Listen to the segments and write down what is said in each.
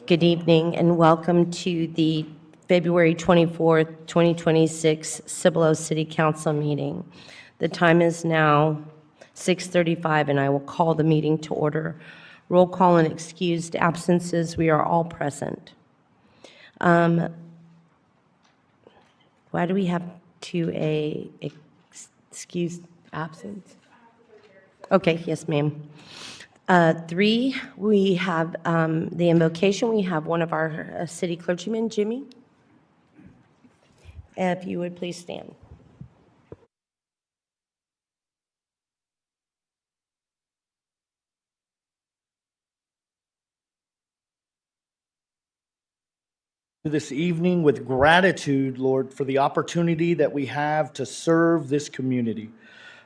Good evening and welcome to the February 24th, 2026 Cibolo City Council meeting. The time is now 6:35 and I will call the meeting to order. Roll call and excused absences, we are all present. Why do we have a excused absence? Okay, yes, ma'am. 3, we have the invocation. We have one of our city clergymen, Jimmy. If you would please stand. This evening with gratitude, Lord, for the opportunity that we have to serve this community.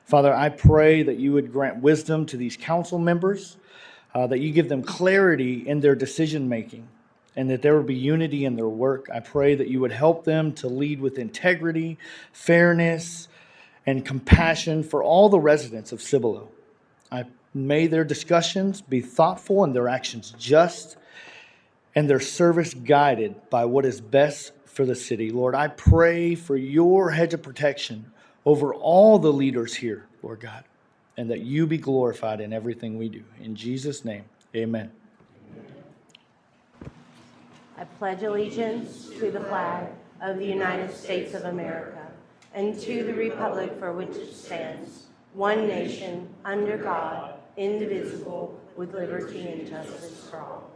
Father, I pray that you would grant wisdom to these council members, that you give them clarity in their decision making, and that there will be unity in their work. I pray that you would help them to lead with integrity, fairness, and compassion for all the residents of Cibolo. May their discussions be thoughtful and their actions just, and their service guided by what is best for the city. Lord, I pray for your hedge of protection over all the leaders here, Lord God, and that you be glorified in everything we do. In Jesus' name, amen. I pledge allegiance to the flag of the United States of America and to the republic for which it stands, one nation, under God, indivisible, with liberty and justice for all.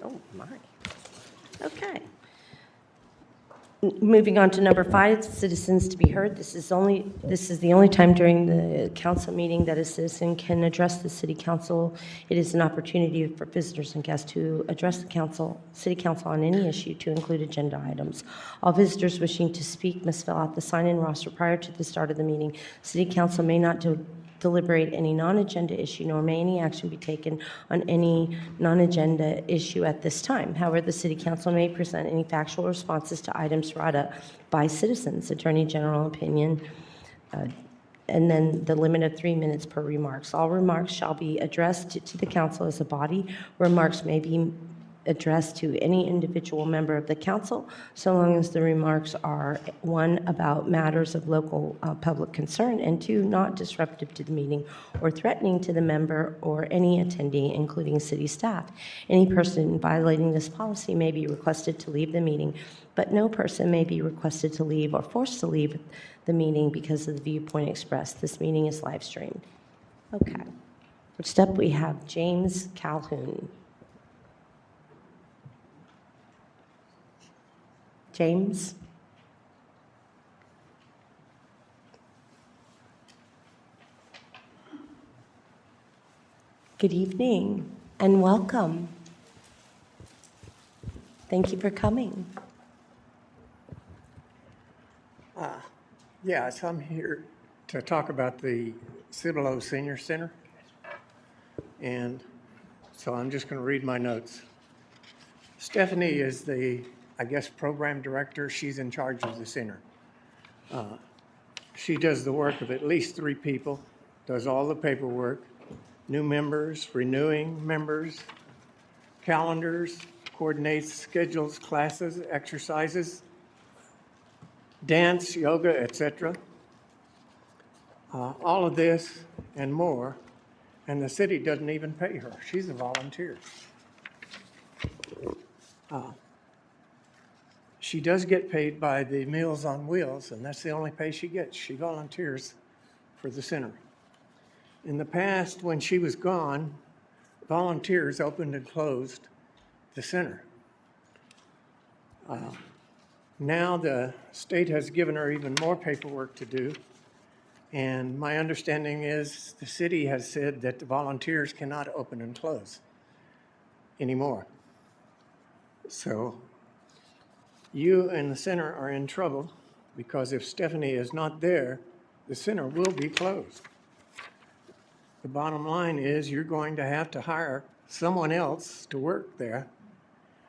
Oh, my. Okay. Moving on to number 5, citizens to be heard. This is the only time during the council meeting that a citizen can address the city council. It is an opportunity for visitors and guests to address the city council on any issue, to include agenda items. All visitors wishing to speak must fill out the sign-in roster prior to the start of the meeting. City council may not deliberate any non-agenda issue, nor may any action be taken on any non-agenda issue at this time. However, the City Council may present any factual responses to items brought up by citizens, Attorney General opinion, and then the limit of 3 minutes per remarks. All remarks shall be addressed to the council as a body. Remarks may be addressed to any individual member of the council, so long as the remarks are, 1, about matters of local public concern, and 2, not disruptive to the meeting or threatening to the member or any attendee, including city staff. Any person violating this policy may be requested to leave the meeting, but no person may be requested to leave or forced to leave the meeting because of the viewpoint expressed. This meeting is live streamed. Okay. First up, we have James Calhoun. James? Good evening and welcome. Thank you for coming. Yes, I'm here to talk about the Cibolo Senior Center. And so I'm just going to read my notes. Stephanie is the, program director. She's in charge of the center. She does the work of at least 3 people, does all the paperwork, new members, renewing members, calendars, coordinates schedules, classes, exercises, dance, yoga, etc. All of this and more, and the city doesn't even pay her. She's a volunteer. She does get paid by the Meals on Wheels, and that's the only pay she gets. She volunteers for the center. In the past, when she was gone, volunteers opened and closed the center. Now the state has given her even more paperwork to do, and my understanding is the city has said that the volunteers cannot open and close anymore. So you and the center are in trouble, because if Stephanie is not there, the center will be closed. The bottom line is you're going to have to hire someone else to work there,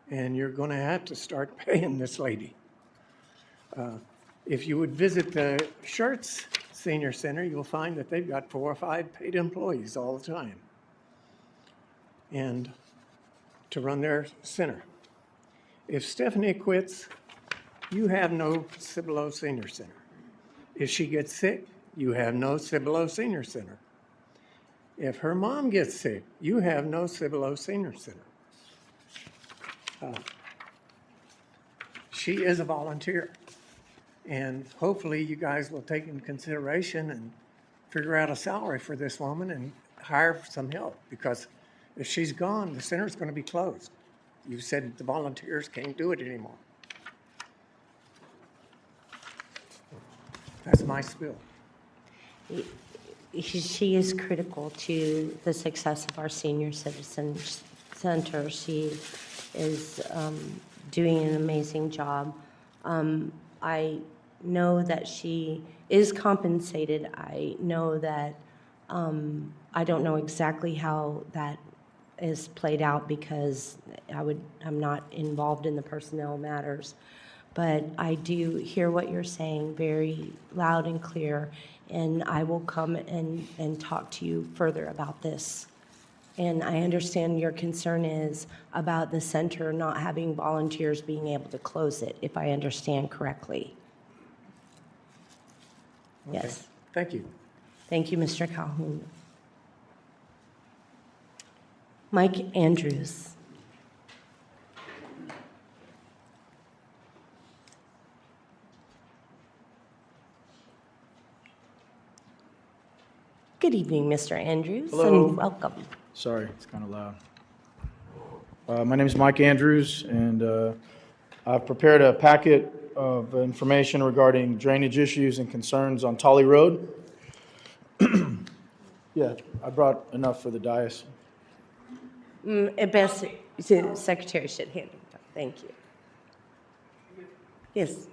and you're going to have to start paying this lady. If you would visit the Schertz Senior Center, you'll find that they've got 4 or 5 paid employees all the time and to run their center. If Stephanie quits, you have no Cibolo Senior Center. If she gets sick, you have no Cibolo Senior Center. If her mom gets sick, you have no Cibolo Senior Center. She is a volunteer. And hopefully you guys will take into consideration and figure out a salary for this woman and hire some help, because if she's gone, the center's going to be closed. You said the volunteers can't do it anymore. That's my spiel. She is critical to the success of our senior citizen center. She is doing an amazing job. I know that she is compensated. I know that I don't know exactly how that is played out because I'm not involved in the personnel matters. But I do hear what you're saying very loud and clear, and I will come and talk to you further about this. And I understand your concern is about the center not having volunteers being able to close it, if I understand correctly. Okay. Yes. Thank you. Thank you, Mr. Calhoun. Mike Andrews. Good evening, Mr. Andrews. Hello. And welcome. Sorry, it's kind of loud. My name is Mike Andrews, and I've prepared a packet of information regarding drainage issues and concerns on Tolly Road. Yeah, I brought enough for the dais. Best, the secretary should handle that. Thank you. Yes.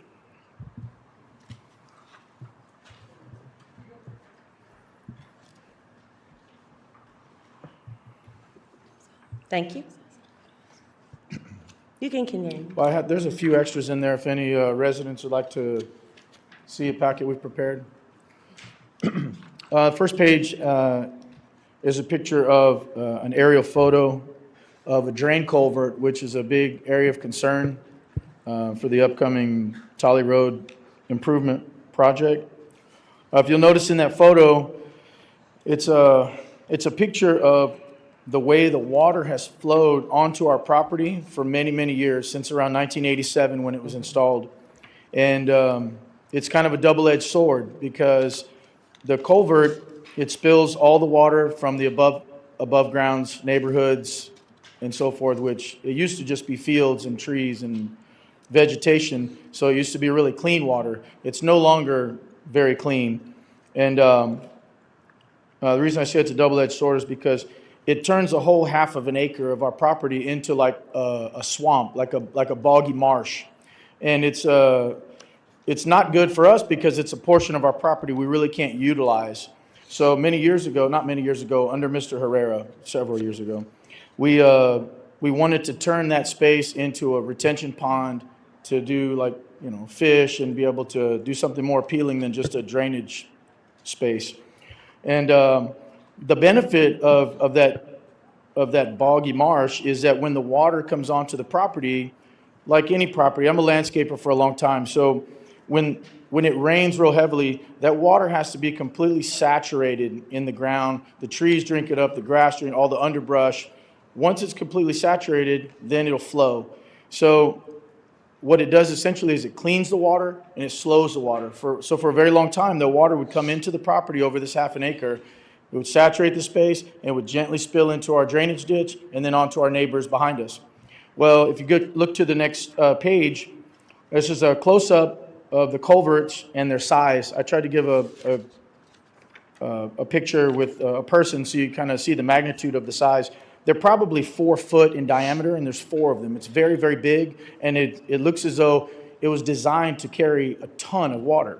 Thank you. You can continue. Well, there's a few extras in there if any residents would like to see a packet we've prepared. First page is a picture of an aerial photo of a drain culvert, which is a big area of concern for the upcoming Tolly Road improvement project. If you'll notice in that photo, it's a picture of the way the water has flowed onto our property for many, many years, since around 1987 when it was installed. And it's kind of a double-edged sword because the culvert, it spills all the water from the above grounds neighborhoods and so forth, which it used to just be fields and trees and vegetation. So it used to be really clean water. It's no longer very clean. And the reason I say it's a double-edged sword is because it turns a whole half of an acre of our property into like a swamp, like a boggy marsh. And it's not good for us because it's a portion of our property we really can't utilize. So many years ago, not many years ago, under Mr. Herrera, several years ago, we wanted to turn that space into a retention pond to do fish and be able to do something more appealing than just a drainage space. And the benefit of that boggy marsh is that when the water comes onto the property, like any property, I'm a landscaper for a long time, so when it rains real heavily, that water has to be completely saturated in the ground. The trees drink it up, the grass drink, all the underbrush. Once it's completely saturated, then it'll flow. So what it does essentially is it cleans the water and it slows the water. So for a very long time, the water would come into the property over this half an acre. It would saturate the space and would gently spill into our drainage ditch and then onto our neighbors behind us. Well, if you look to the next page, this is a close-up of the culverts and their size. I tried to give a picture with a person so you kind of see the magnitude of the size. They're probably 4 foot in diameter, and there's 4 of them. It's very, very big, and it looks as though it was designed to carry a ton of water.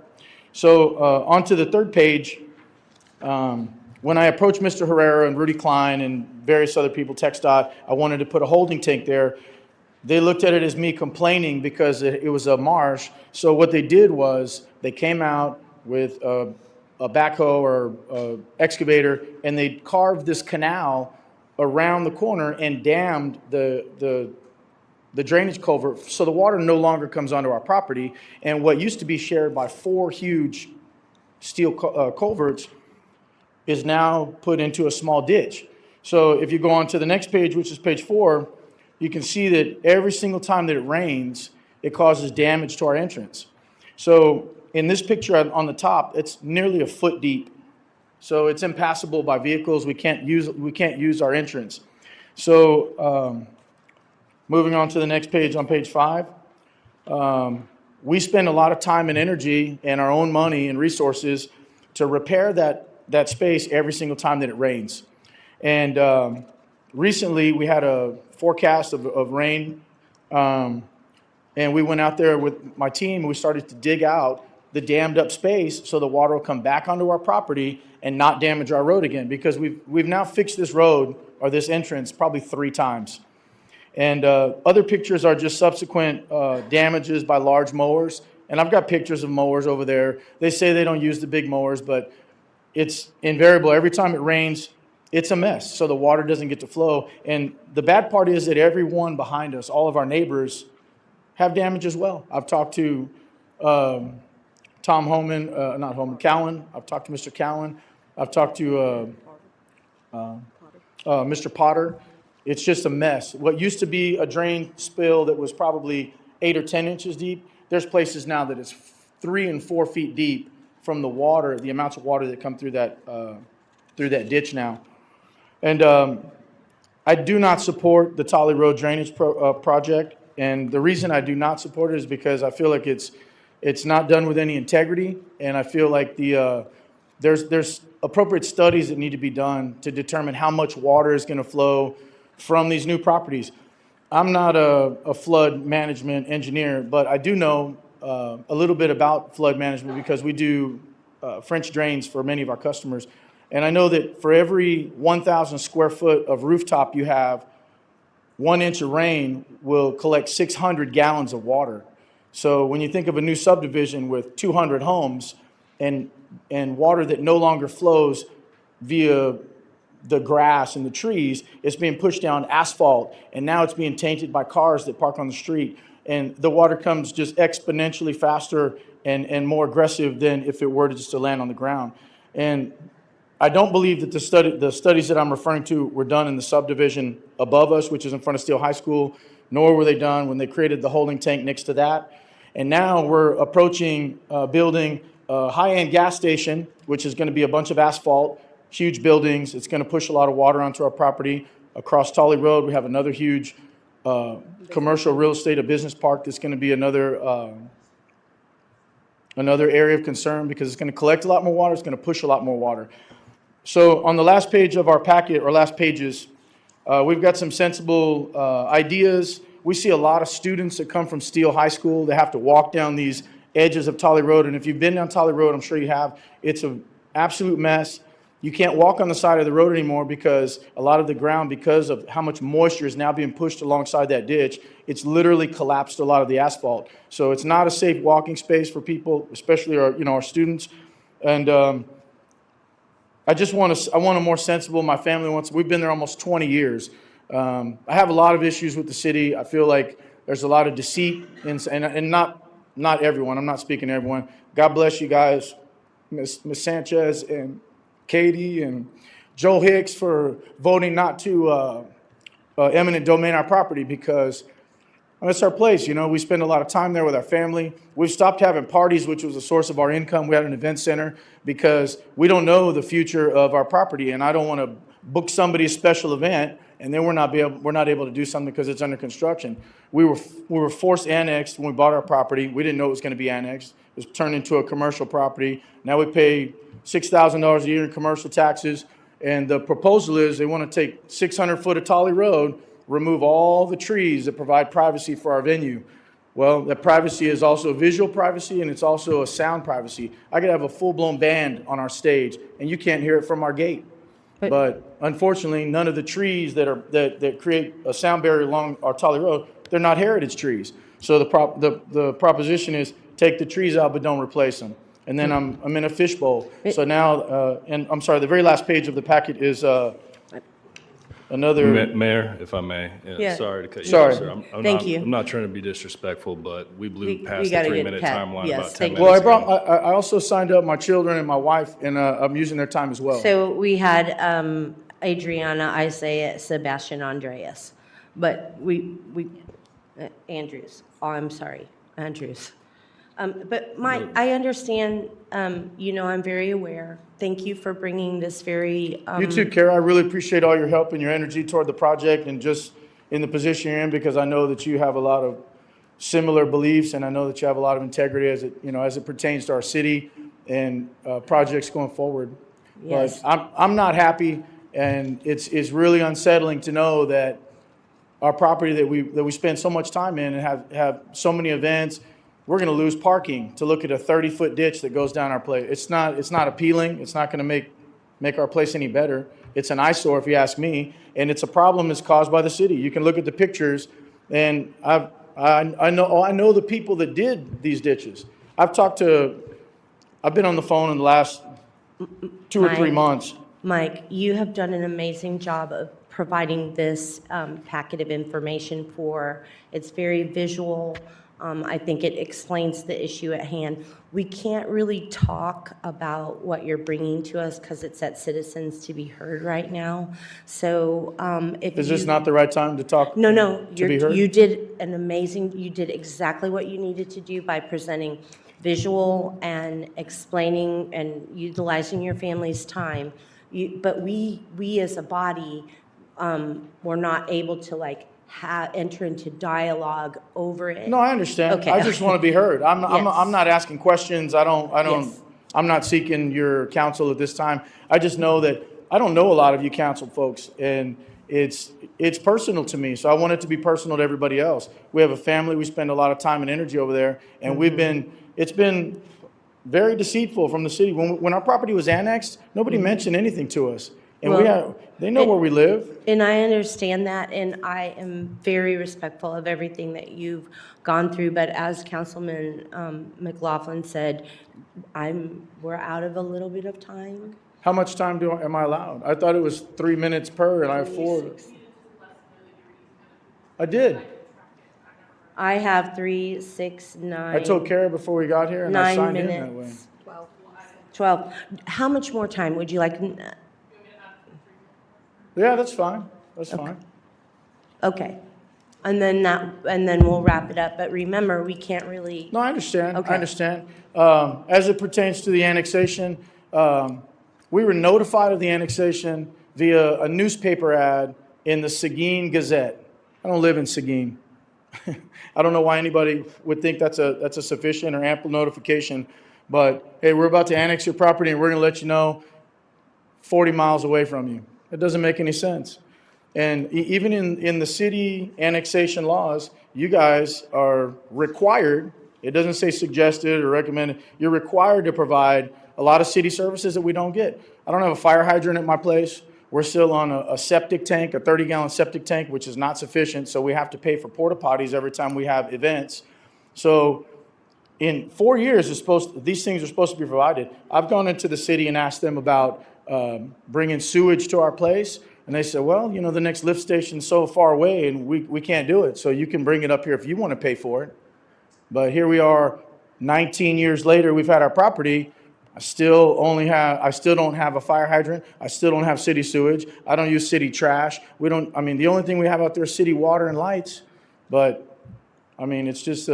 So onto the third page, when I approached Mr. Herrera and Rudy Klein and various other people, TxDOT, I wanted to put a holding tank there. they looked at it as me complaining because it was a marsh. So what they did was they came out with a backhoe or excavator, and they carved this canal around the corner and dammed the drainage culvert, so the water no longer comes onto our property. And what used to be shared by 4 huge steel culverts is now put into a small ditch. So if you go on to the next page, which is page 4, you can see that every single time that it rains, it causes damage to our entrance. So in this picture on the top, it's nearly a foot deep. So it's impassable by vehicles. We can't use our entrance. So moving on to the next page, on page 5, we spend a lot of time and energy and our own money and resources to repair that space every single time that it rains. And recently we had a forecast of rain, and we went out there with my team and we started to dig out the dammed up space so the water will come back onto our property and not damage our road again, because we've now fixed this road or this entrance probably 3 times. And other pictures are just subsequent damages by large mowers. And I've got pictures of mowers over there. They say they don't use the big mowers, but it's invariable. Every time it rains, it's a mess. So the water doesn't get to flow. And the bad part is that everyone behind us, all of our neighbors, have damage as well. I've talked to Tom Homan, not Homan, Cowan. I've talked to Mr. Cowan. I've talked to Mr. Potter. It's just a mess. What used to be a drain spill that was probably 8 or 10 inches deep, there's places now that it's 3 and 4 feet deep from the water, the amounts of water that come through that ditch now. And I do not support the Tolly Road drainage project. And the reason I do not support it is because I feel like it's not done with any integrity, and I feel like there's appropriate studies that need to be done to determine how much water is going to flow from these new properties. I'm not a flood management engineer, but I do know a little bit about flood management because we do French drains for many of our customers. And I know that for every 1,000 square foot of rooftop you have, 1 inch of rain will collect 600 gallons of water. So when you think of a new subdivision with 200 homes and water that no longer flows via the grass and the trees, it's being pushed down asphalt, and now it's being tainted by cars that park on the street. And the water comes just exponentially faster and more aggressive than if it were to just to land on the ground. And I don't believe that the studies that I'm referring to were done in the subdivision above us, which is in front of Steele High School, nor were they done when they created the holding tank next to that. And now we're approaching building a high-end gas station, which is going to be a bunch of asphalt, huge buildings. It's going to push a lot of water onto our property. Across Tolly Road, we have another huge commercial real estate, a business park that's going to be another area of concern because it's going to collect a lot more water. It's going to push a lot more water. So on the last page of our packet, or last pages, we've got some sensible ideas. We see a lot of students that come from Steele High School. They have to walk down these edges of Tolly Road. And if you've been down Tolly Road, I'm sure you have, it's an absolute mess. You can't walk on the side of the road anymore because a lot of the ground, because of how much moisture is now being pushed alongside that ditch, it's literally collapsed a lot of the asphalt. So it's not a safe walking space for people, especially our students. And I want a more sensible, my family wants, we've been there almost 20 years. I have a lot of issues with the city. I feel like there's a lot of deceit and not everyone. I'm not speaking to everyone. God bless you guys, Miss Sanchez and Katie and Joe Hicks for voting not to eminent domain our property because it's our place. We spend a lot of time there with our family. We've stopped having parties, which was a source of our income. We had an event center because we don't know the future of our property, and I don't want to book somebody a special event and then we're not able to do something because it's under construction. We were forced annexed when we bought our property. We didn't know it was going to be annexed. It was turned into a commercial property. Now we pay $6,000 a year in commercial taxes, and the proposal is they want to take 600 foot of Tolly Road, remove all the trees that provide privacy for our venue. Well, that privacy is also visual privacy, and it's also a sound privacy. I could have a full-blown band on our stage, and you can't hear it from our gate. But unfortunately, none of the trees that create a sound barrier along our Tolly Road they're not heritage trees. So the proposition is take the trees out, but don't replace them. And then I'm in a fishbowl. So now, and I'm sorry, the very last page of the packet is another. Mayor, if I may, Yeah. sorry to cut you Sorry. off, sir. Thank you. I'm not trying to be disrespectful, but we blew We past the gotta get 3-minute Pat. timeline Yes, about 10 thank you. Well, minutes ago. I also signed up my children and my wife, and I'm using their time as well. So we had Adriana, Isaiah, Sebastian, Andreas, but Andrews. Oh, I'm sorry, Andrews. But Mike, I understand, I'm very aware. Thank you for bringing this very. You too, Kara. I really appreciate all your help and your energy toward the project and just in the position you're in, because I know that you have a lot of similar beliefs, and I know that you have a lot of integrity as it pertains to our city and projects going forward. Yes. But I'm not happy, and it's really unsettling to know that our property that we spend so much time in and have so many events, we're going to lose parking to look at a 30-foot ditch that goes down our place. It's not appealing. It's not going to make our place any better. It's an eyesore, if you ask me, and it's a problem that's caused by the city. You can look at the pictures, and I know the people that did these ditches. I've been on the phone in the last 2 or 3 Mike. months. Mike, you have done an amazing job of providing this packet of information it's very visual. I think it explains the issue at hand. We can't really talk about what you're bringing to us because it's at Citizens to be Heard right now. So if Is this not the right time to talk? No, to be heard? you did you did exactly what you needed to do by presenting visual and explaining and utilizing your family's time. But we as a body were not able to enter into dialogue over it. No, I understand. Okay. I just want to be heard. I'm Yes. not asking questions. Yes. I'm not seeking your counsel at this time. I just know that I don't know a lot of you council folks, and it's personal to me. So I want it to be personal to everybody else. We have a family. We spend a lot of time and energy over there, and it's been very deceitful from the city. When our property was annexed, nobody mentioned anything to us. And they know where we live. And I understand that, and I am very respectful of everything that you've gone through. But as Councilman McLaughlin said, we're out of a little bit of time. How much time am I allowed? I thought it was 3 minutes per, and I have 4. I did. I have 3, 6, 9. I told Kara before we got here, and I 9 signed in that way. minutes. 12. How much more time would you like? Yeah, that's fine. That's fine. Okay. And then we'll wrap it up. But remember, we can't really. No, I understand. Okay. I understand. As it pertains to the annexation, we were notified of the annexation via a newspaper ad in the Seguin Gazette. I don't live in Seguin. I don't know why anybody would think that's a sufficient or ample notification. But hey, we're about to annex your property, and we're going to let you know 40 miles away from you. It doesn't make any sense. And even in the city annexation laws, you guys are required, it doesn't say suggested or recommended, you're required to provide a lot of city services that we don't get. I don't have a fire hydrant at my place. We're still on a septic tank, a 30-gallon septic tank, which is not sufficient, so we have to pay for porta potties every time we have events. So in 4 years, these things are supposed to be provided. I've gone into the city and asked them about bringing sewage to our place, and they said, well, the next lift station's so far away, and we can't do it, so you can bring it up here if you want to pay for it. But here we are, 19 years later, we've had our property. I still don't have a fire hydrant. I still don't have city sewage. I don't use city trash. The only thing we have out there is city water and lights. But, it's just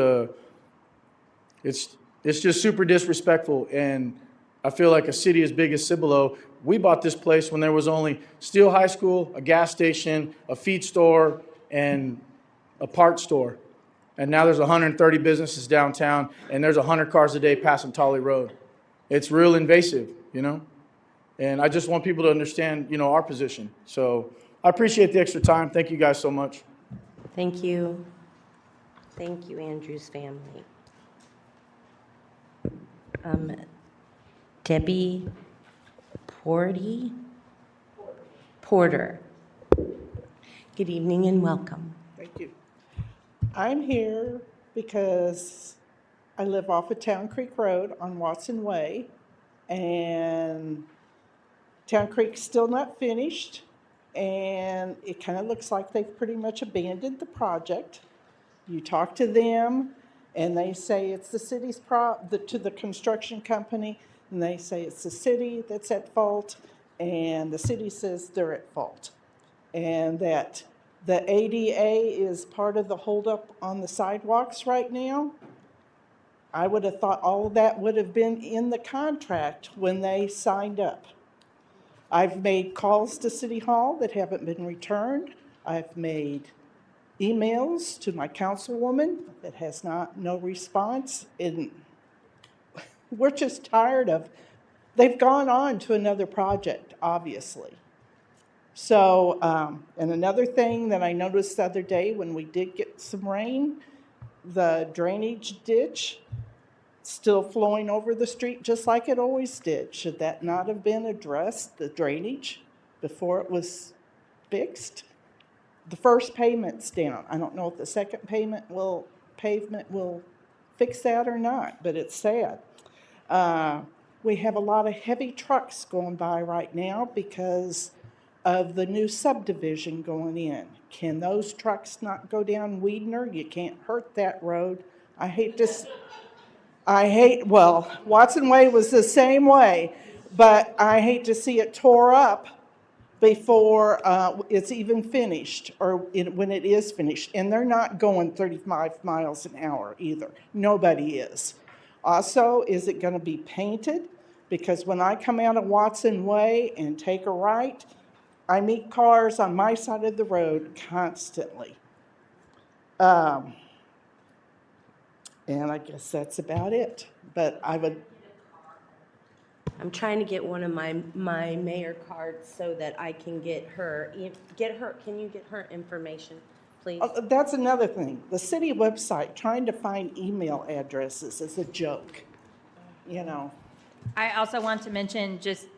super disrespectful, and I feel like a city as big as Cibolo, we bought this place when there was only Steele High School, a gas station, a feed store, and a parts store. And now there's 130 businesses downtown, and there's 100 cars a day passing Tolley Road. It's real invasive, And I just want people to understand, our position. So I appreciate the extra time. Thank you guys so much. Thank you. Thank you, Andrew's family. Debbie Porter. Good evening and welcome. Thank you. I'm here because I live off of Town Creek Road on Watson Way, and Town Creek's still not finished, and it kind of looks like they've pretty much abandoned the project. You talk to them, and they say it's the city's to the construction company, and they say it's the city that's at fault, and the city says they're at fault. And that the ADA is part of the holdup on the sidewalks right now. I would have thought all of that would have been in the contract when they signed up. I've made calls to City Hall that haven't been returned. I've made emails to my councilwoman that has no response. And we're just tired of, they've gone on to another project, obviously. So, and another thing that I noticed the other day when we did get some rain, the drainage ditch still flowing over the street just like it always did. Should that not have been addressed, the drainage, before it was fixed? The first payment's down. I don't know if the second pavement will fix that or not, but it's sad. We have a lot of heavy trucks going by right now because of the new subdivision going in. Can those trucks not go down Weedner? You can't hurt that road. Well, Watson Way was the same way, but I hate to see it tore up before it's even finished, or when it is finished. And they're not going 35 miles an hour either. Nobody is. Also, is it going to be painted? Because when I come out of Watson Way and take a right, I meet cars on my side of the road constantly. And I guess that's about it. But I'm trying to get one of my mayor cards so that I can can you get her information, please? That's another thing. The city website, trying to find email addresses is a joke, you know. I also want to mention, just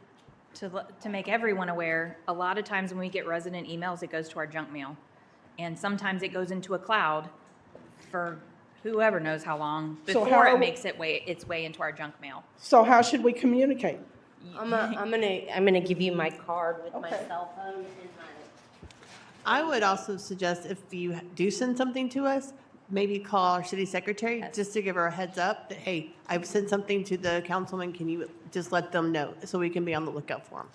to make everyone aware, a lot of times when we get resident emails, it goes to our junk mail. And sometimes it goes into a cloud for whoever knows how long before it makes its way into our junk mail. So how should we communicate? I'm gonna give you my card with my cell phone and I would also suggest if you do send something to us, maybe call our city secretary just to give her a heads up that, hey, I've sent something to the councilman. Can you just let them know so we can be on the lookout for them?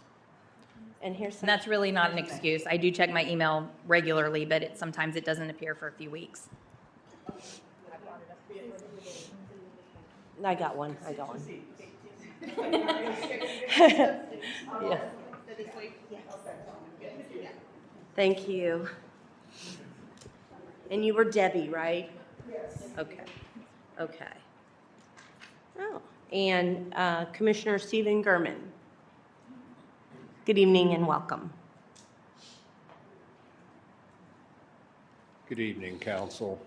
and here's some. And that's really not an excuse. I do check my email regularly, but sometimes it doesn't appear for a few weeks. I got one. Yeah. Thank you. And you were Debbie, right? Yes. Okay. Oh, and Commissioner Stephen Gurman. Good evening and welcome. Good evening, council.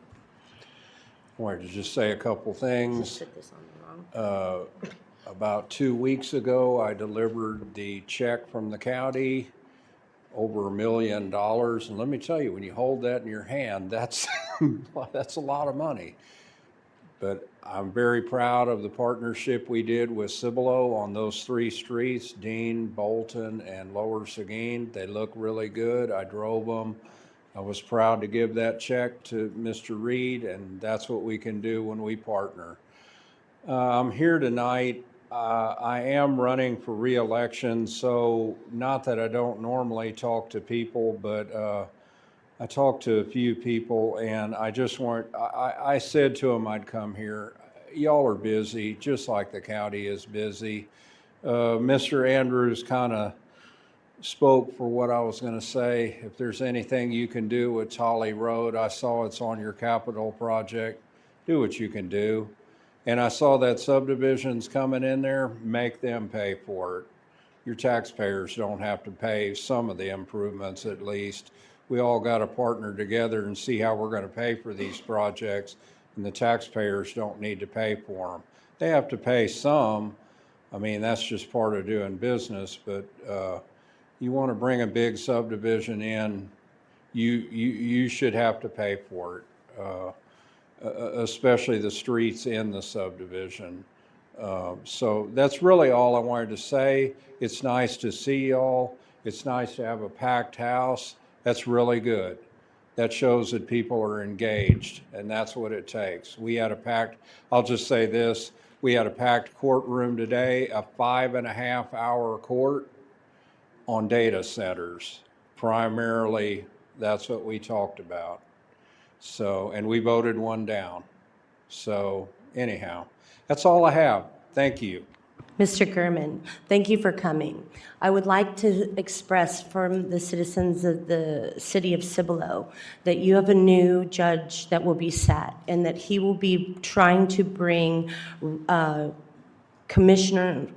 I wanted to just say a couple things. Put this on the wrong. About 2 weeks ago, I delivered the check from the county, over $1 million. And let me tell you, when you hold that in your hand, that's a lot of money. But I'm very proud of the partnership we did with Cibolo on those 3 streets, Dean, Bolton, and Lower Seguin. They look really good. I drove them. I was proud to give that check to Mr. Reed, and that's what we can do when we partner. I'm here tonight. I am running for re-election, so not that I don't normally talk to people, but I talked to a few people, and I said to them I'd come here. Y'all are busy, just like the county is busy. Mr. Andrews kind of spoke for what I was going to say. If there's anything you can do with Tolly Road, I saw it's on your capital project. Do what you can do. And I saw that subdivisions coming in there, make them pay for it. Your taxpayers don't have to pay some of the improvements at least. We all got to partner together and see how we're going to pay for these projects, and the taxpayers don't need to pay for them. They have to pay some. I mean, that's just part of doing business, but you want to bring a big subdivision in, you should have to pay for it. especially the streets in the subdivision. So that's really all I wanted to say. It's nice to see y'all. It's nice to have a packed house. That's really good. That shows that people are engaged, and that's what it takes. We had a packed, I'll just say this, we had a packed courtroom today, a 5.5-hour court on data centers. Primarily, that's what we talked about. So, and we voted one down. So anyhow, that's all I have. Thank you. Mr. Gurman, thank you for coming. I would like to express from the citizens of the city of Cibolo that you have a new judge that will be sat, and that he will be trying to bring your commission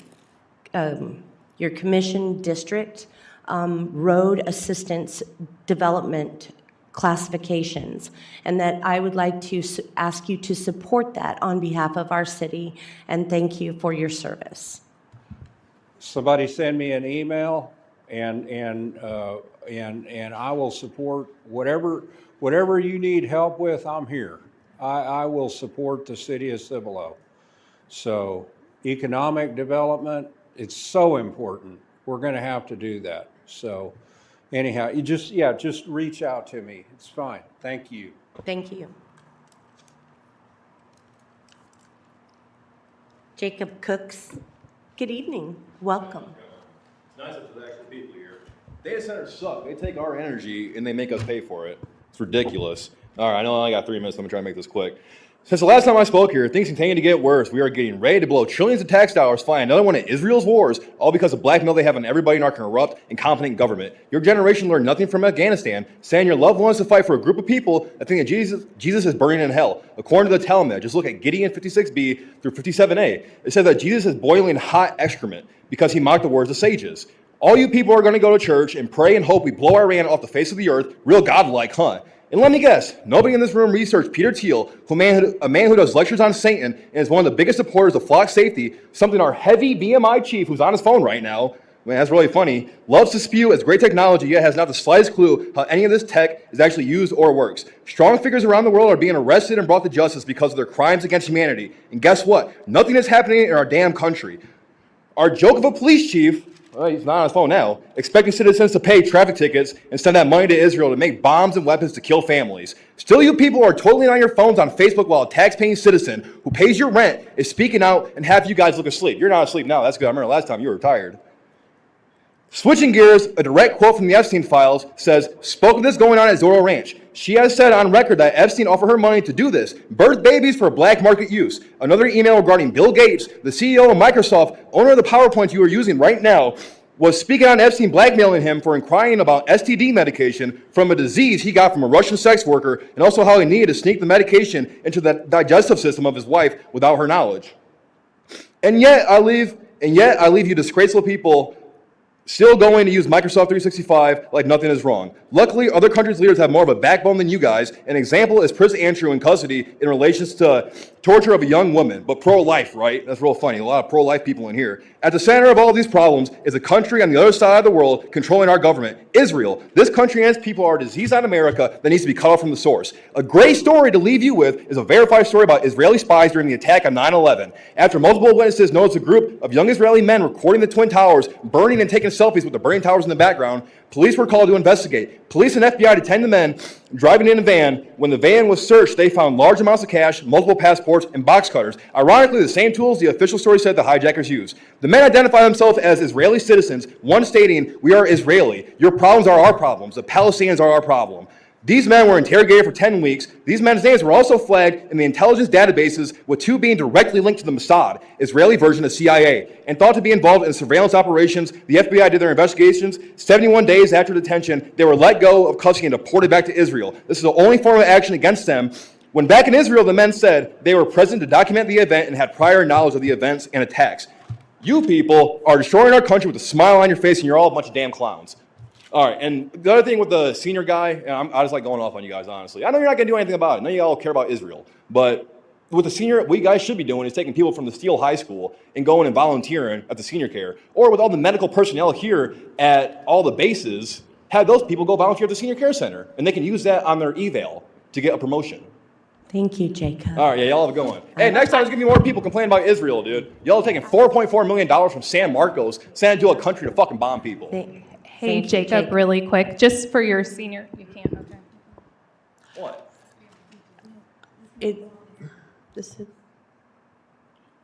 district road assistance development classifications, and that I would like to ask you to support that on behalf of our city, and thank you for your service. Somebody send me an email, and I will support whatever you need help with. I'm here. I will support the city of Cibolo. So economic development, it's so important. We're going to have to do that. So anyhow, you just reach out to me. It's fine. Thank you. Thank you. Jacob Cooks, good evening. Welcome. It's nice that there's actual people here. Data centers suck. They take our energy and they make us pay for it. It's ridiculous. All right, I know I only got 3 minutes. Let me try to make this quick. Since the last time I spoke here, things continue to get worse. We are getting ready to blow trillions of tax dollars fighting another one of Israel's wars, all because of blackmail they have on everybody in our corrupt, incompetent government. Your generation learned nothing from Afghanistan, saying your loved ones to fight for a group of people that think that Jesus is burning in hell. According to the Talmud, just look at Gideon 56b through 57a. It says that Jesus is boiling hot excrement because he mocked the words of sages. All you people are going to go to church and pray and hope we blow Iran off the face of the earth, real godlike, huh? And let me guess, nobody in this room researched Peter Thiel, a man who does lectures on Satan and is one of the biggest supporters of flock safety, something our heavy BMI chief, who's on his phone right now, man, that's really funny, loves to spew as great technology, yet has not the slightest clue how any of this tech is actually used or works. Strong figures around the world are being arrested and brought to justice because of their crimes against humanity. And guess what? Nothing is happening in our damn country. Our joke of a police chief, well, he's not on his phone now, expecting citizens to pay traffic tickets and send that money to Israel to make bombs and weapons to kill families. Still, you people are totally on your phones on Facebook while a tax-paying citizen who pays your rent is speaking out, and half you guys look asleep. You're not asleep now. That's good. I remember last time you were tired. Switching gears, a direct quote from the Epstein files says, spoke of this going on at Zorro Ranch. She has said on record that Epstein offered her money to do this, birth babies for black market use. Another email regarding Bill Gates, the CEO of Microsoft, owner of the PowerPoint you are using right now, was speaking on Epstein blackmailing him for inquiring about STD medication from a disease he got from a Russian sex worker, and also how he needed to sneak the medication into the digestive system of his wife without her knowledge. And yet I leave you disgraceful people still going to use Microsoft 365 like nothing is wrong. Luckily, other countries' leaders have more of a backbone than you guys. An example is Prince Andrew in custody in relations to torture of a young woman, but pro-life, right? That's real funny. A lot of pro-life people in here. At the center of all these problems is a country on the other side of the world controlling our government, Israel. This country and its people are a disease on America that needs to be cut off from the source. A great story to leave you with is a verified story about Israeli spies during the attack on 9/11. After multiple witnesses noticed a group of young Israeli men recording the Twin Towers, burning and taking selfies with the burning towers in the background, police were called to investigate. Police and FBI detained the men driving in a van. When the van was searched, they found large amounts of cash, multiple passports, and box cutters. Ironically, the same tools the official story said the hijackers used. The men identified themselves as Israeli citizens, one stating, "We are Israeli. Your problems are our problems. The Palestinians are our problem." These men were interrogated for 10 weeks. These men's names were also flagged in the intelligence databases, with 2 being directly linked to the Mossad, Israeli version of CIA, and thought to be involved in surveillance operations. The FBI did their investigations. 71 days after detention, they were let go of custody and deported back to Israel. This is the only form of action against them. When back in Israel, the men said they were present to document the event and had prior knowledge of the events and attacks. You people are destroying our country with a smile on your face, and you're all a bunch of damn clowns. All right, and the other thing with the senior guy, and I just like going off on you guys, honestly. I know you're not going to do anything about it. I know you all care about Israel. But what the senior, what you guys should be doing is taking people from the Steele High School and going and volunteering at the senior care. Or with all the medical personnel here at all the bases, have those people go volunteer at the senior care center. And they can use that on their eval to get a promotion. Thank you, Jacob. All right, yeah, y'all have a good one. Hey, next time there's gonna be more people complaining about Israel, dude. Y'all are taking $4.4 million from San Marcos, sending it to a country to fucking bomb people. Hey, Thank you, Jacob, really quick, just for your senior, you can't, okay. What? This is-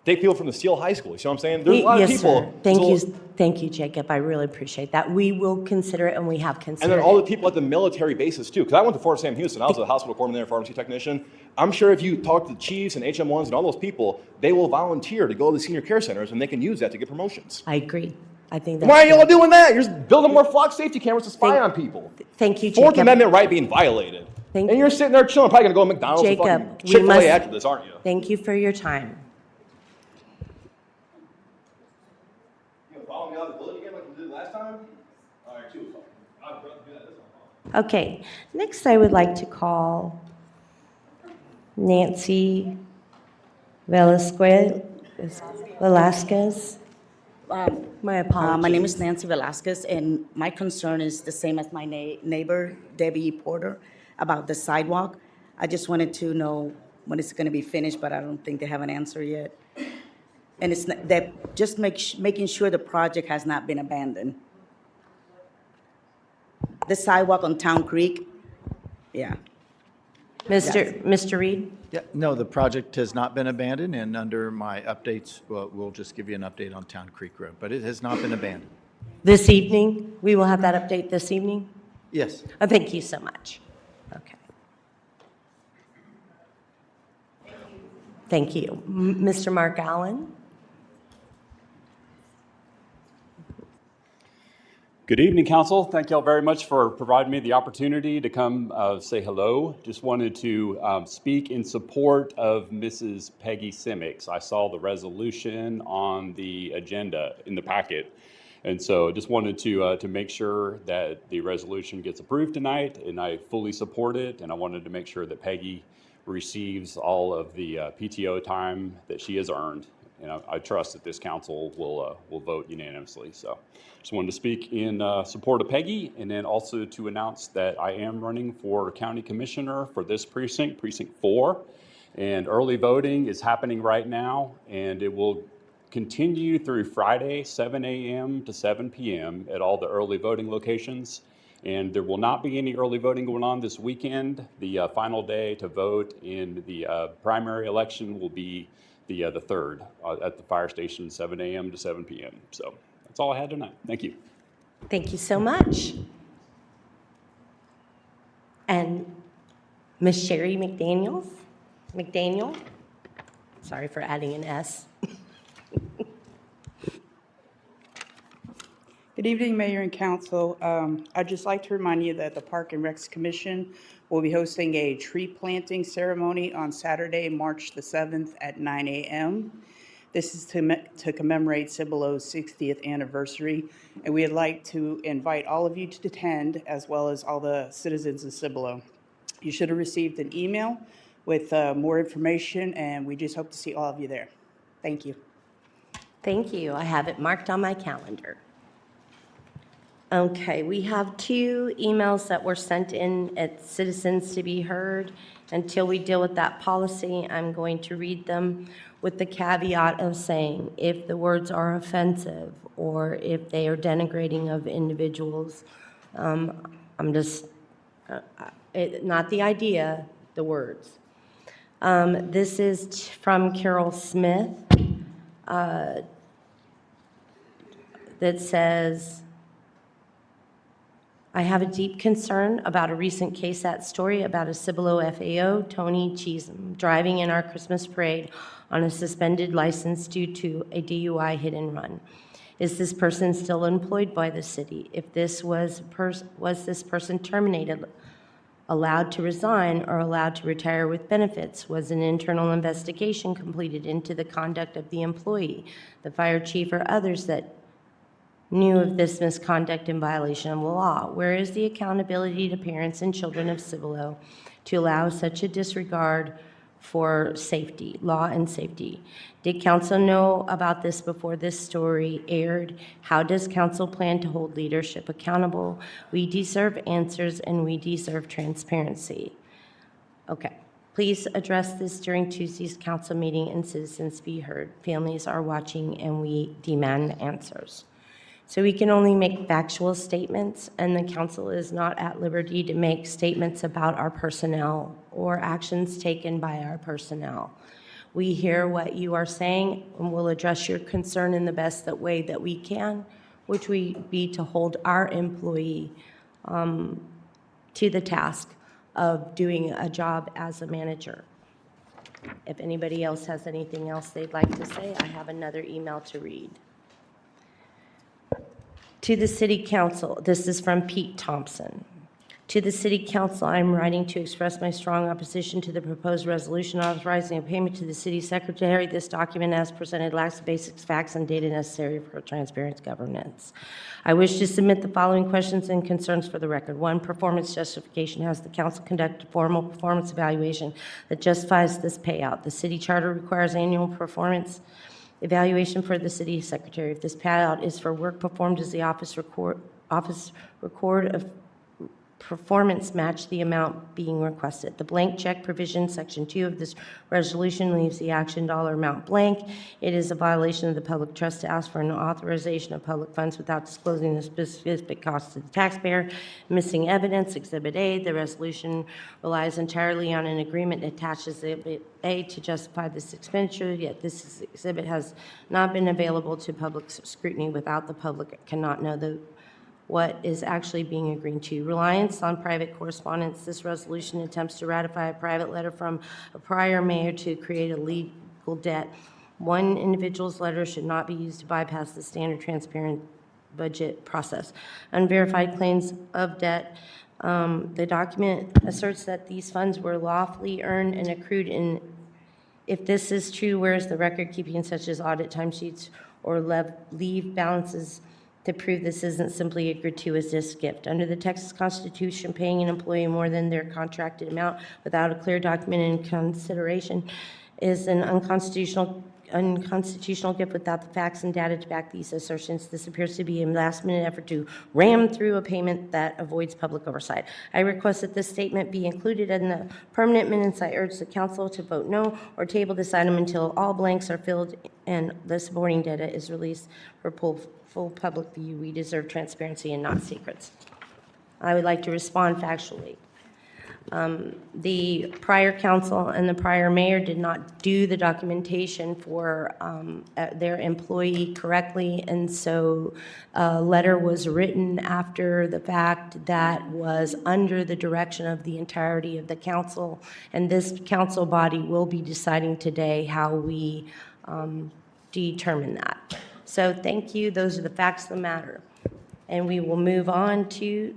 Take people from the Steel High School. You see what I'm saying? There's a lot Yes, of people. sir. Thank you, Jacob. I really appreciate that. We will consider it, and we have And considered then all the it. people at the military bases too. Because I went to Fort Sam Houston. I was a hospital corpsman there, pharmacy technician. I'm sure if you talk to the chiefs and HM1s and all those people, they will volunteer to go to the senior care centers, and they can use that to get promotions. I agree. I think that's. Why are y'all good. doing that? You're just building more flock safety cameras to spy on people. Thank you, Jacob. Fourth Amendment right being violated. Thank And you. you're sitting there chilling, probably gonna go to McDonald's and Jacob, fucking we Chick-fil-A must. after this, aren't you? Thank you for your time. You gonna follow me out of the building again like you did last time? All right, 2 o'clock. I'd rather do that this time. Okay, next I would like to call Nancy Velasquez. My apologies. My name is Nancy Velasquez, and my concern is the same as my neighbor, Debbie Porter, about the sidewalk. I just wanted to know when it's going to be finished, but I don't think they have an answer yet. And it's that just making sure the project has not been abandoned. The sidewalk on Town Creek, yeah. Mr. Reed? Yeah, no, the project has not been abandoned, and under my updates, we'll just give you an update on Town Creek Road, but it has not been abandoned. This evening? We will have that update this evening? Yes. Oh, thank you so much. Okay. Thank you. Mr. Mark Allen? Good evening, Council. Thank you all very much for providing me the opportunity to come say hello. Just wanted to speak in support of Mrs. Peggy Simmons. I saw the resolution on the agenda in the packet. And so just wanted to make sure that the resolution gets approved tonight, and I fully support it. And I wanted to make sure that Peggy receives all of the PTO time that she has earned. And I trust that this council will vote unanimously. So just wanted to speak in support of Peggy, and then also to announce that I am running for county commissioner for this precinct, Precinct 4. And early voting is happening right now, and it will continue through Friday, 7 a.m. to 7 p.m. at all the early voting locations. And there will not be any early voting going on this weekend. The final day to vote in the primary election will be the 3rd at the fire station, 7 a.m. to 7 p.m. So that's all I had tonight. Thank you. Thank you so much. And Ms. Sherry McDaniel? Sorry for adding an S. Good evening, Mayor and Council. I'd just like to remind you that the Park and Recs Commission will be hosting a tree planting ceremony on Saturday, March the 7th at 9 a.m. This is to commemorate Cibolo's 60th anniversary, and we'd like to invite all of you to attend, as well as all the citizens of Cibolo. You should have received an email with more information, and we just hope to see all of you there. Thank you. Thank you. I have it marked on my calendar. Okay, we have 2 emails that were sent in at Citizens to be Heard. Until we deal with that policy, I'm going to read them with the caveat of saying if the words are offensive or if they are denigrating of individuals, I'm just, not the idea, the words. This is from Carol Smith that says, I have a deep concern about a recent KSAT story about a Cibolo FAO, Tony Cheesem, driving in our Christmas parade on a suspended license due to a DUI hit and run. Is this person still employed by the city? If this was this person terminated, allowed to resign, or allowed to retire with benefits? Was an internal investigation completed into the conduct of the employee, the fire chief, or others that knew of this misconduct in violation of the law? Where is the accountability to parents and children of Cibolo to allow such a disregard for safety, law and safety? Did council know about this before this story aired? How does council plan to hold leadership accountable? We deserve answers, and we deserve transparency. Okay, Please address this during Tuesday's council meeting and citizens be heard. Families are watching and we demand answers. So we can only make factual statements, and the council is not at liberty to make statements about our personnel or actions taken by our personnel. We hear what you are saying, and we'll address your concern in the best way that we can, which would be to hold our employee to the task of doing a job as a manager. If anybody else has anything else they'd like to say, I have another email to read. To the City Council, this is from Pete Thompson. To the City Council, I am writing to express my strong opposition to the proposed resolution authorizing a payment to the City Secretary. This document, as presented, lacks the basic facts and data necessary for transparent governance. I wish to submit the following questions and concerns for the record. 1, performance justification. Has the council conducted a formal performance evaluation that justifies this payout? The city charter requires annual performance evaluation for the city secretary. If this payout is for work performed, does the office record of performance match the amount being requested? The blank check provision, section 2 of this resolution, leaves the action dollar amount blank. It is a violation of the public trust to ask for an authorization of public funds without disclosing the specific cost to the taxpayer. Missing evidence, Exhibit A. The resolution relies entirely on an agreement that attaches Exhibit A to justify this expenditure, yet this exhibit has not been available to public scrutiny. Without the public cannot know what is actually being agreed to. Reliance on private correspondence. This resolution attempts to ratify a private letter from a prior mayor to create a legal debt. One individual's letter should not be used to bypass the standard transparent budget process. Unverified claims of debt. The document asserts that these funds were lawfully earned and accrued in. If this is true, where is the record keeping such as audit timesheets or leave balances to prove this isn't simply a gratuitous gift? Under the Texas Constitution, paying an employee more than their contracted amount without a clear documented consideration is an unconstitutional gift without the facts and data to back these assertions. This appears to be a last-minute effort to ram through a payment that avoids public oversight. I request that this statement be included in the permanent minutes. I urge the council to vote no or table this item until all blanks are filled and the supporting data is released for full public view. We deserve transparency and not secrets. I would like to respond factually. The prior council and the prior mayor did not do the documentation for their employee correctly, and so a letter was written after the fact that was under the direction of the entirety of the council, and this council body will be deciding today how we determine that. So thank you. Those are the facts of the matter. And we will move on to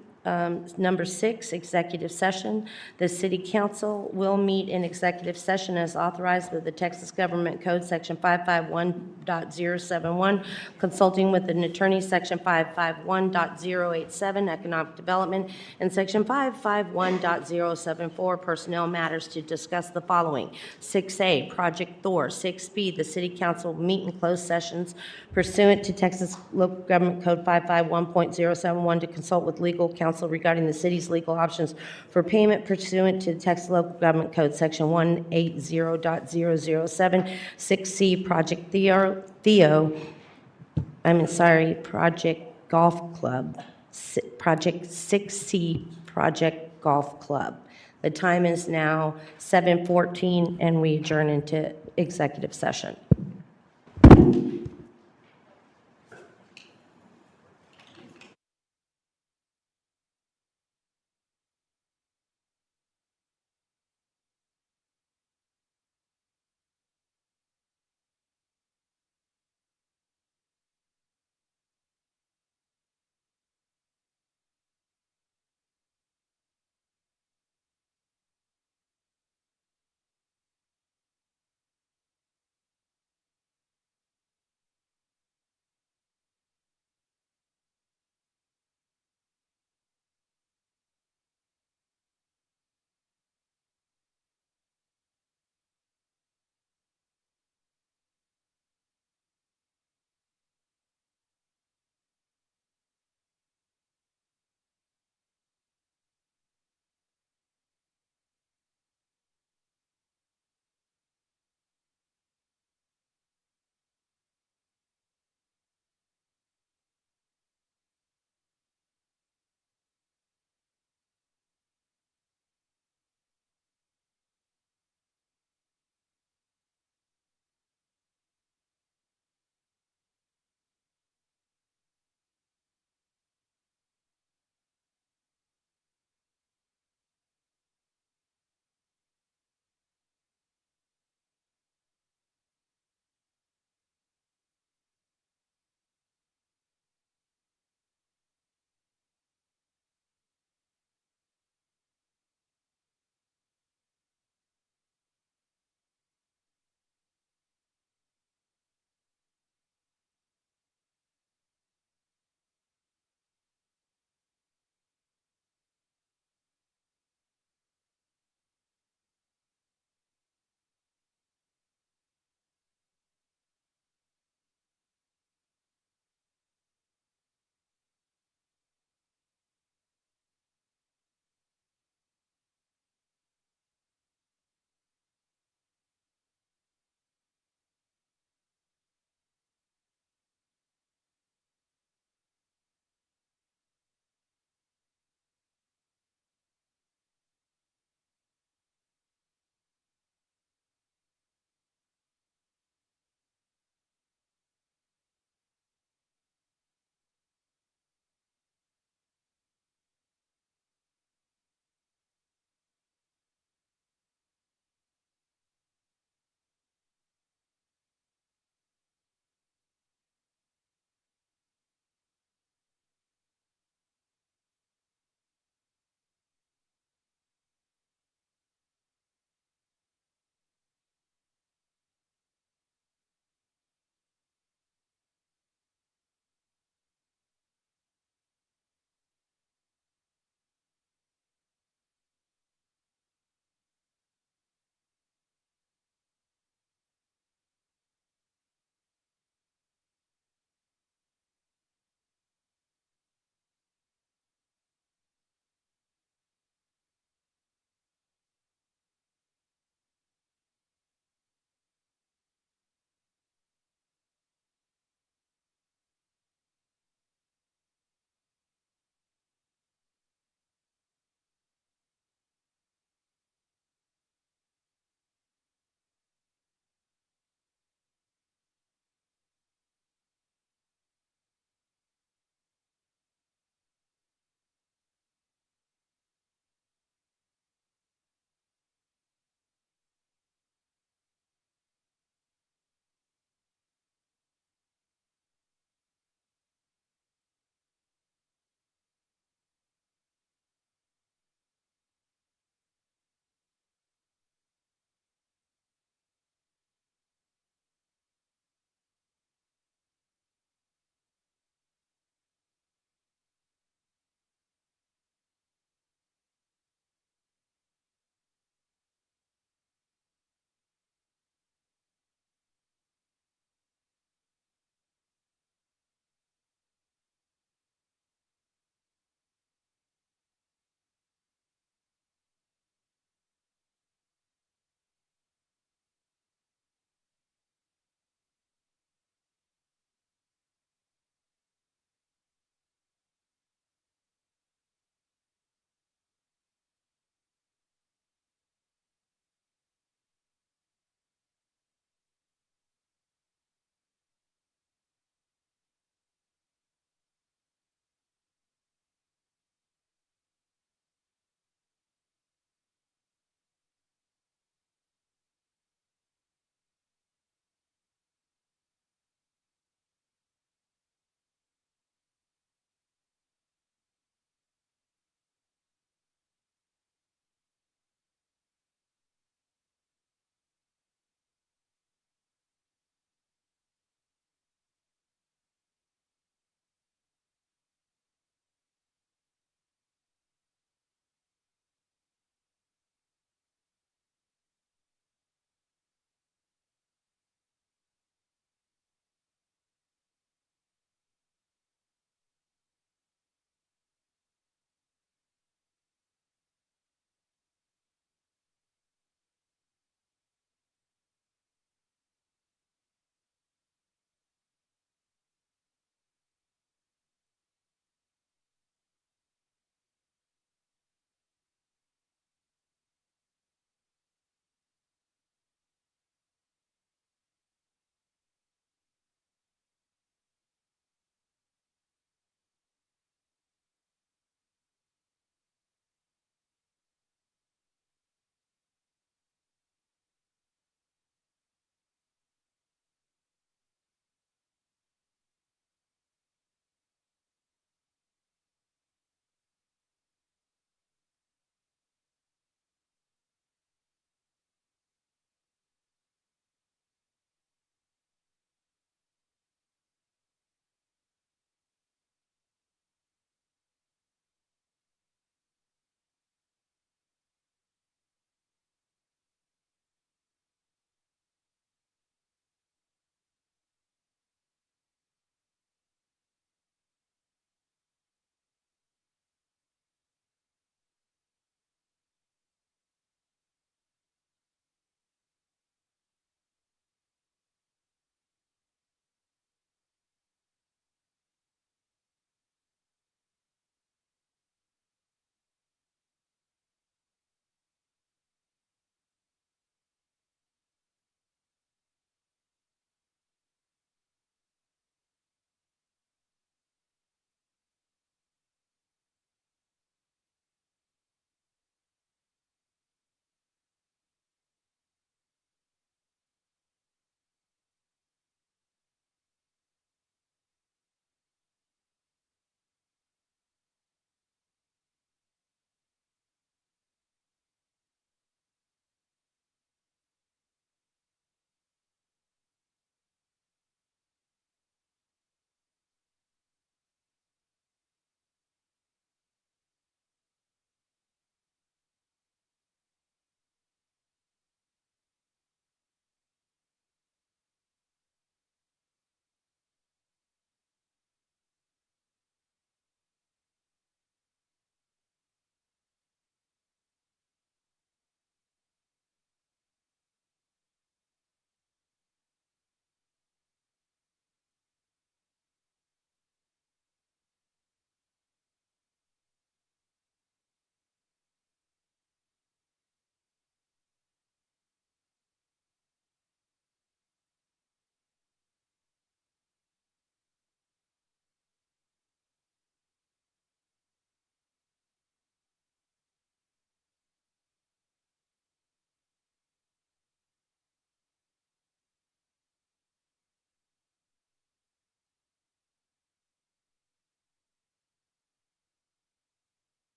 number 6, executive session. The city council will meet in executive session as authorized with the Texas Government Code, section 551.071, consulting with an attorney, section 551.087, economic development, and section 551.074, personnel matters, to discuss the following. 6A, Project Thor. 6B, the city council will meet in closed sessions pursuant to Texas Local Government Code 551.071 to consult with legal counsel regarding the city's legal options for payment pursuant to Texas Local Government Code, section 180.007. 6C, Project Project Golf Club. Project 6C, Project Golf Club. The time is now 7:14, and we adjourn into executive session.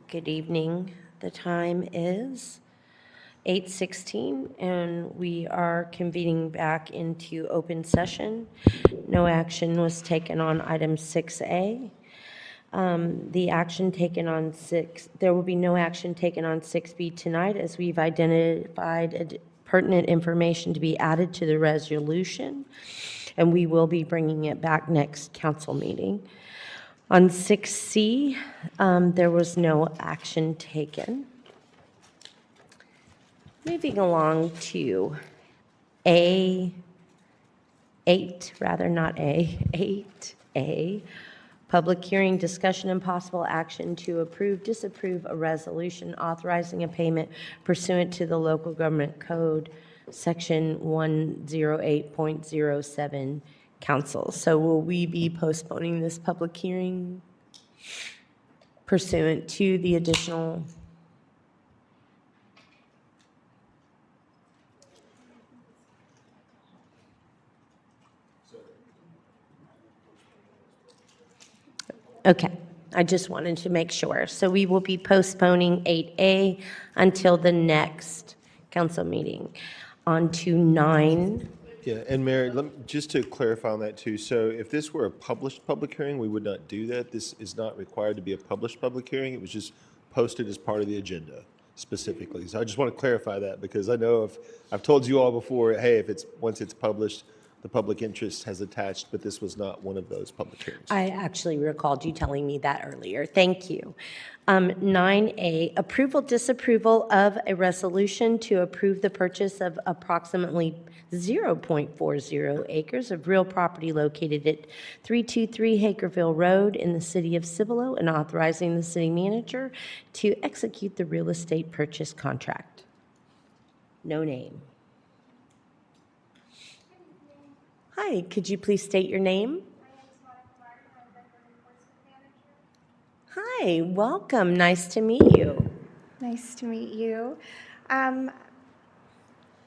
Good evening. The time is 8:16, and we are convening back into open session. No action was taken on item 6A. The action taken on there will be no action taken on 6B tonight, as we've identified pertinent information to be added to the resolution, and we will be bringing it back next council meeting. On 6C, there was no action taken. Moving along to A8, rather not A, 8A, public hearing, discussion, and possible action to approve, disapprove a resolution authorizing a payment pursuant to the local government code, section 108.07, council. So will we be postponing this public hearing pursuant to the additional? Okay, I just wanted to make sure. So we will be postponing 8A until the next council meeting. On to 9. Yeah, and Mayor, just to clarify on that too, so if this were a published public hearing, we would not do that. This is not required to be a published public hearing. It was just posted as part of the agenda specifically. So I just want to clarify that, because I know I've told you all before, hey, once it's published, the public interest has attached, but this was not one of those public hearings. I actually recalled you telling me that earlier. Thank you. 9A, approval, disapproval of a resolution to approve the purchase of approximately 0.40 acres of real property located at 323 Hagerville Road in the city of Cibolo, and authorizing the city manager to execute the real estate purchase contract. No name. Hi, could you please state your name? Hi, welcome. Nice to meet you. Nice to meet you.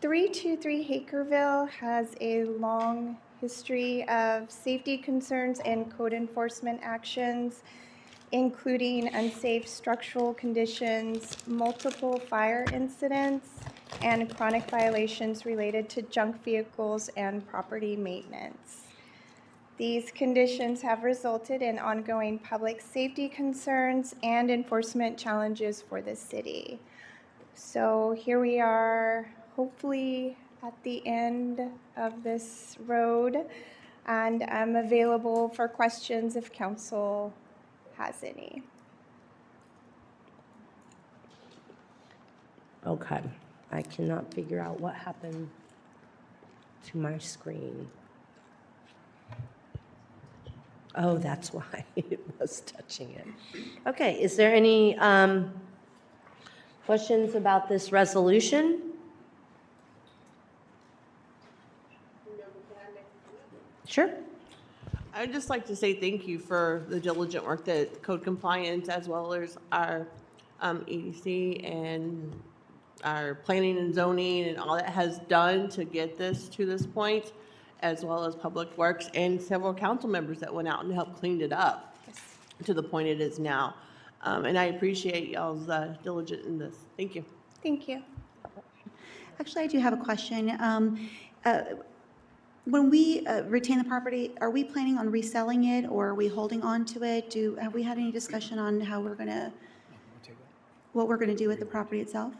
323 Hagerville has a long history of safety concerns and code enforcement actions, including unsafe structural conditions, multiple fire incidents, and chronic violations related to junk vehicles and property maintenance. These conditions have resulted in ongoing public safety concerns and enforcement challenges for the city. So here we are, hopefully at the end of this road, and I'm available for questions if council has any. Okay, I cannot figure out what happened to my screen. Oh, that's why it was touching it. Okay, is there any questions about this resolution? Sure. I'd just like to say thank you for the diligent work that code compliance, as well as our EDC and our planning and zoning and all that has done to get this to this point, as well as Public Works and several council members that went out and helped clean it up to the point it is now. And I appreciate y'all's diligence in this. Thank you. Thank you. Actually, I do have a question. When we retain the property, are we planning on reselling it, or are we holding on to it? Have we had any discussion on how what we're gonna do with the property itself?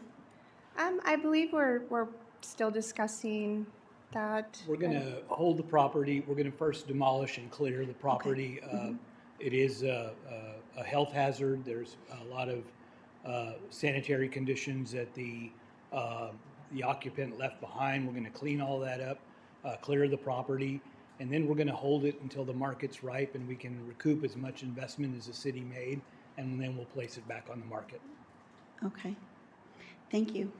I believe we're still discussing that. We're going to hold the property. We're going to first demolish and clear the property. It is a health hazard. There's a lot of sanitary conditions that the occupant left behind. We're going to clean all that up, clear the property, and then we're going to hold it until the market's ripe and we can recoup as much investment as the city made, and then we'll place it back on the market. Okay. Thank you.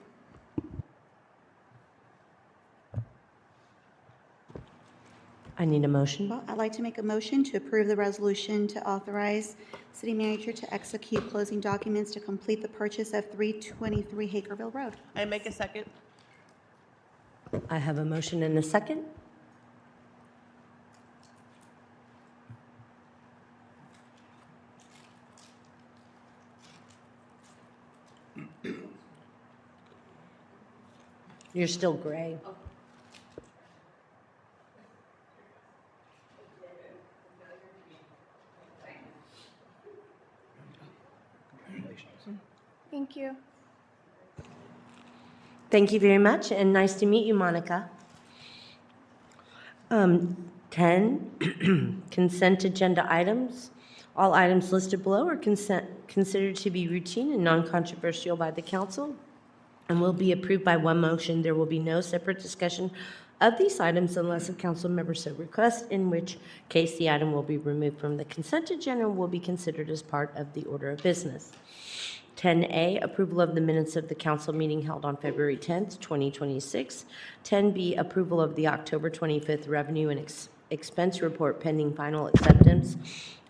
I need a motion. Well, I'd like to make a motion to approve the resolution to authorize city manager to execute closing documents to complete the purchase of 323 Hagerville Road. I make a second. I have a motion and a second. You're still gray. Thank you. Thank you very much, and nice to meet you, Monica. 10, consent agenda items. All items listed below are considered to be routine and non-controversial by the council and will be approved by one motion. There will be no separate discussion of these items unless a council member so requests, in which case the item will be removed from the consent agenda and will be considered as part of the order of business. 10A, approval of the minutes of the council meeting held on February 10th, 2026. 10B, approval of the October 25th revenue and expense report pending final acceptance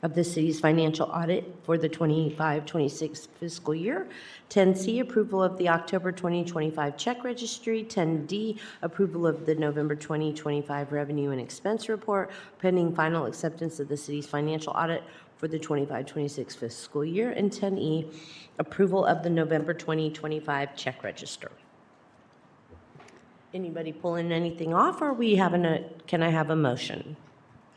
of the city's financial audit for the 25-26 fiscal year. 10C, approval of the October 2025 check registry. 10D, approval of the November 2025 revenue and expense report pending final acceptance of the city's financial audit for the 25-26 fiscal year. And 10E, approval of the November 2025 check register. Anybody pulling anything off, or are we having can I have a motion?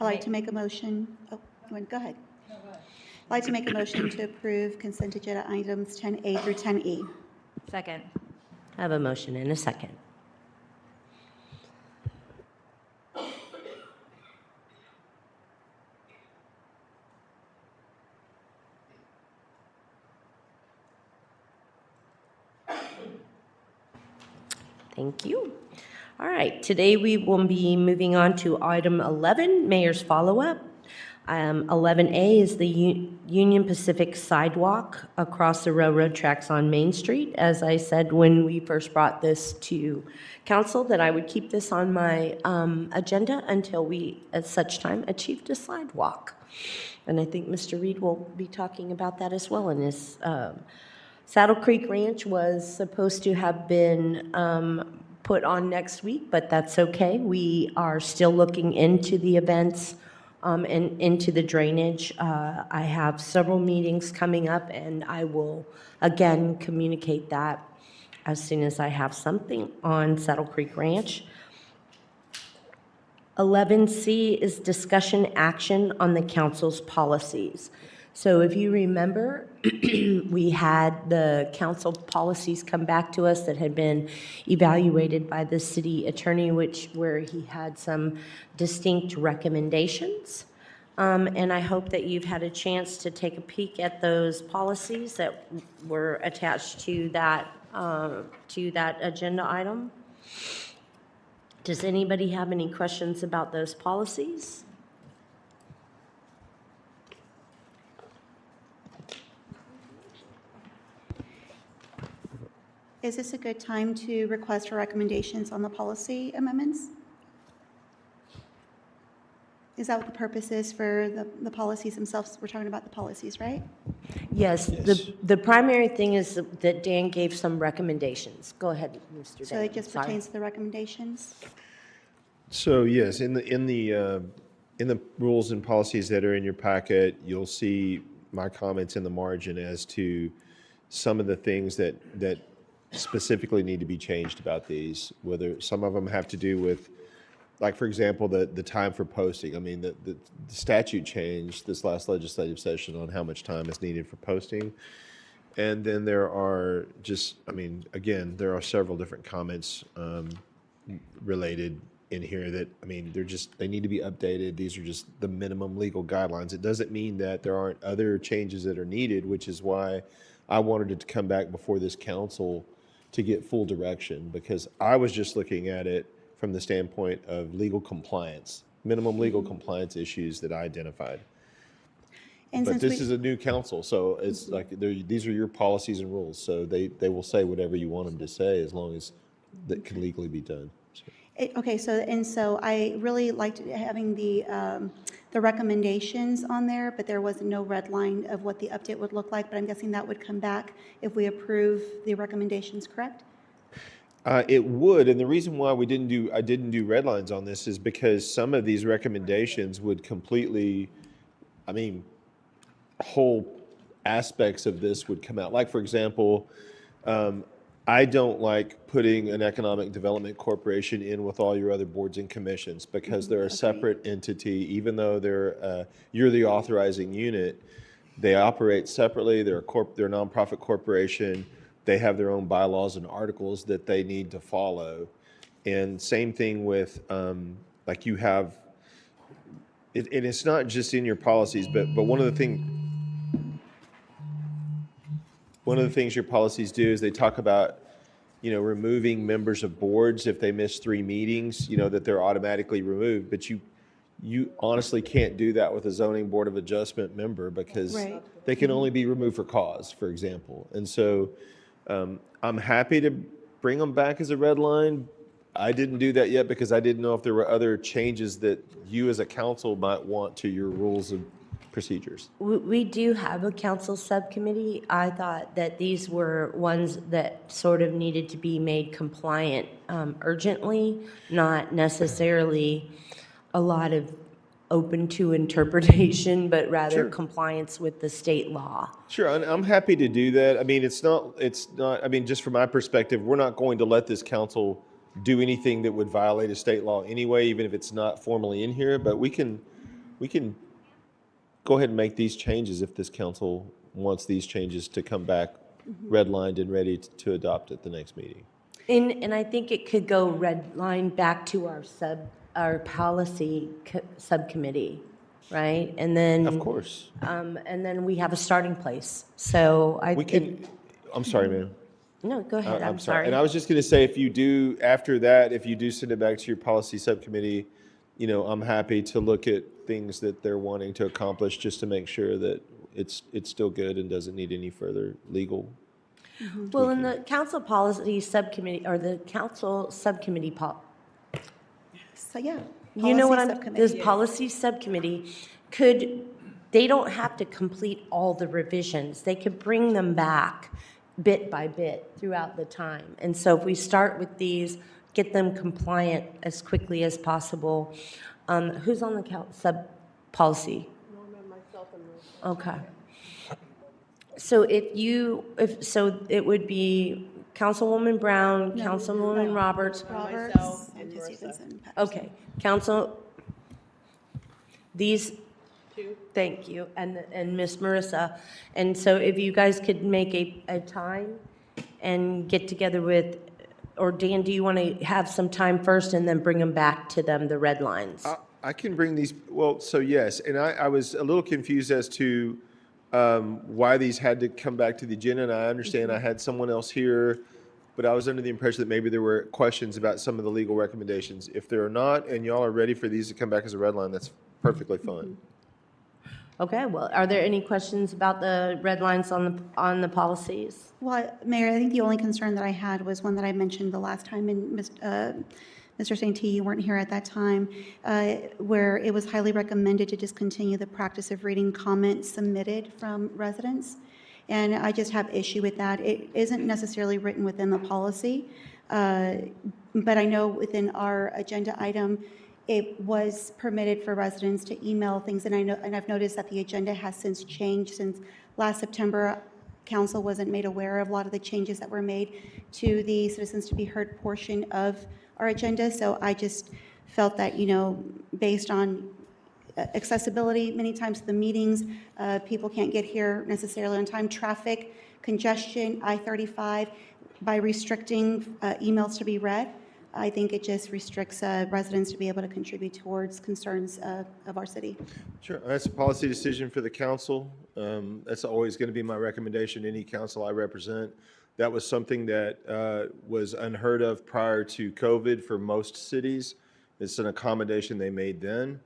I'd like to make a motion. Oh, go ahead. I'd like to make a motion to approve consent agenda items 10A through 10E. Second. I have a motion and a second. Thank you. All right, today we will be moving on to item 11, Mayor's follow-up. 11A is the Union Pacific sidewalk across the railroad tracks on Main Street. As I said when we first brought this to council, that I would keep this on my agenda until we, at such time, achieved a sidewalk. And I think Mr. Reed will be talking about that as well in his Saddle Creek Ranch was supposed to have been put on next week, but that's okay. We are still looking into the events and into the drainage. I have several meetings coming up, and I will, again, communicate that as soon as I have something on Saddle Creek Ranch. 11C is discussion action on the council's policies. So if you remember, we had the council policies come back to us that had been evaluated by the city attorney, where he had some distinct recommendations. And I hope that you've had a chance to take a peek at those policies that were attached to that agenda item. Does anybody have any questions about those policies? Is this a good time to request for recommendations on the policy amendments? Is that what the purpose is for the policies themselves? We're talking about the policies, right? Yes. The primary thing is that Dan gave some recommendations. Go ahead, Mr. Dan. So it just Sorry. pertains to the recommendations? So yes, in the rules and policies that are in your packet, you'll see my comments in the margin as to some of the things that specifically need to be changed about these. Whether some of them have to do with, like for example, the time for posting. I mean, the statute changed this last legislative session on how much time is needed for posting. And then there are just, I mean, again, there are several different comments related in here that, I mean, they need to be updated. These are just the minimum legal guidelines. It doesn't mean that there aren't other changes that are needed, which is why I wanted it to come back before this council to get full direction, because I was just looking at it from the standpoint of legal compliance, minimum legal compliance issues that I identified. And But since this is a new council, so it's like, these are your policies and rules, so they will say whatever you want them to say as long as that can legally be done. So. Okay, so I really liked having the recommendations on there, but there was no red line of what the update would look like, but I'm guessing that would come back if we approve the recommendations, correct? It would, and the reason why I didn't do red lines on this is because some of these recommendations would completely, I mean, whole aspects of this would come out. Like, for example, I don't like putting an economic development corporation in with all your other boards and commissions because they're a separate entity, even though you're the authorizing unit. They operate separately. They're they're a nonprofit corporation. They have their own bylaws and articles that they need to follow. And same thing with, like you have, and it's not just in your policies, but one of the things your policies do is they talk about, removing members of boards if they miss 3 meetings, that they're automatically removed. But you honestly can't do that with a zoning board of adjustment member because Right. they can only be removed for cause, for example. And so I'm happy to bring them back as a red line. I didn't do that yet because I didn't know if there were other changes that you as a council might want to your rules and procedures. We do have a council subcommittee. I thought that these were ones that sort of needed to be made compliant urgently, not necessarily a lot of open to interpretation, but rather Sure. compliance with the state law. Sure, and I'm happy to do that. I mean, I mean, just from my perspective, we're not going to let this council do anything that would violate a state law anyway, even if it's not formally in here, but we can go ahead and make these changes if this council wants these changes to come back redlined and ready to adopt at the next meeting. And I think it could go red line back to our policy subcommittee, right? And then. Of course. And then we have a starting place. So I'm sorry, ma'am. No, go ahead. I'm sorry. And I was just going to say, if you do send it back to your policy subcommittee, I'm happy to look at things that they're wanting to accomplish just to make sure that it's still good and doesn't need any further legal. Well, in the council policy subcommittee, or the council subcommittee, So, yeah. you know what policy I'm, subcommittee. this policy subcommittee they don't have to complete all the revisions. They could bring them back bit by bit throughout the time. And so if we start with these, get them compliant as quickly as possible. Who's on the sub policy? Okay. So so it would be Councilwoman Brown, Councilwoman Roberts. Roberts and Stevenson. Okay, thank you, and Miss Marissa. And so if you guys could make a time and get together with, or Dan, do you want to have some time first and then bring them back to them, the red lines? I can bring these, so yes, and I was a little confused as to why these had to come back to the agenda, and I understand I had someone else here, but I was under the impression that maybe there were questions about some of the legal recommendations. If there are not, and y'all are ready for these to come back as a red line, that's perfectly fine. Okay, well, are there any questions about the red lines on the policies? Well, Mayor, I think the only concern that I had was one that I mentioned the last time, and Mr. Sainty, you weren't here at that time, where it was highly recommended to discontinue the practice of reading comments submitted from residents. And I just have issue with that. It isn't necessarily written within the policy, but I know within our agenda item, it was permitted for residents to email things, and I've noticed that the agenda has since changed. Since last September, council wasn't made aware of a lot of the changes that were made to the citizens to be heard portion of our agenda. So I just felt that, based on accessibility, many times to the meetings, people can't get here necessarily on time, traffic, congestion, I-35, by restricting emails to be read. I think it just restricts residents to be able to contribute towards concerns of our city. Sure, that's a policy decision for the council. That's always going to be my recommendation, any council I represent. That was something that was unheard of prior to COVID for most cities. It's an accommodation they made then.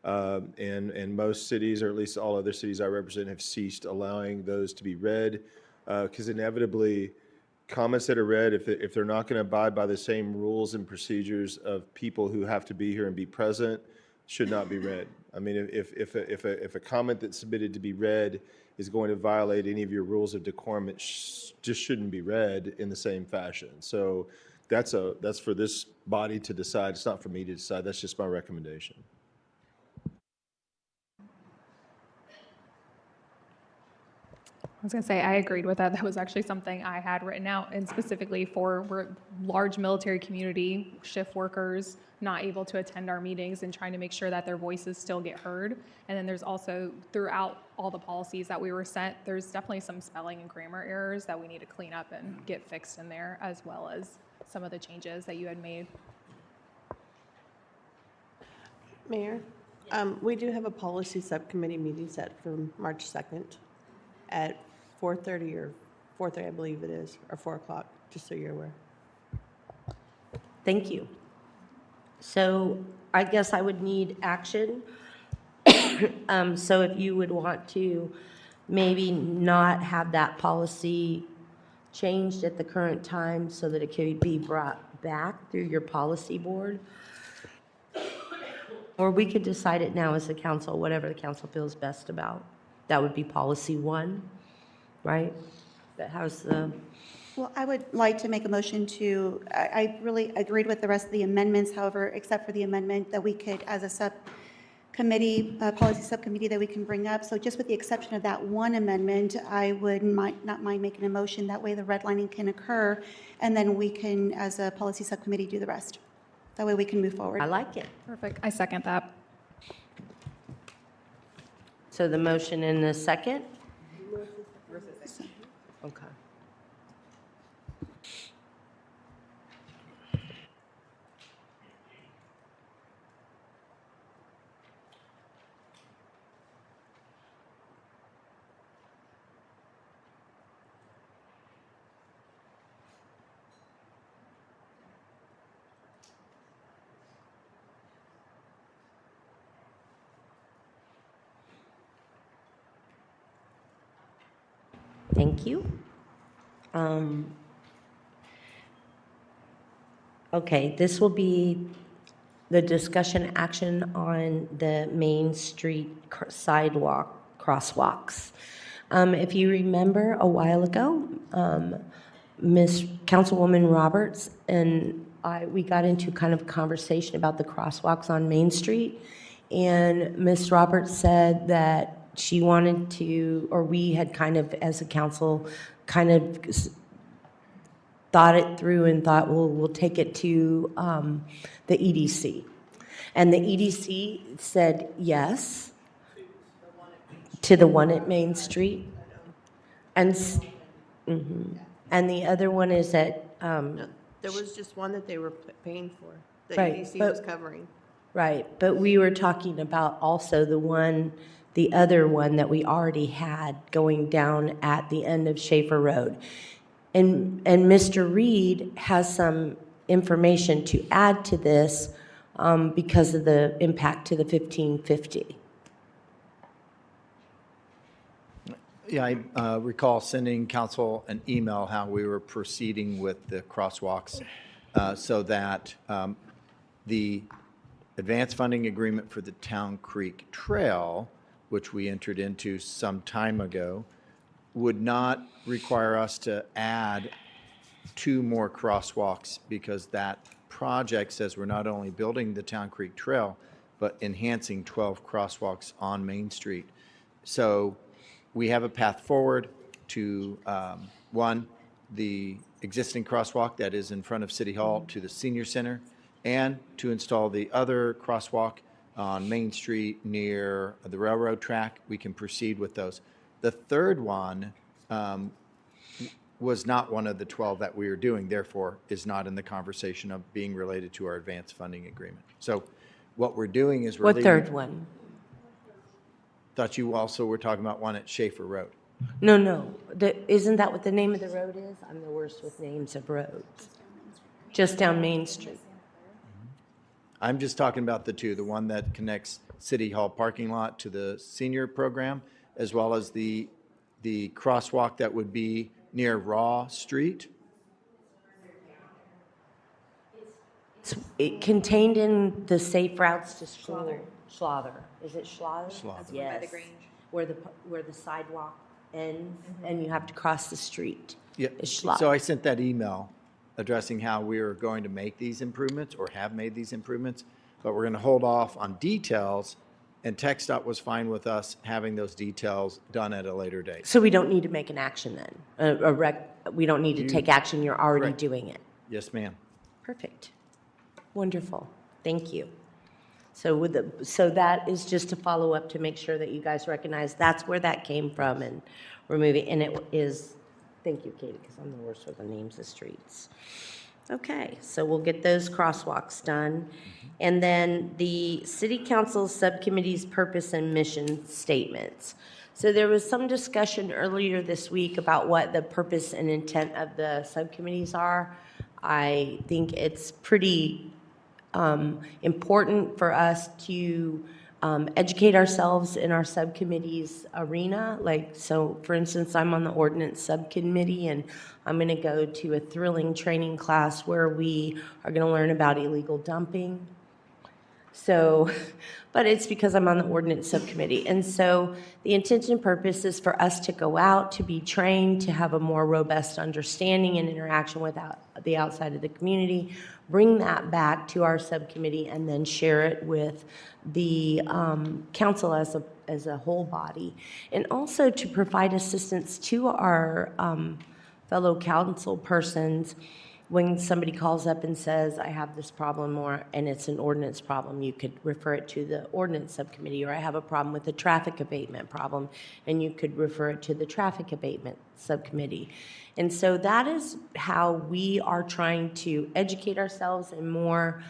And most cities, or at least all other cities I represent, have ceased allowing those to be read because inevitably comments that are read, if they're not going to abide by the same rules and procedures of people who have to be here and be present, should not be read. I mean, if a comment that's submitted to be read is going to violate any of your rules of decorum, it just shouldn't be read in the same fashion. So that's for this body to decide. It's not for me to decide. That's just my recommendation. I was going to say, I agreed with that. That was actually something I had written out, and specifically for we're large military community, shift workers not able to attend our meetings and trying to make sure that their voices still get heard. And then there's also, throughout all the policies that we were sent, there's definitely some spelling and grammar errors that we need to clean up and get fixed in there, as well as some of the changes that you had made. Mayor, we do have a policy subcommittee meeting set for March 2nd at 4:30 or 4:30, I believe it is, or 4 o'clock, just so you're aware. Thank you. So I guess I would need action. So if you would want to maybe not have that policy changed at the current time so that it could be brought back through your policy board. Or we could decide it now as a council, whatever the council feels best about. That would be policy 1, right? That has the... Well, I would like to make a motion to, I really agreed with the rest of the amendments, however, except for the amendment that we could, as a subcommittee, policy subcommittee, that we can bring up. So just with the exception of that one amendment, I would not mind making a motion. That way the redlining can occur, and then we can, as a policy subcommittee, do the rest. That way we can move forward. I like it. Perfect. I second that. So the motion in the second? Okay. Thank you. Okay, this will be the discussion action on the Main Street sidewalk crosswalks. If you remember a while ago, Miss Councilwoman Roberts and we got into kind of a conversation about the crosswalks on Main Street, and Miss Roberts said that she wanted to, or we had kind of, as a council, kind of thought it through and thought, well, we'll take it to the EDC. And the EDC said yes to the one at Main Street. And, and the other one is at... No, there was just one that they were paying for, that Right, EDC but- was covering. Right, but we were talking about also the other one that we already had going down at the end of Schaefer Road. And Mr. Reed has some information to add to this because of the impact to the 1550. Yeah, I recall sending council an email how we were proceeding with the crosswalks so that the advance funding agreement for the Town Creek Trail, which we entered into some time ago, would not require us to add 2 more crosswalks because that project says we're not only building the Town Creek Trail, but enhancing 12 crosswalks on Main Street. So we have a path forward to, one, the existing crosswalk that is in front of City Hall to the Senior Center, and to install the other crosswalk on Main Street near the railroad track. We can proceed with those. The third one was not one of the 12 that we are doing, therefore is not in the conversation of being related to our advanced funding agreement. So what we're doing is we're What leaving- third one? Thought you also were talking about one at Schaefer Road. No. Isn't that what the name of the road is? I'm the worst with names of roads. Just down Main Street. I'm just talking about the 2, the one that connects City Hall parking lot to the senior program, as well as the crosswalk that would be near Raw Street. It contained in the safe routes to school. Schlother. Is it Schlother? Schlother. Yes. By the Grange. Where the sidewalk ends and you have to cross the street. Yeah, Is Schlother. so I sent that email addressing how we are going to make these improvements or have made these improvements, but we're going to hold off on details And TxDOT was fine with us having those details done at a later date. So we don't need to make an action then? We don't need to take action, you're already Correct. doing it? Yes, ma'am. Perfect. Wonderful. Thank you. So so that is just to follow up to make sure that you guys recognize that's where that came from, and we're moving, and it is, thank you, Katie, because I'm the worst with the names of streets. Okay, so we'll get those crosswalks done. And then the city council subcommittee's purpose and mission statements. So there was some discussion earlier this week about what the purpose and intent of the subcommittees are. I think it's pretty important for us to educate ourselves in our subcommittees arena. Like, so for instance, I'm on the ordinance subcommittee, and I'm going to go to a thrilling training class where we are going to learn about illegal dumping. So, but it's because I'm on the ordinance subcommittee. And so the intention and purpose is for us to go out, to be trained, to have a more robust understanding and interaction with the outside of the community, bring that back to our subcommittee, and then share it with the council as a whole body. And also to provide assistance to our fellow council persons. When somebody calls up and says, I have this problem, and it's an ordinance problem, you could refer it to the ordinance subcommittee, or I have a problem with the traffic abatement problem, and you could refer it to the traffic abatement subcommittee. And so that is how we are trying to educate ourselves in more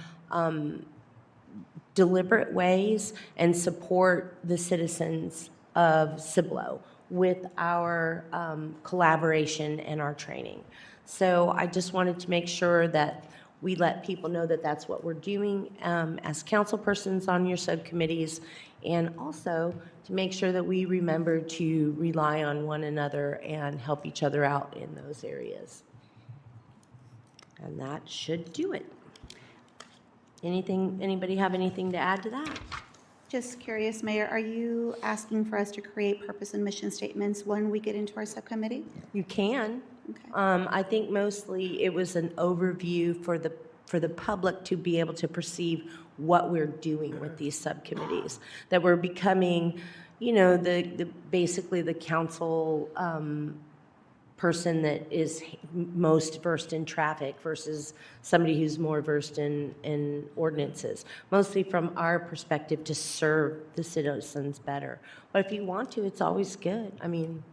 deliberate ways and support the citizens of Cibolo with our collaboration and our training. So I just wanted to make sure that we let people know that that's what we're doing as council persons on your subcommittees, and also to make sure that we remember to rely on one another and help each other out in those areas. And that should do it. Anybody have anything to add to that? Just curious, Mayor, are you asking for us to create purpose and mission statements when we get into our subcommittee? You can. Okay. I think mostly it was an overview for the public to be able to perceive what we're doing with these subcommittees, that we're becoming, basically the council person that is most versed in traffic versus somebody who's more versed in ordinances, mostly from our perspective to serve the citizens better. But if you want to, it's always good. I mean,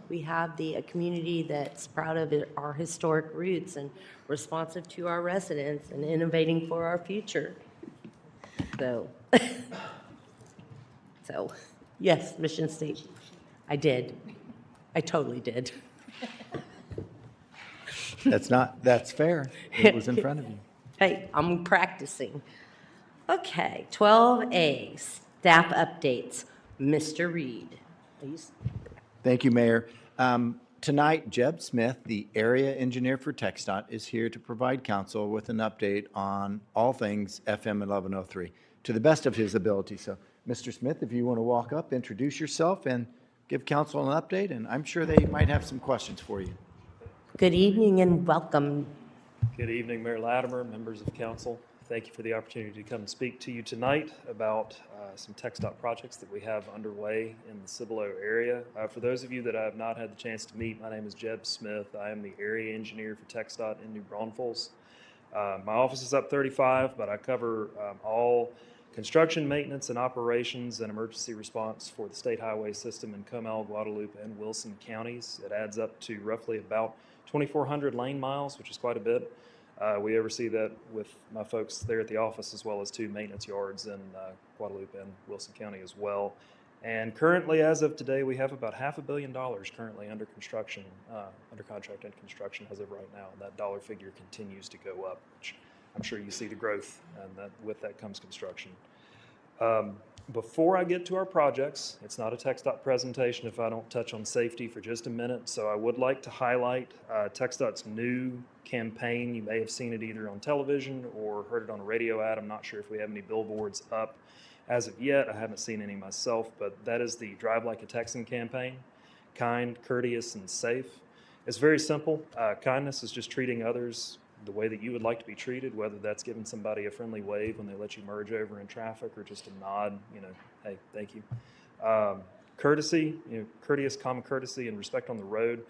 we have a community that's proud of our historic roots and responsive to our residents and innovating for our future. So, yes, mission statement. I did. I totally did. That's fair. It was in front of you. Hey, I'm practicing. Okay, 12A, staff updates. Mr. Reed. Please. Thank you, Mayor. Tonight, Jeb Smith, the area engineer for TxDOT, is here to provide council with an update on all things FM 1103 to the best of his ability. So, Mr. Smith, if you want to walk up, introduce yourself, and give council an update, and I'm sure they might have some questions for you. Good evening and welcome. Good evening, Mayor Latimer, members of council. Thank you for the opportunity to come and speak to you tonight about some TxDOT projects that we have underway in the Cibolo area. For those of you that I have not had the chance to meet, my name is Jeb Smith. I am the area engineer for TxDOT in New Braunfels. My office is up 35, but I cover all construction, maintenance, and operations and emergency response for the state highway system in Comal, Guadalupe, and Wilson counties. It adds up to roughly about 2,400 lane miles, which is quite a bit. We oversee that with my folks there at the office, as well as 2 maintenance yards in Guadalupe and Wilson County as well. And currently, as of today, we have about $500 million currently under construction, under contract and construction as of right now. And that dollar figure continues to go up, which I'm sure you see the growth, and that with that comes construction. Before I get to our projects, it's not a TxDOT presentation if I don't touch on safety for just a minute. So I would like to highlight TxDOT's new campaign. You may have seen it either on television or heard it on a radio ad. I'm not sure if we have any billboards up as of yet. I haven't seen any myself, but that is the Drive Like a Texan campaign. Kind, courteous, and safe. It's very simple. Kindness is just treating others the way that you would like to be treated, whether that's giving somebody a friendly wave when they let you merge over in traffic or just a nod, hey, thank you. Courtesy, courteous, common courtesy and respect on the road.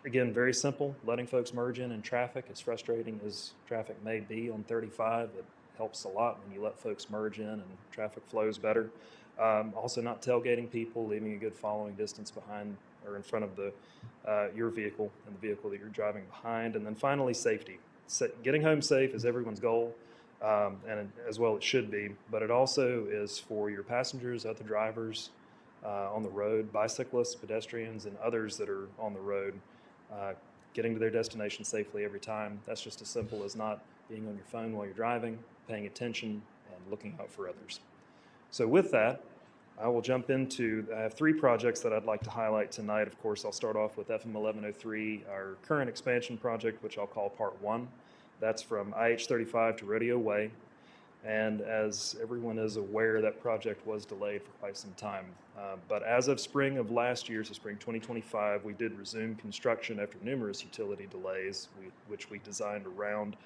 Again, very simple, letting folks merge in traffic. As frustrating as traffic may be on 35, it helps a lot when you let folks merge in and traffic flows better. Also not tailgating people, leaving a good following distance behind or in front of your vehicle and the vehicle that you're driving behind. And then finally, safety. Getting home safe is everyone's goal, and as well it should be, but it also is for your passengers, other drivers on the road, bicyclists, pedestrians, and others that are on the road. Getting to their destination safely every time. That's just as simple as not being on your phone while you're driving, paying attention, and looking out for others. So with that, I will jump into, I have 3 projects that I'd like to highlight tonight. Of course, I'll start off with FM 1103, our current expansion project, which I'll call Part 1. That's from IH-35 to Rodeo Way. And as everyone is aware, that project was delayed for quite some time. But as of spring of last year, so spring 2025, we did resume construction after numerous utility delays, which we designed around.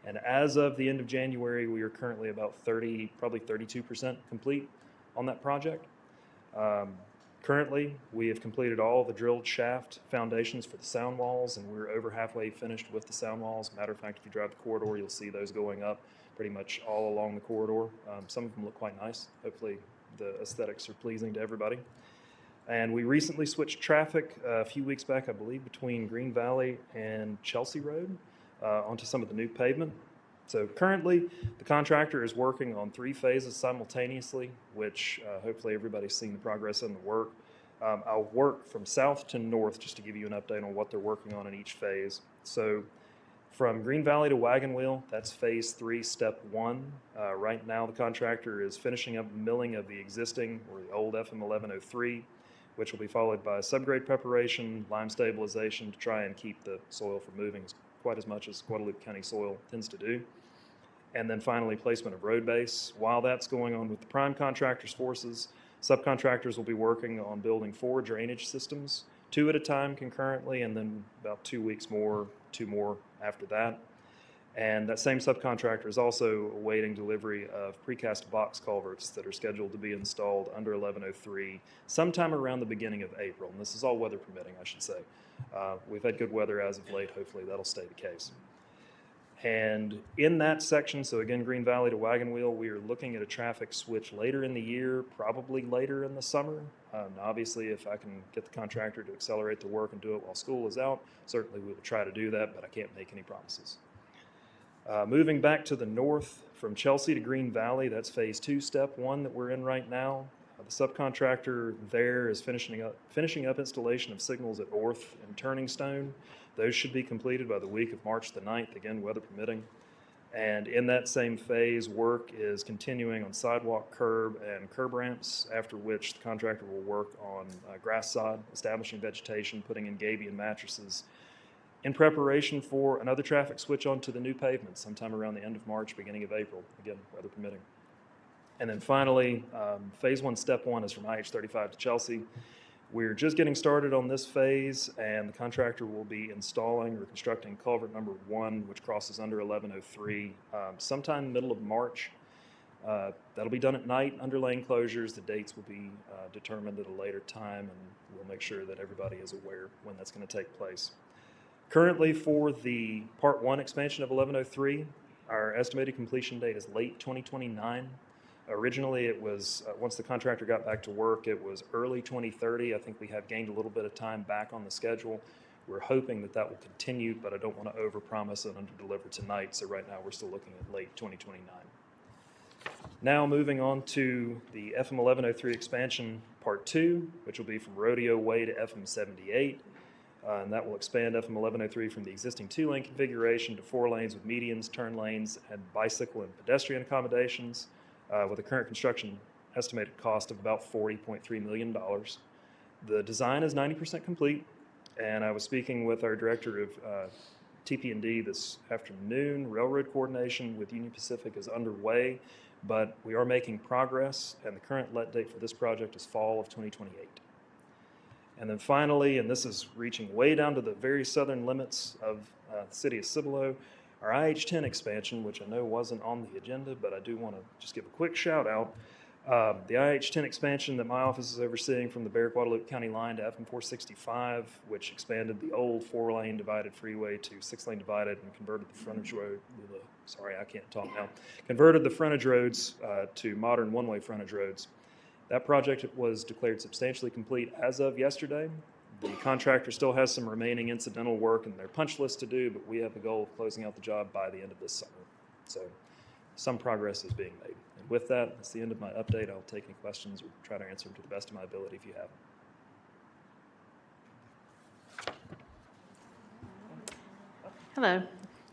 And as of the end of January, we are currently about probably 32% complete on that project. Currently, we have completed all the drilled shaft foundations for the sound walls, and we're over halfway finished with the sound walls. Matter of fact, if you drive the corridor, you'll see those going up pretty much all along the corridor. Some of them look quite nice. Hopefully, the aesthetics are pleasing to everybody. And we recently switched traffic a few weeks back, I believe, between Green Valley and Chelsea Road onto some of the new pavement. So currently, the contractor is working on 3 phases simultaneously, which hopefully everybody's seen the progress in the work. I'll work from south to north just to give you an update on what they're working on in each phase. So from Green Valley to Wagon Wheel, that's phase 3, step 1. Right now, the contractor is finishing up milling of the existing or the old FM 1103, which will be followed by subgrade preparation, lime stabilization to try and keep the soil from moving quite as much as Guadalupe County soil tends to do. And then finally, placement of road base. While that's going on with the prime contractor's forces, subcontractors will be working on building 4 drainage systems, 2 at a time concurrently, and then about 2 weeks more, 2 more after that. And that same subcontractor is also awaiting delivery of precast box culverts that are scheduled to be installed under 1103 sometime around the beginning of April. And this is all weather permitting, I should say. We've had good weather as of late. Hopefully that'll stay the case. And in that section, so again, Green Valley to Wagon Wheel, we are looking at a traffic switch later in the year, probably later in the summer. Obviously, if I can get the contractor to accelerate the work and do it while school is out, certainly we will try to do that, but I can't make any promises. Moving back to the north from Chelsea to Green Valley, that's phase 2, step 1 that we're in right now. The subcontractor there is finishing up installation of signals at Orth and Turning Stone. Those should be completed by the week of March the 9th, again, weather permitting. And in that same phase, work is continuing on sidewalk, curb, and curb ramps, after which the contractor will work on grass sod, establishing vegetation, putting in gabion mattresses, in preparation for another traffic switch onto the new pavement sometime around the end of March, beginning of April, again, weather permitting. And then finally, phase 1, step 1 is from IH-35 to Chelsea. We're just getting started on this phase, and the contractor will be installing or constructing culvert number 1, which crosses under 1103, sometime middle of March. That'll be done at night, underlaying closures. The dates will be determined at a later time, and we'll make sure that everybody is aware when that's going to take place. Currently, for the Part 1 expansion of 1103, our estimated completion date is late 2029. Originally, it was, once the contractor got back to work, it was early 2030. I think we have gained a little bit of time back on the schedule. We're hoping that that will continue, but I don't want to overpromise and underdeliver tonight, so right now we're still looking at late 2029. Now moving on to the FM 1103 expansion Part 2, which will be from Rodeo Way to FM 78. And that will expand FM 1103 from the existing 2-lane configuration to 4 lanes with medians, turn lanes, and bicycle and pedestrian accommodations, with a current construction estimated cost of about $40.3 million. The design is 90% complete, and I was speaking with our director of TP&D this afternoon. Railroad coordination with Union Pacific is underway, but we are making progress, and the current let date for this project is fall of 2028. And then finally, and this is reaching way down to the very southern limits of the city of Cibolo, our IH-10 expansion, which I know wasn't on the agenda, but I do want to just give a quick shout out. The IH-10 expansion that my office is overseeing from the Barrack-Guadalupe County line to FM 465, which expanded the old 4-lane divided freeway to 6-lane divided and converted the frontage road. Sorry, I can't talk now. Converted the frontage roads to modern one-way frontage roads. That project was declared substantially complete as of yesterday. The contractor still has some remaining incidental work in their punch list to do, but we have the goal of closing out the job by the end of this summer. So some progress is being made. And with that, that's the end of my update. I'll take any questions or try to answer them to the best of my ability if you have them. Hello.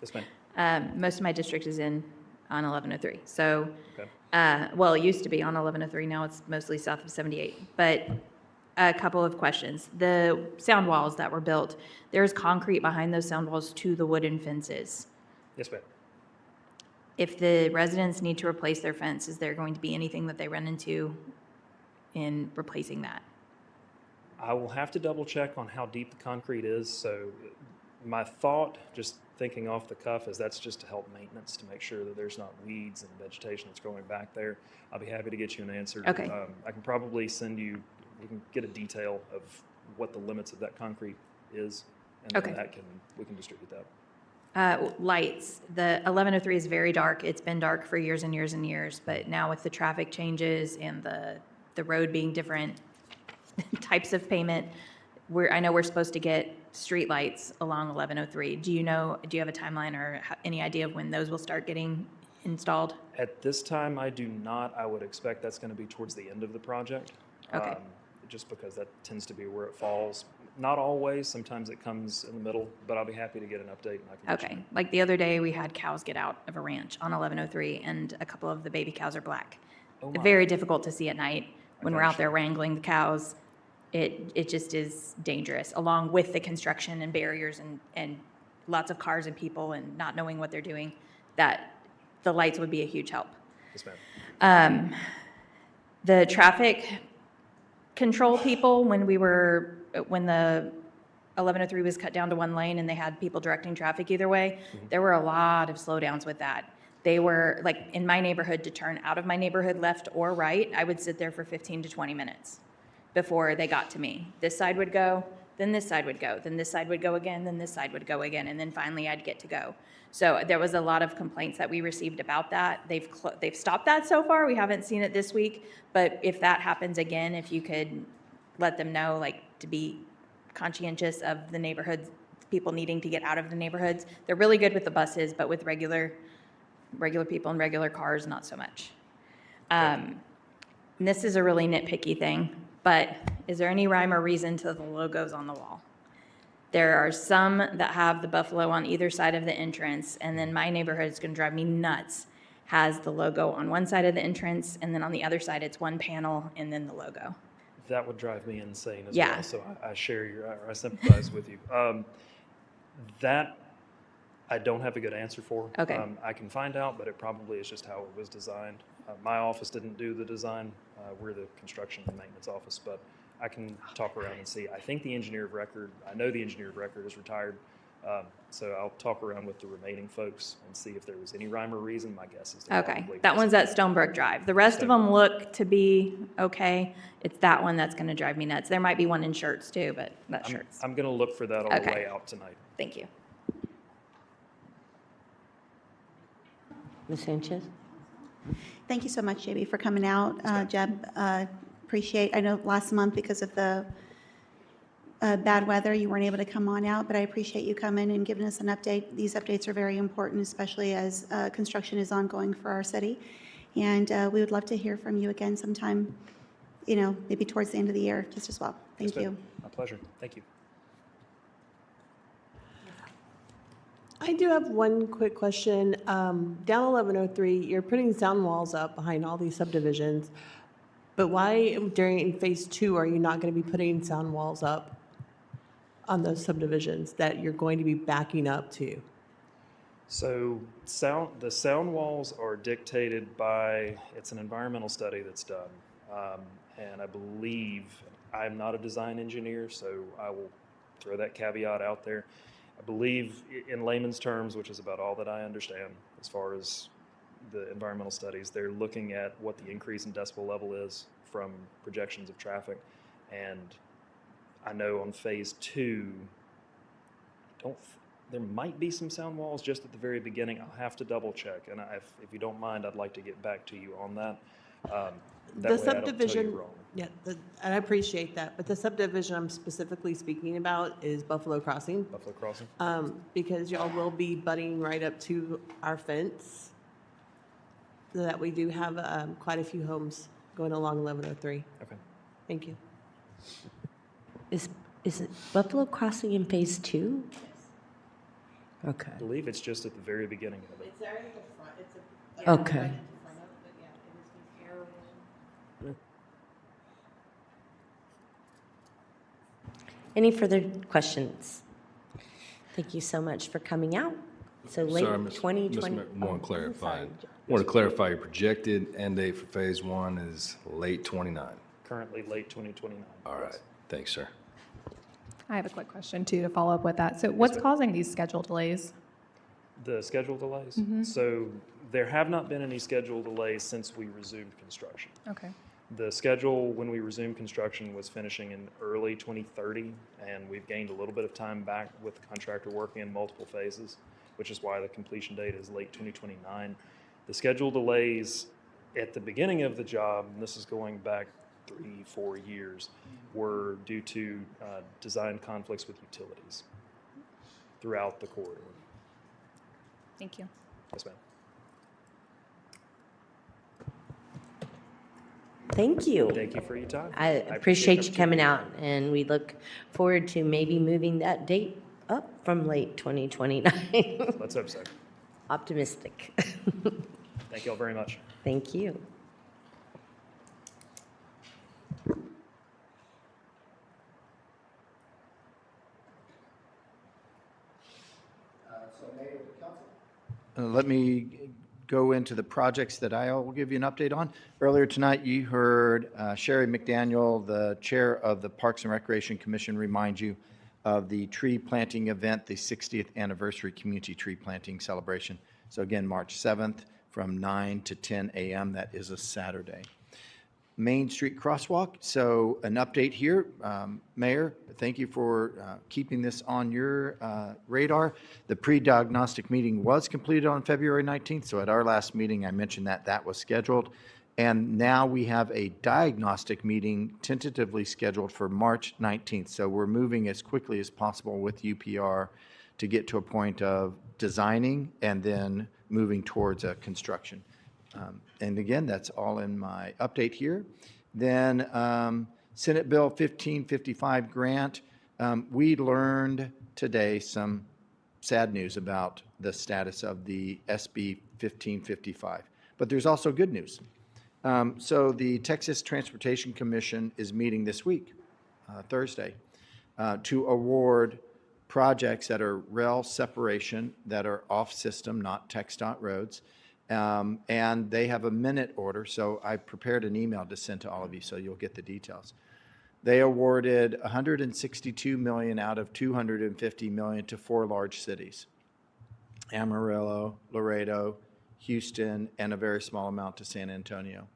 Yes, ma'am. Most of my district is on 1103. So, Okay. well, it used to be on 1103. Now it's mostly south of 78. But a couple of questions. The sound walls that were built, there's concrete behind those sound walls to the wooden fences. Yes, ma'am. If the residents need to replace their fence, is there going to be anything that they run into in replacing that? I will have to double check on how deep the concrete is. So my thought, just thinking off the cuff, is that's just to help maintenance, to make sure that there's not weeds and vegetation that's growing back there. I'll be happy to get you an answer. Okay. I can probably send you, we can get a detail of what the limits of that concrete is, and Okay. then we can distribute that. Lights. The 1103 is very dark. It's been dark for years and years and years, but now with the traffic changes and the road being different types of payment, I know we're supposed to get street lights along 1103. Do you have a timeline or any idea of when those will start getting installed? At this time, I do not. I would expect that's going to be towards the end of the project. Okay. Just because that tends to be where it falls. Not always. Sometimes it comes in the middle, but I'll be happy to get an update. And I can let you Okay. know. Like the other day, we had cows get out of a ranch on 1103, and a couple of the baby cows are black. Oh my. Very difficult to see at night when can we're out there understand. wrangling the cows. It just is dangerous, along with the construction and barriers and lots of cars and people and not knowing what they're doing, that the lights would be a huge help. Yes, ma'am. The traffic control people, when the 1103 was cut down to one lane and they had people directing traffic either way, there were a lot of slowdowns with that. They were, like, in my neighborhood, to turn out of my neighborhood left or right, I would sit there for 15 to 20 minutes before they got to me. This side would go, then this side would go, then this side would go again, then this side would go again, and then finally I'd get to go. So there was a lot of complaints that we received about that. They've stopped that so far. We haven't seen it this week, but if that happens again, if you could let them know, like, to be conscientious of the neighborhoods, people needing to get out of the neighborhoods. They're really good with the buses, but with regular people and regular cars, not so much. And this is a really nitpicky thing, but is there any rhyme or reason to the logos on the wall? There are some that have the buffalo on either side of the entrance, and then my neighborhood is going to drive me nuts. Has the logo on one side of the entrance, and then on the other side, it's one panel and then the logo. That would drive me insane as Yeah. well. So I sympathize with you. That I don't have a good answer for. Okay. I can find out, but it probably is just how it was designed. My office didn't do the design. We're the construction and maintenance office, but I can talk around and see. I think the engineer of record, I know the engineer of record is retired, so I'll talk around with the remaining folks and see if there was any rhyme or reason. My guess is there Okay, probably that wasn't. one's at Stonebrook Drive. The rest of them look to be okay. It's that one that's going to drive me nuts. There might be one in Shirts too, but not Shirts. I'm going to look for that on the Okay. way out tonight. Thank you. Ms. Sanchez? Thank you so much, JB, for coming out. Jeb, appreciate, I know last month because of the bad weather, you weren't able to come on out, but I appreciate you coming and giving us an update. These updates are very important, especially as construction is ongoing for our city. And we would love to hear from you again sometime, maybe towards the end of the year, just as well. Thank Yes, you. ma'am. My pleasure. Thank you. I do have one quick question. Down 1103, you're putting sound walls up behind all these subdivisions, but why during phase 2 are you not going to be putting sound walls up on those subdivisions that you're going to be backing up to? So the sound walls are dictated by, it's an environmental study that's done. And I believe, I'm not a design engineer, so I will throw that caveat out there. I I believe in layman's terms, which is about all that I understand as far as the environmental studies, they're looking at what the increase in decibel level is from projections of traffic. And I know on phase 2, there might be some sound walls just at the very beginning. I'll have to double check. And if you don't mind, I'd like to get back to you on that. That The way I don't tell you subdivision, wrong. yeah, and I appreciate that, but the subdivision I'm specifically speaking about is Buffalo Crossing. Buffalo Crossing? Because y'all will be butting right up to our fence. So that we do have quite a few homes going along 1103. Okay. Thank you. Is it Buffalo Crossing in phase 2? Okay. I believe it's just at the very beginning of it. It's there at the front. It's Okay. Any further questions? Thank you so much for coming out. So late Sorry, Ms. 2020. Ms. Mayor, one I'm clarifying. sorry. I want to clarify, your projected end date for phase 1 is late 29. Currently late 2029. All right, thanks, sir. I have a quick question too to follow up with that. So what's causing these schedule delays? The schedule delays? Mhm. So there have not been any schedule delays since we resumed construction. Okay. The schedule when we resumed construction was finishing in early 2030, and we've gained a little bit of time back with the contractor working in multiple phases, which is why the completion date is late 2029. The schedule delays at the beginning of the job, and this is going back 3-4 years, were due to design conflicts with utilities throughout the corridor. Thank you. Yes, ma'am. Thank you. Thank you for your time. I appreciate you coming out, and we look forward to maybe moving that date up from late 2029. Let's hope so. Optimistic. Thank you all very much. Thank you. Let me go into the projects that I will give you an update on. Earlier tonight, you heard Sherry McDaniel, the chair of the Parks and Recreation Commission, remind you of the tree planting event, the 60th anniversary community tree planting celebration. So again, March 7th from 9 to 10 a.m. That is a Saturday. Main Street Crosswalk. So an update here. Mayor, thank you for keeping this on your radar. The pre-diagnostic meeting was completed on February 19th. So at our last meeting, I mentioned that that was scheduled. And now we have a diagnostic meeting tentatively scheduled for March 19th. So we're moving as quickly as possible with UPR to get to a point of designing and then moving towards construction. And again, that's all in my update here. Then Senate Bill 1555 grant. We learned today some sad news about the status of the SB 1555. But there's also good news. So the Texas Transportation Commission is meeting this week, Thursday, to award projects that are rail separation that are off-system, not TxDOT roads. And they have a minute order, so I prepared an email to send to all of you so you'll get the details. They awarded $162 million out of $250 million to 4 large cities: Amarillo, Laredo, Houston, and a very small amount to San Antonio.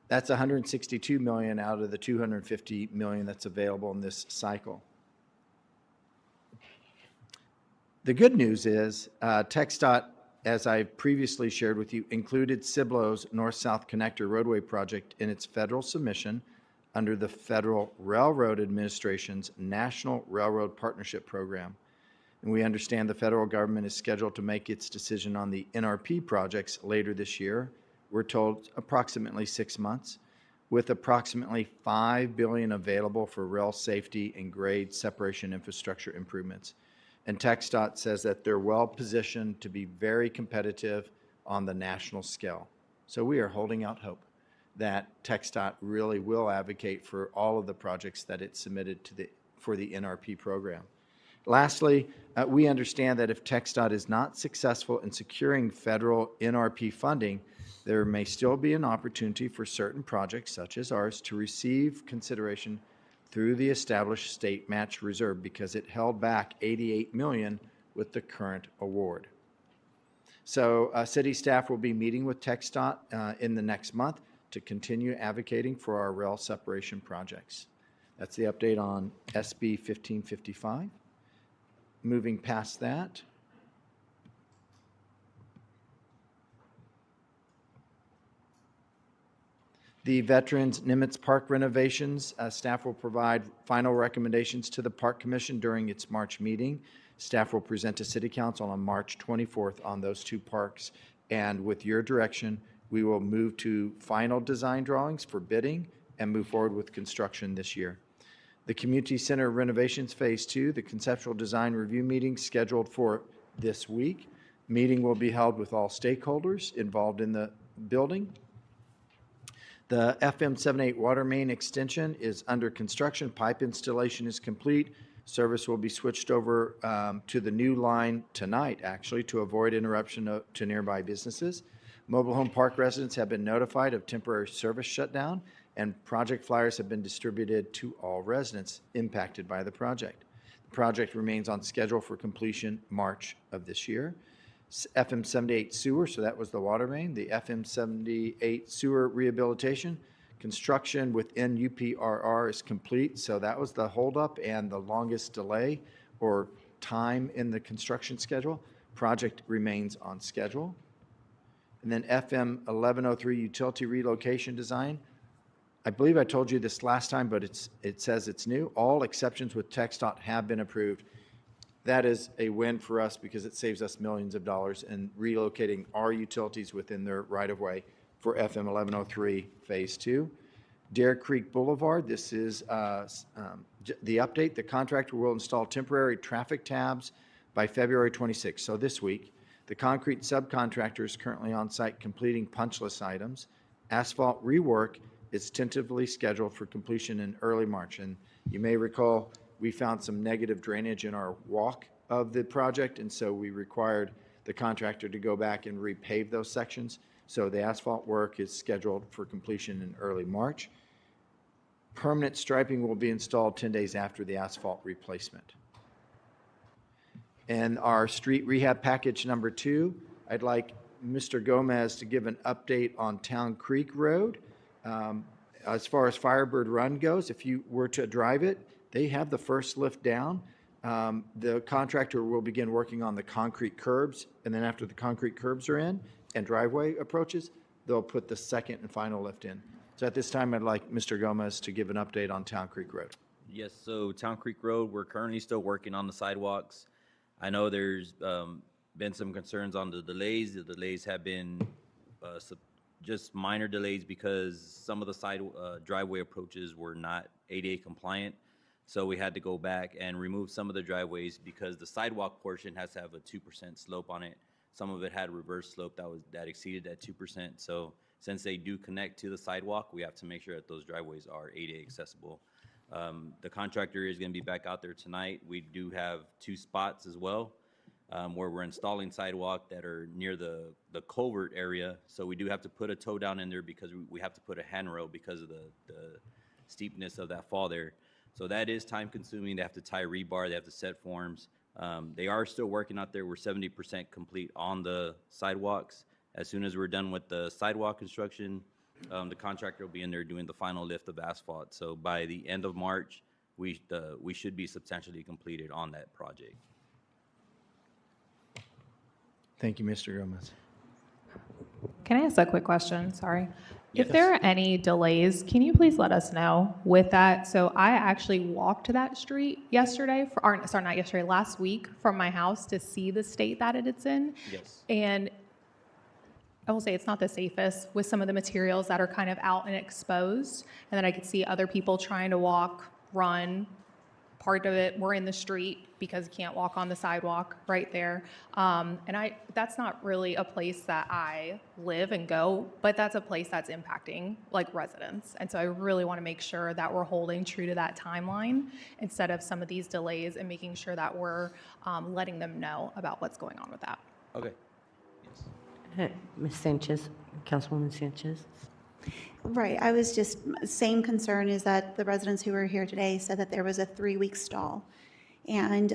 That's $162 million out of the $250 million that's available in this cycle. The good news is TxDOT, as I previously shared with you, included Cibolo's North-South Connector roadway project in its federal submission under the Federal Railroad Administration's National Railroad Partnership Program. And we understand the federal government is scheduled to make its decision on the NRP projects later this year. We're told approximately 6 months, with approximately $5 billion available for rail safety and grade separation infrastructure improvements. And TxDOT says that they're well positioned to be very competitive on the national scale. So we are holding out hope that TxDOT really will advocate for all of the projects that it submitted for the NRP program. Lastly, we understand that if TxDOT is not successful in securing federal NRP funding, there may still be an opportunity for certain projects, such as ours, to receive consideration through the established state match reserve because it held back $88 million with the current award. So city staff will be meeting with TxDOT in the next month to continue advocating for our rail separation projects. That's the update on SB 1555. Moving past that, the Veterans Nimitz Park renovations, staff will provide final recommendations to the Park Commission during its March meeting. Staff will present to City Council on March 24th on those two parks. And with your direction, we will move to final design drawings for bidding and move forward with construction this year. The Community Center renovations Phase 2, the conceptual design review meeting scheduled for this week. Meeting will be held with all stakeholders involved in the building. The FM 78 water main extension is under construction. Pipe installation is complete. Service will be switched over to the new line tonight, actually, to avoid interruption to nearby businesses. Mobile home park residents have been notified of temporary service shutdown, and project flyers have been distributed to all residents impacted by the project. The project remains on schedule for completion March of this year. FM 78 sewer, so that was the water main. The FM 78 sewer rehabilitation. Construction within UPRR is complete, so that was the holdup and the longest delay or time in the construction schedule. Project remains on schedule. And then FM 1103 utility relocation design. I believe I told you this last time, but it says it's new. All exceptions with TxDOT have been approved. That is a win for us because it saves us millions of dollars in relocating our utilities within their right-of-way for FM 1103 Phase 2. Dare Creek Boulevard, this is the update. The contractor will install temporary traffic tabs by February 26th, so this week. The concrete subcontractor is currently on site completing punch list items. Asphalt rework is tentatively scheduled for completion in early March. And you may recall we found some negative drainage in our walk of the project, and so we required the contractor to go back and repave those sections. So the asphalt work is scheduled for completion in early March. Permanent striping will be installed 10 days after the asphalt replacement. And our street rehab package number 2, I'd like Mr. Gomez to give an update on Town Creek Road. As far as Firebird Run goes, if you were to drive it, they have the first lift down. The contractor will begin working on the concrete curbs, and then after the concrete curbs are in and driveway approaches, they'll put the second and final lift in. So at this time, I'd like Mr. Gomez to give an update on Town Creek Road. Yes, so Town Creek Road, we're currently still working on the sidewalks. I know there's been some concerns on the delays. The delays have been just minor delays because some of the driveway approaches were not ADA compliant. So we had to go back and remove some of the driveways because the sidewalk portion has to have a 2% slope on it. Some of it had reverse slope that exceeded that 2%. So since they do connect to the sidewalk, we have to make sure that those driveways are ADA accessible. The contractor is going to be back out there tonight. We do have 2 spots as well where we're installing sidewalk that are near the culvert area. So we do have to put a toe down in there because we have to put a handrail because of the steepness of that fall there. So that is time consuming. They have to tie rebar, they have to set forms. They are still working out there. We're 70% complete on the sidewalks. As soon as we're done with the sidewalk construction, the contractor will be in there doing the final lift of asphalt. So by the end of March, we should be substantially completed on that project. Thank you, Mr. Gomez. Can I ask a quick question? Sorry. Yes. If there are any delays, can you please let us know with that? So I actually walked that street yesterday, not yesterday, last week from my house to see the state that it's in. Yes. And I will say it's not the safest with some of the materials that are kind of out and exposed. And then I could see other people trying to walk, run. Part of it, we're in the street because you can't walk on the sidewalk right there. And that's not really a place that I live and go, but that's a place that's impacting like residents. And so I really want to make sure that we're holding true to that timeline instead of some of these delays and making sure that we're letting them know about what's going on with that. Okay. Ms. Sanchez, Councilwoman Sanchez. Right, I was just, same concern is that the residents who were here today said that there was a 3-week stall. And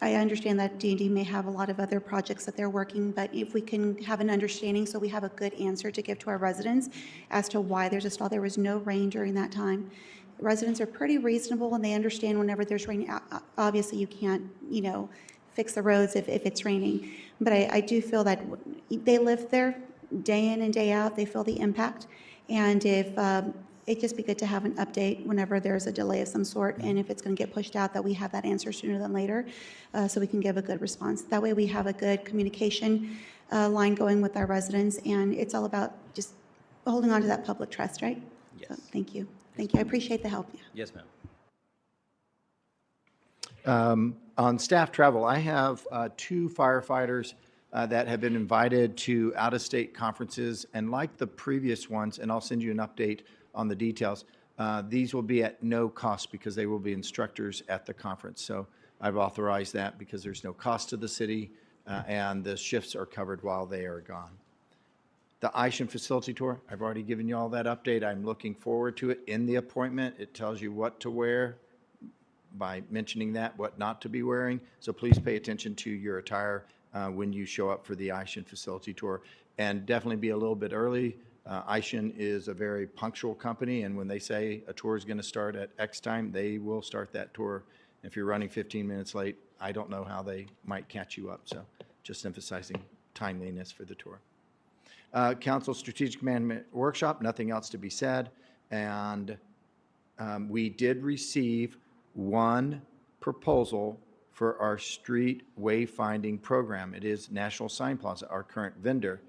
I understand that D&D may have a lot of other projects that they're working, but if we can have an understanding so we have a good answer to give to our residents as to why there's a stall. There was no rain during that time. Residents are pretty reasonable and they understand whenever there's rain. Obviously, you can't, fix the roads if it's raining. But I do feel that they live there day in and day out. They feel the impact. And if it'd just be good to have an update whenever there's a delay of some sort, and if it's going to get pushed out, that we have that answer sooner than later, so we can give a good response. That way we have a good communication line going with our residents, and it's all about just holding on to that public trust, right? Yes. So, thank you. Thank you. I appreciate the help. Yes, ma'am. On staff travel, I have 2 firefighters that have been invited to out-of-state conferences, and like the previous ones, and I'll send you an update on the details, these will be at no cost because they will be instructors at the conference. So I've authorized that because there's no cost to the city, and the shifts are covered while they are gone. The Ishan facility tour, I've already given you all that update. I'm looking forward to it. In the appointment, it tells you what to wear by mentioning that, what not to be wearing. So please pay attention to your attire when you show up for the Ishan facility tour. And definitely be a little bit early. Ishan is a very punctual company, and when they say a tour is going to start at X time, they will start that tour. If you're running 15 minutes late, I don't know how they might catch you up. So just emphasizing timeliness for the tour. Council Strategic Management Workshop, nothing else to be said. And we did receive 1 proposal for our street wayfinding program. It is National Sign Plaza, our current vendor.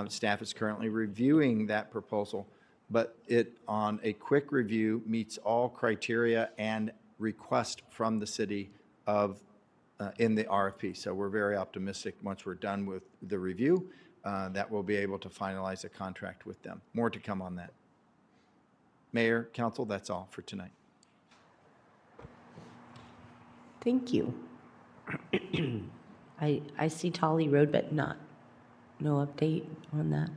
Staff is currently reviewing that proposal, but it, on a quick review, meets all criteria and request from the city of in the RFP. So we're very optimistic once we're done with the review that we'll be able to finalize a contract with them. More to come on that. Mayor, council, that's all for tonight. Thank you. I see Tolly Road, but no update on that.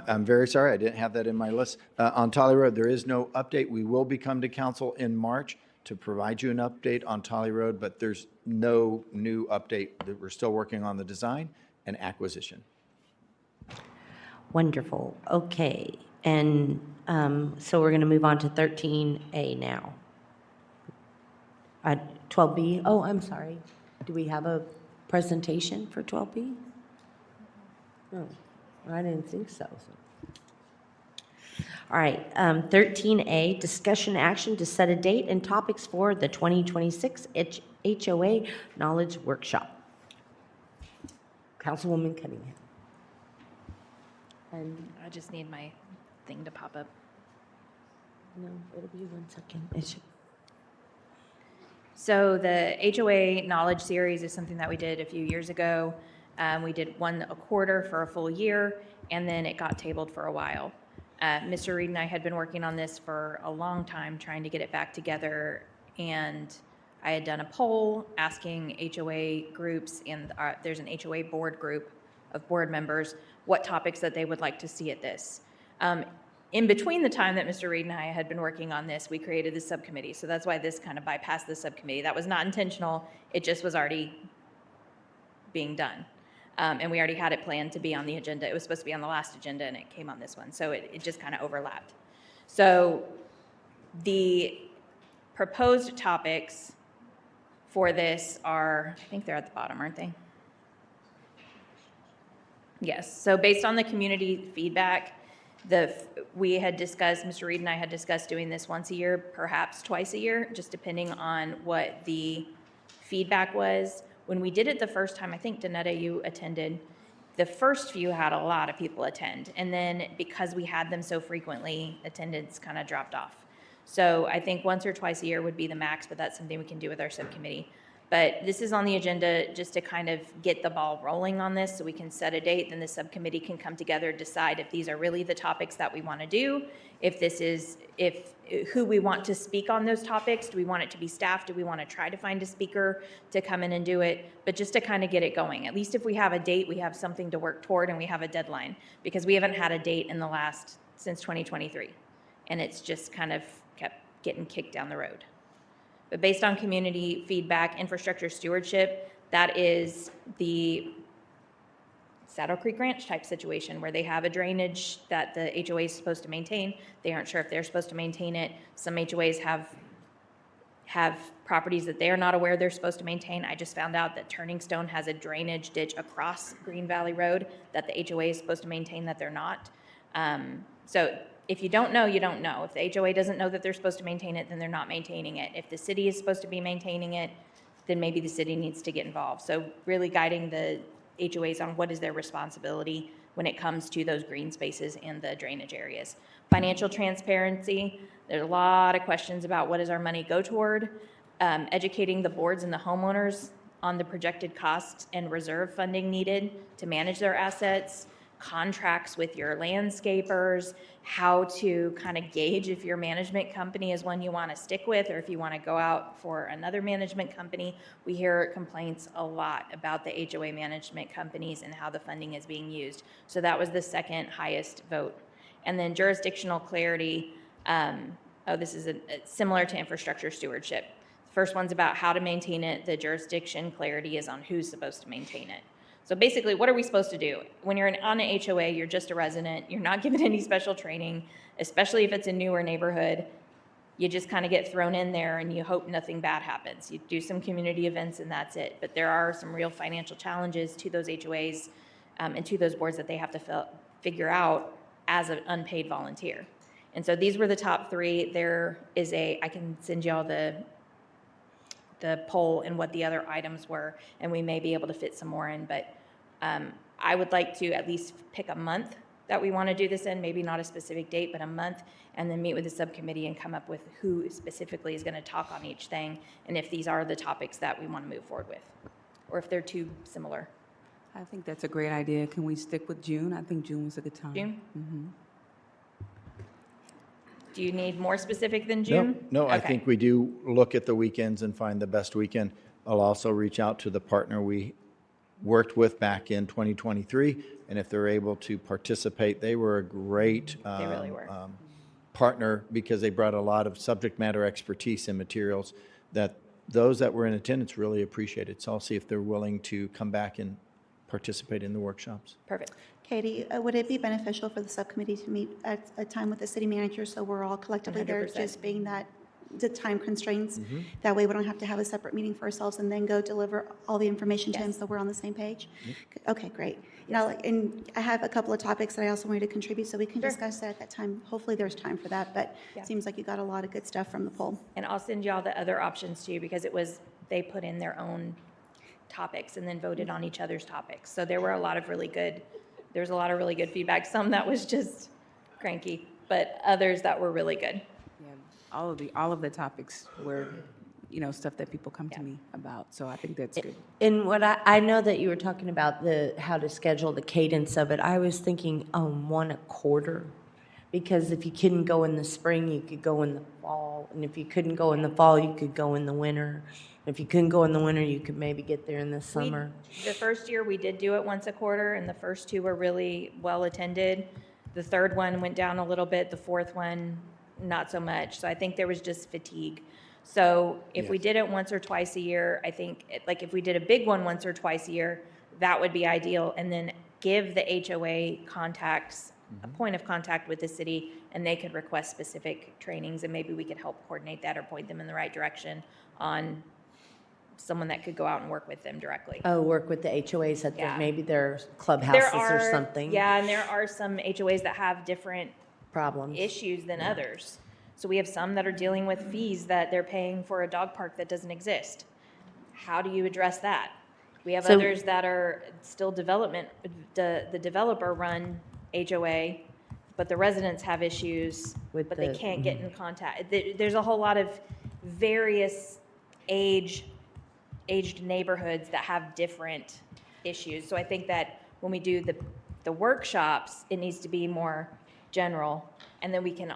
I'm very sorry, I didn't have that in my list. On Tolly Road, there is no update. We will be coming to council in March to provide you an update on Tolly Road, but there's no new update. We're still working on the design and acquisition. Wonderful. Okay. And so we're going to move on to 13A now. 12B. Oh, I'm sorry. Do we have a presentation for 12B? No, I didn't think so. All right. 13A, discussion action to set a date and topics for the 2026 HOA Knowledge Workshop. Councilwoman Cunningham. And I just need my thing to pop up. no, it'll be 1 second. It should. So the HOA Knowledge Series is something that we did a few years ago. We did one a quarter for a full year, and then it got tabled for a while. Mr. Reed and I had been working on this for a long time, trying to get it back together, and I had done a poll asking HOA groups, and there's an HOA board group of board members, what topics that they would like to see at this. In between the time that Mr. Reed and I had been working on this, we created this subcommittee. So that's why this kind of bypassed the subcommittee. That was not intentional. It just was already being done. And we already had it planned to be on the agenda. It was supposed to be on the last agenda, and it came on this one. So it just kind of overlapped. So the proposed topics for this are, I think they're at the bottom, aren't they? Yes. So based on the community feedback, we had discussed, Mr. Reed and I had discussed doing this once a year, perhaps twice a year, just depending on what the feedback was. When we did it the first time, I think, Danetta, you attended, the first few had a lot of people attend. And then because we had them so frequently, attendance kind of dropped off. So I think once or twice a year would be the max, but that's something we can do with our subcommittee. But this is on the agenda just to kind of get the ball rolling on this so we can set a date, then the subcommittee can come together, decide if these are really the topics that we want to do, if who we want to speak on those topics. Do we want it to be staff? Do we want to try to find a speaker to come in and do it? But just to kind of get it going. At least if we have a date, we have something to work toward and we have a deadline, because we haven't had a date in the since 2023. And it's just kind of kept getting kicked down the road. But based on community feedback, infrastructure stewardship, that is the Saddle Creek Ranch type situation where they have a drainage that the HOA is supposed to maintain. They aren't sure if they're supposed to maintain it. Some HOAs have properties that they are not aware they're supposed to maintain. I just found out that Turning Stone has a drainage ditch across Green Valley Road that the HOA is supposed to maintain that they're not. So if you don't know, you don't know. If the HOA doesn't know that they're supposed to maintain it, then they're not maintaining it. If the city is supposed to be maintaining it, then maybe the city needs to get involved. So really guiding the HOAs on what is their responsibility when it comes to those green spaces and the drainage areas. Financial transparency, there's a lot of questions about what does our money go toward. Educating the boards and the homeowners on the projected costs and reserve funding needed to manage their assets, contracts with your landscapers, how to kind of gauge if your management company is one you want to stick with or if you want to go out for another management company. We hear complaints a lot about the HOA management companies and how the funding is being used. So that was the second highest vote. And then jurisdictional clarity. This is similar to infrastructure stewardship. The first one's about how to maintain it. The jurisdiction clarity is on who's supposed to maintain it. So basically, what are we supposed to do? When you're on an HOA, you're just a resident. You're not given any special training, especially if it's a newer neighborhood. You just kind of get thrown in there and you hope nothing bad happens. You do some community events and that's it. But there are some real financial challenges to those HOAs and to those boards that they have to figure out as an unpaid volunteer. And so these were the top three. There is I can send you all the poll and what the other items were, and we may be able to fit some more in, but I would like to at least pick a month that we want to do this in, maybe not a specific date, but a month, and then meet with the subcommittee and come up with who specifically is going to talk on each thing, and if these are the topics that we want to move forward with, or if they're too similar. I think that's a great idea. Can we stick with June? I think June was a good time. June? Mm-hmm. Do you need more specific than June? No, I Okay. think we do look at the weekends and find the best weekend. I'll also reach out to the partner we worked with back in 2023, and if they're able to participate, they were a great really were. Partner because they brought a lot of subject matter expertise and materials that those that were in attendance really appreciated. So I'll see if they're willing to come back and participate in the workshops. Perfect. Katie, would it be beneficial for the subcommittee to meet at a time with the city manager so we're all collectively there, 100%. just being that the time constraints? Mm-hmm. That way we don't have to have a separate meeting for ourselves and then go deliver all the information to him so we're on the same page? Okay, great. You know, and I have a couple of topics that I also wanted to contribute, so we can discuss that at that time. Hopefully there's time for that, but Yeah. it seems like you got a lot of good stuff from the poll. And I'll send you all the other options too, because they put in their own topics and then voted on each other's topics. So there was a lot of really good feedback. Some that was just cranky, but others that were really good. Yeah, all of the topics were, stuff that people come to me about. So I think that's good. And what I know that you were talking about how to schedule the cadence of it. I was thinking one a quarter, because if you couldn't go in the spring, you could go in the fall, and if you couldn't go in the fall, you could go in the winter. If you couldn't go in the winter, you could maybe get there in the summer. The first year we did do it once a quarter, and the first two were really well attended. The third one went down a little bit. The fourth one, not so much. So I think there was just fatigue. So if we did it once or twice a year, I think, like if we did a big one once or twice a year, that would be ideal. And then give the HOA contacts a point of contact with the city, and they could request specific trainings, and maybe we could help coordinate that or point them in the right direction on someone that could go out and work with them directly. Oh, work with the HOAs at maybe their There clubhouses are, or something. Yeah, and there are some HOAs that have different problems, issues than others. So we have some that are dealing with fees that they're paying for a dog park that doesn't exist. How do you address that? We have others that are still development, the developer-run HOA, but the residents have issues, but they can't get in contact. There's a whole lot of various aged neighborhoods that have different issues. So I think that when we do the workshops, it needs to be more general, and then we can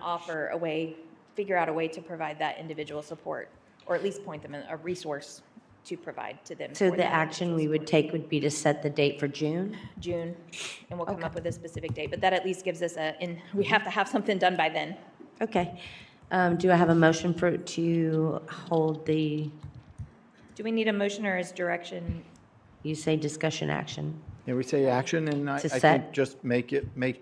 figure out a way to provide that individual support, or at least point them in a resource to provide to them. So for the that action we would take would be to set the date for June? June, and we'll come up with a specific date, but that at least gives us we have to have something done by then. Okay. Do I have a motion to hold the, Do we need a motion or is direction? you say discussion action? Yeah, we say action, and I To think set? just make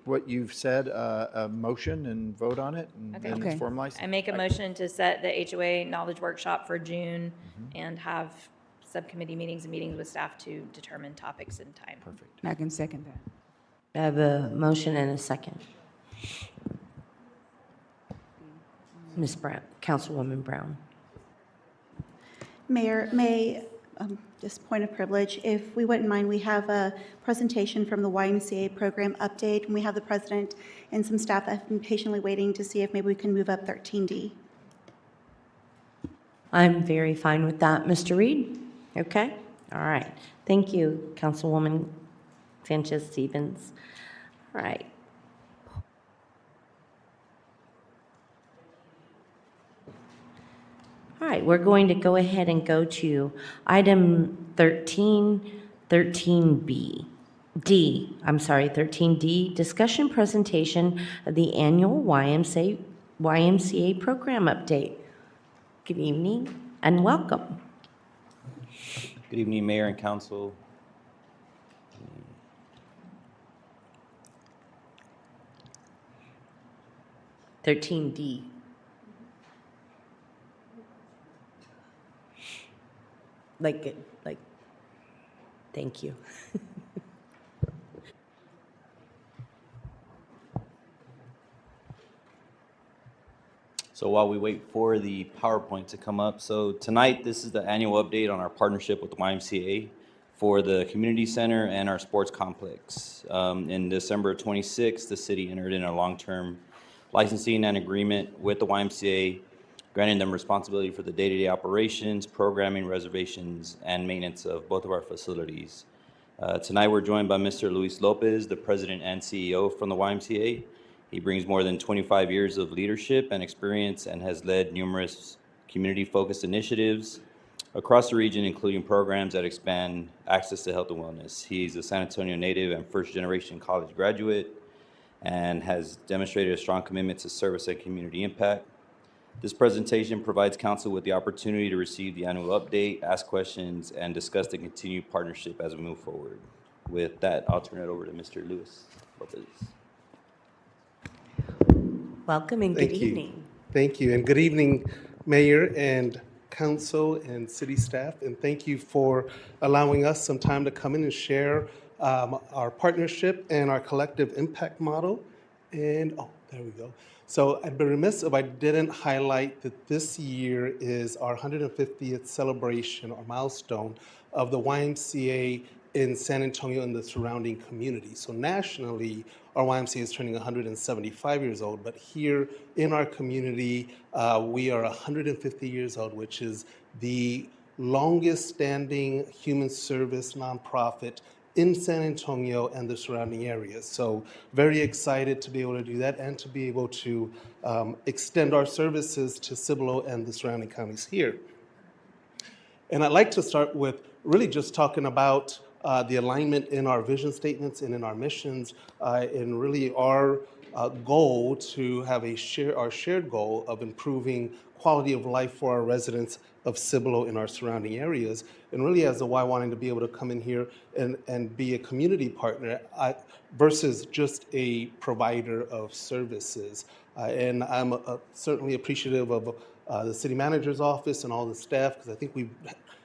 what you've said a motion and vote on it, and then it's formalized. I make a motion to set the HOA knowledge workshop for June Mm-hmm. and have subcommittee meetings and meetings with staff to determine topics and time. Perfect. I can second that. I have a motion and a second. Ms. Brown, Councilwoman Brown. Mayor, just point of privilege, if we wouldn't mind, we have a presentation from the YMCA program update, and we have the president and some staff have been patiently waiting to see if maybe we can move up 13D. I'm very fine with that. Mr. Reed? Okay? All right. Thank you, Councilwoman Sanchez-Stevens. All right. All right, we're going to go ahead and go to item 13B. 13D, discussion presentation of the annual YMCA program update. Good evening and welcome. Good evening, Mayor and Council. D. Thank you. So while we wait for the PowerPoint to come up, so tonight, this is the annual update on our partnership with the YMCA for the community center and our sports complex. In December 26th, the city entered in a long-term licensing and agreement with the YMCA, granting them responsibility for the day-to-day operations, programming, reservations, and maintenance of both of our facilities. Tonight, we're joined by Mr. Luis Lopez, the president and CEO from the YMCA. He brings more than 25 years of leadership and experience and has led numerous community-focused initiatives across the region, including programs that expand access to health and wellness. He's a San Antonio native and first-generation college graduate and has demonstrated a strong commitment to service and community impact. This presentation provides council with the opportunity to receive the annual update, ask questions, and discuss the continued partnership as we move forward. With that, I'll turn it over to Mr. Luis Lopez. Welcome and good evening. Thank you, and good evening, Mayor and Council and City staff, and thank you for allowing us some time to come in and share our partnership and our collective impact model. And, there we go. So I'd be remiss if I didn't highlight that this year is our 150th celebration or milestone of the YMCA in San Antonio and the surrounding community. So nationally, our YMCA is turning 175 years old, but here in our community, we are 150 years old, which is the longest standing human service nonprofit in San Antonio and the surrounding areas. So very excited to be able to do that and to be able to extend our services to Cibolo and the surrounding counties here. And I'd like to start with really just talking about the alignment in our vision statements and in our missions, and really our goal to have our shared goal of improving quality of life for our residents of Cibolo and our surrounding areas. And really as a Y wanting to be able to come in here and be a community partner versus just a provider of services. And I'm certainly appreciative of the city manager's office and all the staff, because I think we've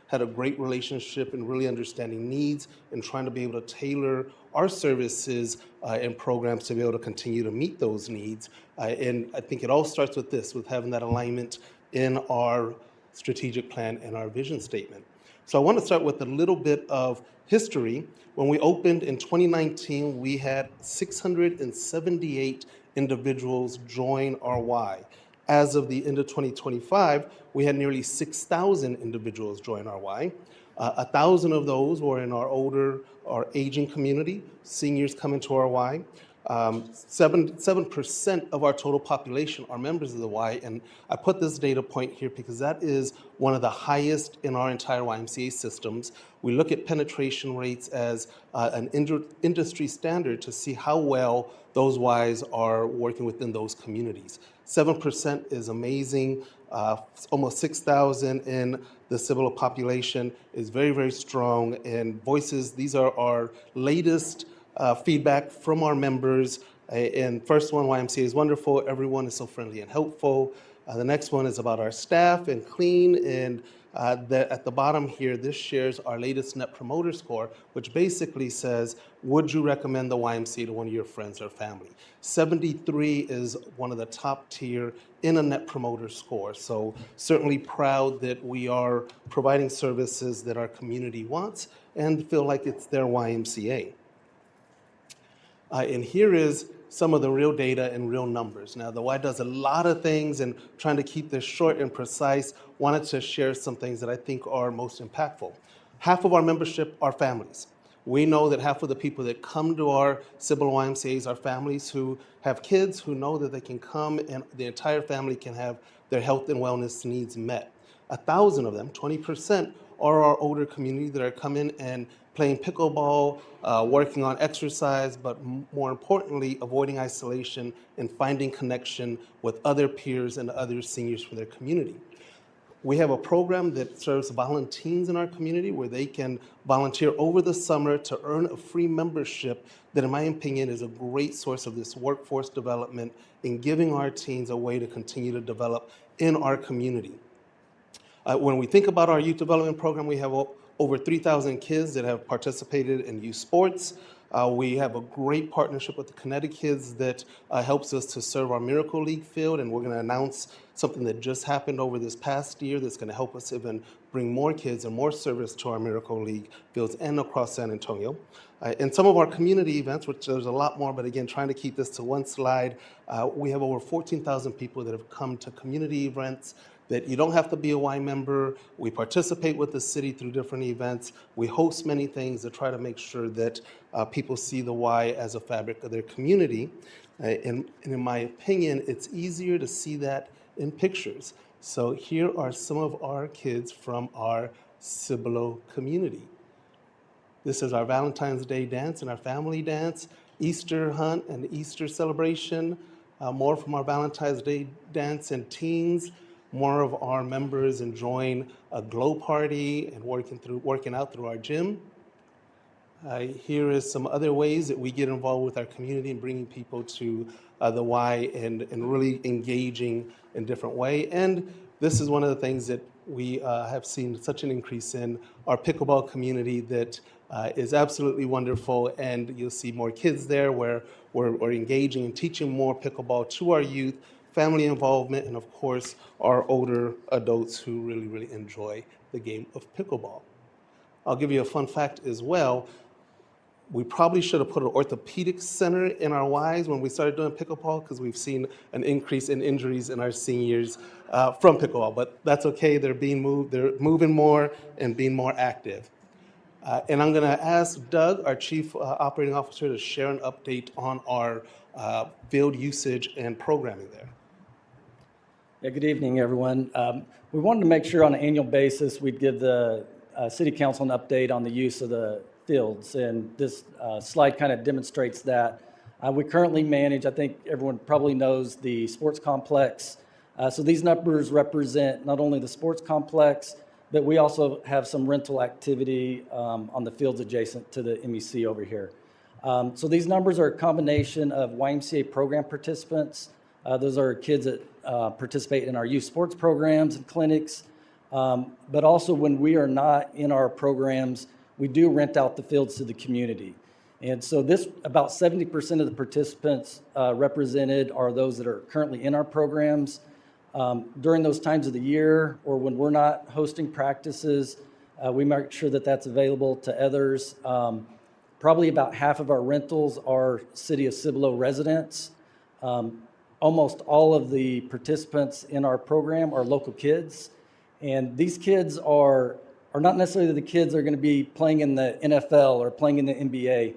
had a great relationship in really understanding needs and trying to be able to tailor our services and programs to be able to continue to meet those needs. And I think it all starts with this, with having that alignment in our strategic plan and our vision statement. So I want to start with a little bit of history. When we opened in 2019, we had 678 individuals join our Y. As of the end of 2025, we had nearly 6,000 individuals join our Y. 1,000 of those were in our older or aging community, seniors coming to our Y. 7% of our total population are members of the Y, and I put this data point here because that is one of the highest in our entire YMCA systems. We look at penetration rates as an industry standard to see how well those Ys are working within those communities. 7% is amazing. Almost 6,000 in the Cibolo population is very, very strong. And voices, these are our latest feedback from our members. And first one, YMCA is wonderful. Everyone is so friendly and helpful. The next one is about our staff and clean. And at the bottom here, this shares our latest Net Promoter Score, which basically says, would you recommend the YMCA to one of your friends or family? 73 is one of the top tier in a Net Promoter Score. So certainly proud that we are providing services that our community wants and feel like it's their YMCA. And here is some of the real data and real numbers. Now, the Y does a lot of things, and trying to keep this short and precise, wanted to share some things that I think are most impactful. Half of our membership are families. We know that half of the people that come to our Cibolo YMCAs are families who have kids who know that they can come and the entire family can have their health and wellness needs met. 1,000 of them, 20%, are our older community that are coming and playing pickleball, working on exercise, but more importantly, avoiding isolation and finding connection with other peers and other seniors from their community. We have a program that serves volunteers in our community where they can volunteer over the summer to earn a free membership that, in my opinion, is a great source of this workforce development in giving our teens a way to continue to develop in our community. When we think about our youth development program, we have over 3,000 kids that have participated in youth sports. We have a great partnership with the Kinetic Kids that helps us to serve our Miracle League field, and we're going to announce something that just happened over this past year that's going to help us even bring more kids and more service to our Miracle League fields and across San Antonio. In some of our community events, which there's a lot more, but again, trying to keep this to one slide, we have over 14,000 people that have come to community events that you don't have to be a Y member. We participate with the city through different events. We host many things to try to make sure that people see the Y as a fabric of their community. And in my opinion, it's easier to see that in pictures. So here are some of our kids from our Cibolo community. This is our Valentine's Day dance and our family dance, Easter hunt and Easter celebration, more from our Valentine's Day dance and teens, more of our members enjoying a glow party and working out through our gym. Here is some other ways that we get involved with our community and bringing people to the Y and really engaging in different way. And this is one of the things that we have seen such an increase in our pickleball community that is absolutely wonderful. And you'll see more kids there where we're engaging and teaching more pickleball to our youth, family involvement, and of course, our older adults who really, really enjoy the game of pickleball. I'll give you a fun fact as well. We probably should have put an orthopedic center in our Ys when we started doing pickleball because we've seen an increase in injuries in our seniors from pickleball, but that's okay. They're being moved, they're moving more and being more active. And I'm gonna ask Doug, our Chief Operating Officer, to share an update on our field usage and programming there. Yeah, good evening, everyone. We wanted to make sure on an annual basis we'd give the City Council an update on the use of the fields, and this slide kind of demonstrates that. We currently manage, I think everyone probably knows, the sports complex. So these numbers represent not only the sports complex, but we also have some rental activity on the fields adjacent to the MEC over here. So these numbers are a combination of YMCA program participants. Those are kids that participate in our youth sports programs and clinics. But also when we are not in our programs, we do rent out the fields to the community. And so this, about 70% of the participants represented are those that are currently in our programs. During those times of the year or when we're not hosting practices, we make sure that that's available to others. Probably about half of our rentals are City of Cibolo residents. Almost all of the participants in our program are local kids. And these kids are not necessarily the kids that are going to be playing in the NFL or playing in the NBA.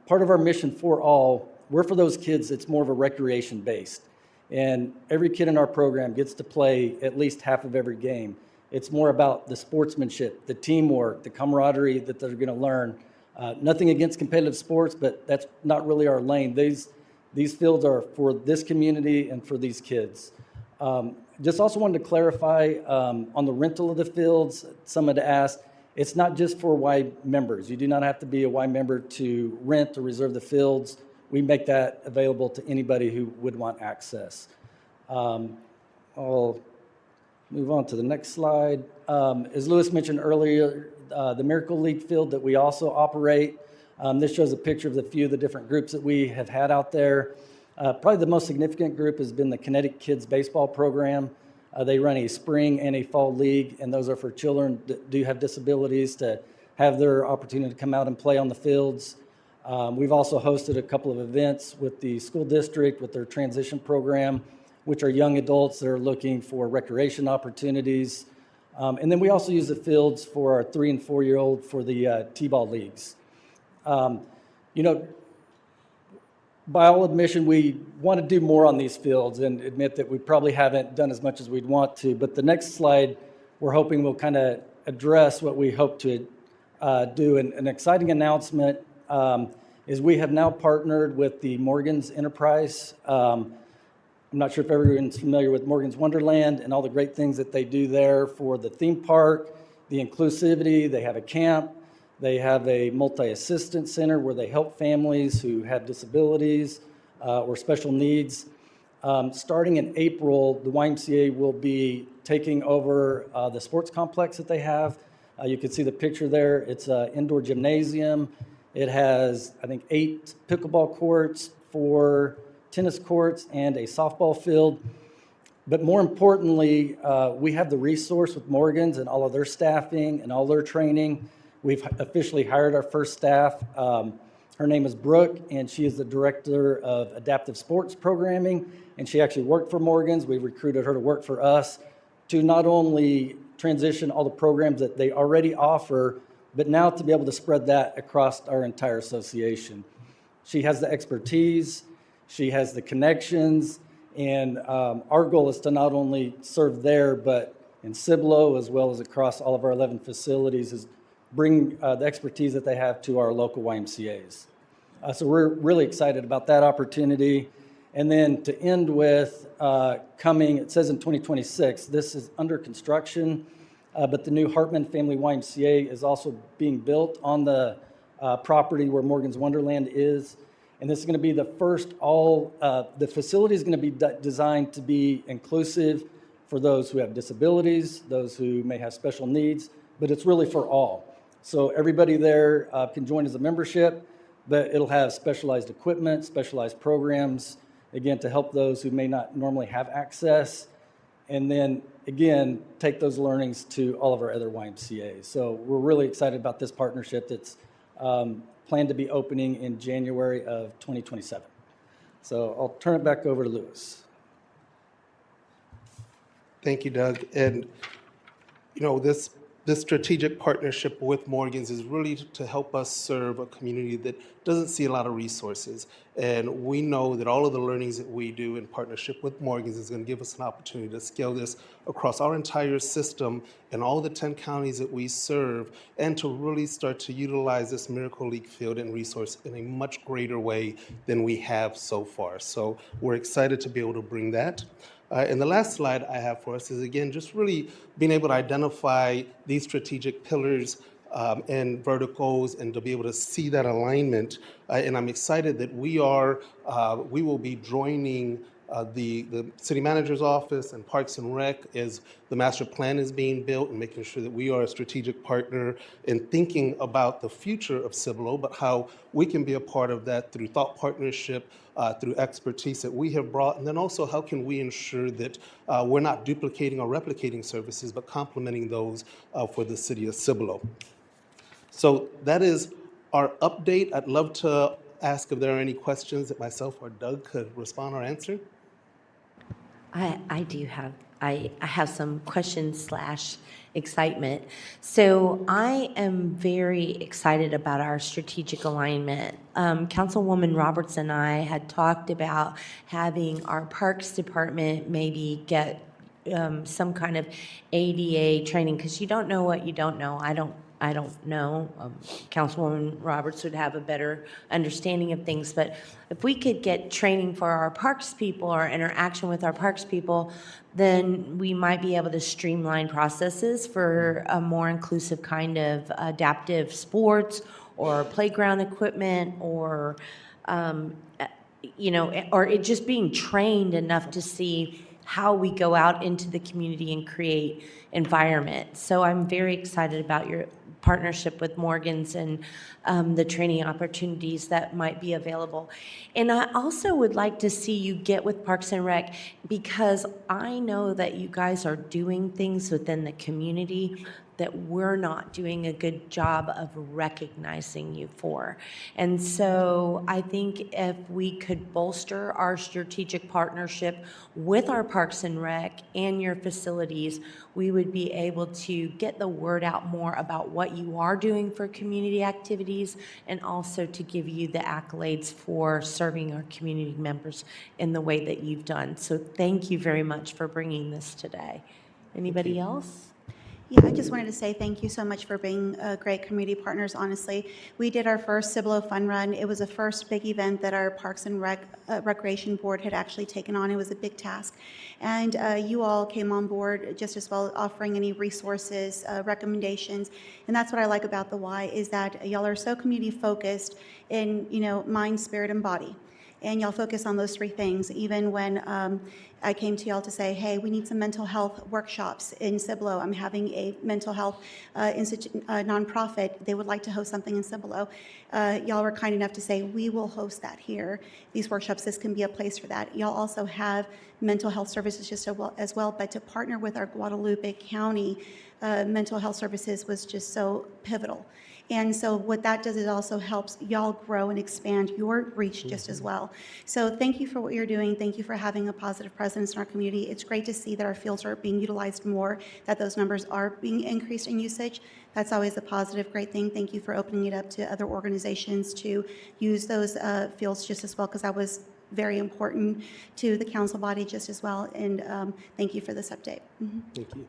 Part of our mission for all we're for those kids that's more of a recreation based. And every kid in our program gets to play at least half of every game. It's more about the sportsmanship, the teamwork, the camaraderie that they're going to learn. Nothing against competitive sports, but that's not really our lane. These fields are for this community and for these kids. Just also wanted to clarify on the rental of the fields, someone had asked, it's not just for Y members. You do not have to be a Y member to rent or reserve the fields. We make that available to anybody who would want access. I'll move on to the next slide. As Lewis mentioned earlier, the Miracle League field that we also operate. This shows a picture of the few of the different groups that we have had out there. Probably the most significant group has been the Kinetic Kids Baseball Program. They run a spring and a fall league, and those are for children that do have disabilities to have their opportunity to come out and play on the fields. We've also hosted a couple of events with the school district with their transition program, which are young adults that are looking for recreation opportunities. And then we also use the fields for our 3- and 4-year-old for the T-ball leagues. You know, by all admission, we want to do more on these fields and admit that we probably haven't done as much as we'd want to. But the next slide, we're hoping will kind of address what we hope to do. And an exciting announcement is we have now partnered with the Morgan's Enterprise. I'm not sure if everyone's familiar with Morgan's Wonderland and all the great things that they do there for the theme park, the inclusivity. They have a camp. They have a multi-assistance center where they help families who have disabilities or special needs. Starting in April, the YMCA will be taking over the sports complex that they have. You can see the picture there. It's an indoor gymnasium. It has, I think, 8 pickleball courts, 4 tennis courts, and a softball field. But more importantly, we have the resource with Morgan's and all of their staffing and all their training. We've officially hired our first staff. Her name is Brooke, and she is the director of adaptive sports programming, and she actually worked for Morgan's. We recruited her to work for us to not only transition all the programs that they already offer, but now to be able to spread that across our entire association. She has the expertise, she has the connections, and our goal is to not only serve there, but in Cibolo, as well as across all of our 11 facilities, is bring the expertise that they have to our local YMCAs. So we're really excited about that opportunity. And then to end with coming, it says in 2026, this is under construction, but the new Hartman Family YMCA is also being built on the property where Morgan's Wonderland is. And this is going to be the first the facility is going to be designed to be inclusive for those who have disabilities, those who may have special needs, but it's really for all. So everybody there can join as a membership, but it'll have specialized equipment, specialized programs, again, to help those who may not normally have access. And then, again, take those learnings to all of our other YMCAs. So we're really excited about this partnership that's planned to be opening in January of 2027. So I'll turn it back over to Lewis. Thank you, Doug. And, you know, this strategic partnership with Morgan's is really to help us serve a community that doesn't see a lot of resources. And we know that all of the learnings that we do in partnership with Morgan's is going to give us an opportunity to scale this across our entire system and all the 10 counties that we serve, and to really start to utilize this Miracle League field and resource in a much greater way than we have so far. So we're excited to be able to bring that. And the last slide I have for us is, again, just really being able to identify these strategic pillars and verticals and to be able to see that alignment. And I'm excited that we will be joining the city manager's office and Parks and Rec as the master plan is being built, and making sure that we are a strategic partner in thinking about the future of Cibolo, but how we can be a part of that through thought partnership, through expertise that we have brought, and then also how can we ensure that we're not duplicating or replicating services, but complementing those for the city of Cibolo. So that is our update. I'd love to ask if there are any questions that myself or Doug could respond or answer. I do have I have some questions slash excitement. So I am very excited about our strategic alignment. Councilwoman Roberts and I had talked about having our Parks Department maybe get some kind of ADA training, because you don't know what you don't know. I don't know. Councilwoman Roberts would have a better understanding of things, but if we could get training for our parks people or interaction with our parks people, then we might be able to streamline processes for a more inclusive kind of adaptive sports or playground equipment, or or it just being trained enough to see how we go out into the community and create environment. So I'm very excited about your partnership with Morgan's and the training opportunities that might be available. And I also would like to see you get with Parks and Rec, because I know that you guys are doing things within the community that we're not doing a good job of recognizing you for. And so I think if we could bolster our strategic partnership with our Parks and Rec and your facilities, we would be able to get the word out more about what you are doing for community activities, and also to give you the accolades for serving our community members in the way that you've done. So thank you very much for bringing this today. Anybody else? Yeah, I just wanted to say thank you so much for being great community partners, honestly. We did our first Cibolo Fun Run. It was the first big event that our Parks and Recreation Board had actually taken on. It was a big task. And you all came on board just as well, offering any resources, recommendations. And that's what I like about the Y, is that y'all are so community focused in, mind, spirit, and body. And y'all focus on those three things. Even when I came to y'all to say, hey, we need some mental health workshops in Cibolo. I'm having a mental health nonprofit. They would like to host something in Cibolo. Y'all were kind enough to say, we will host that here. These workshops, this can be a place for that. Y'all also have mental health services just as well, but to partner with our Guadalupe County mental health services was just so pivotal. And so what that does is also helps y'all grow and expand your reach just as well. So thank you for what you're doing. Thank you for having a positive presence in our community. It's great to see that our fields are being utilized more, that those numbers are being increased in usage. That's always a positive, great thing. Thank you for opening it up to other organizations to use those fields just as well, because that was very important to the council body just as well. And thank you for this update. Thank you.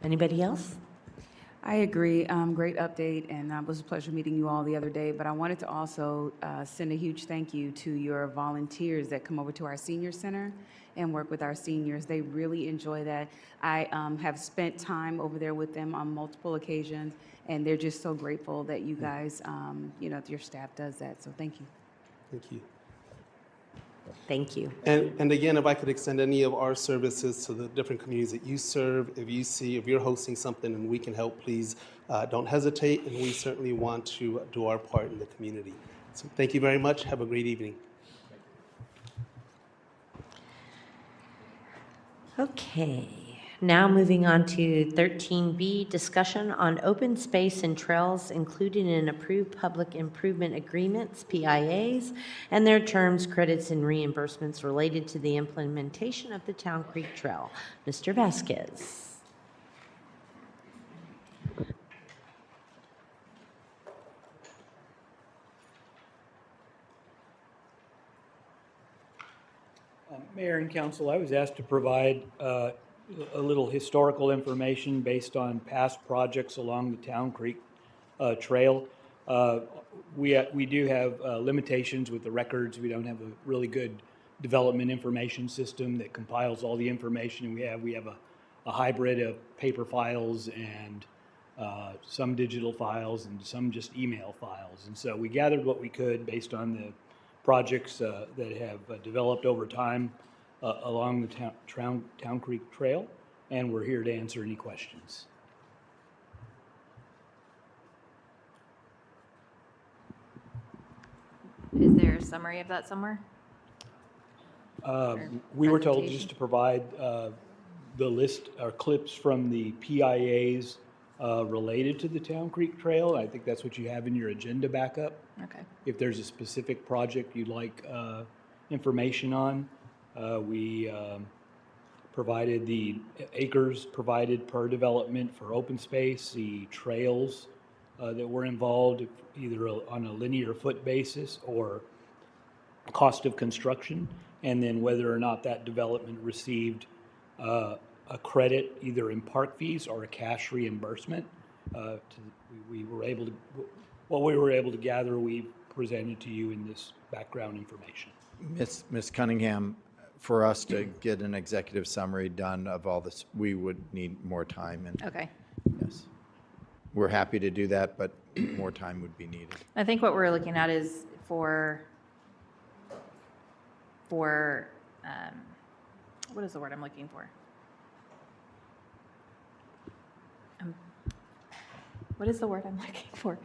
Anybody else? I agree. Great update, and it was a pleasure meeting you all the other day. But I wanted to also send a huge thank you to your volunteers that come over to our senior center and work with our seniors. They really enjoy that. I have spent time over there with them on multiple occasions, and they're just so grateful that you guys, your staff does that. So thank you. Thank you. Thank you. And again, if I could extend any of our services to the different communities that you serve, if you're hosting something and we can help, please don't hesitate, and we certainly want to do our part in the community. So thank you very much. Have a great evening. Okay, now moving on to 13B, discussion on open space and trails, including in approved public improvement agreements, PIAs, and their terms, credits, and reimbursements related to the implementation of the Town Creek Trail. Mr. Vasquez. Mayor and Council, I was asked to provide a little historical information based on past projects along the Town Creek Trail. We do have limitations with the records. We don't have a really good development information system that compiles all the information we have a hybrid of paper files and some digital files and some just email files. And so we gathered what we could based on the projects that have developed over time along the Town Creek Trail, and we're here to answer any questions. Is there a summary of that somewhere? We were told just to provide the list or clips from the PIAs related to the Town Creek Trail. I think that's what you have in your agenda backup. Okay. If there's a specific project you'd like information on, we provided the acres provided per development for open space, the trails that were involved, either on a linear foot basis or cost of construction, and then whether or not that development received a credit either in park fees or a cash reimbursement. We were able to, what we were able to gather, we presented to you in this background information. Ms. Cunningham, for us to get an executive summary done of all this, we would need more time. And Okay. yes, we're happy to do that, but more time would be needed. I think what we're looking at is for what is the word I'm looking for? What is the word I'm looking for?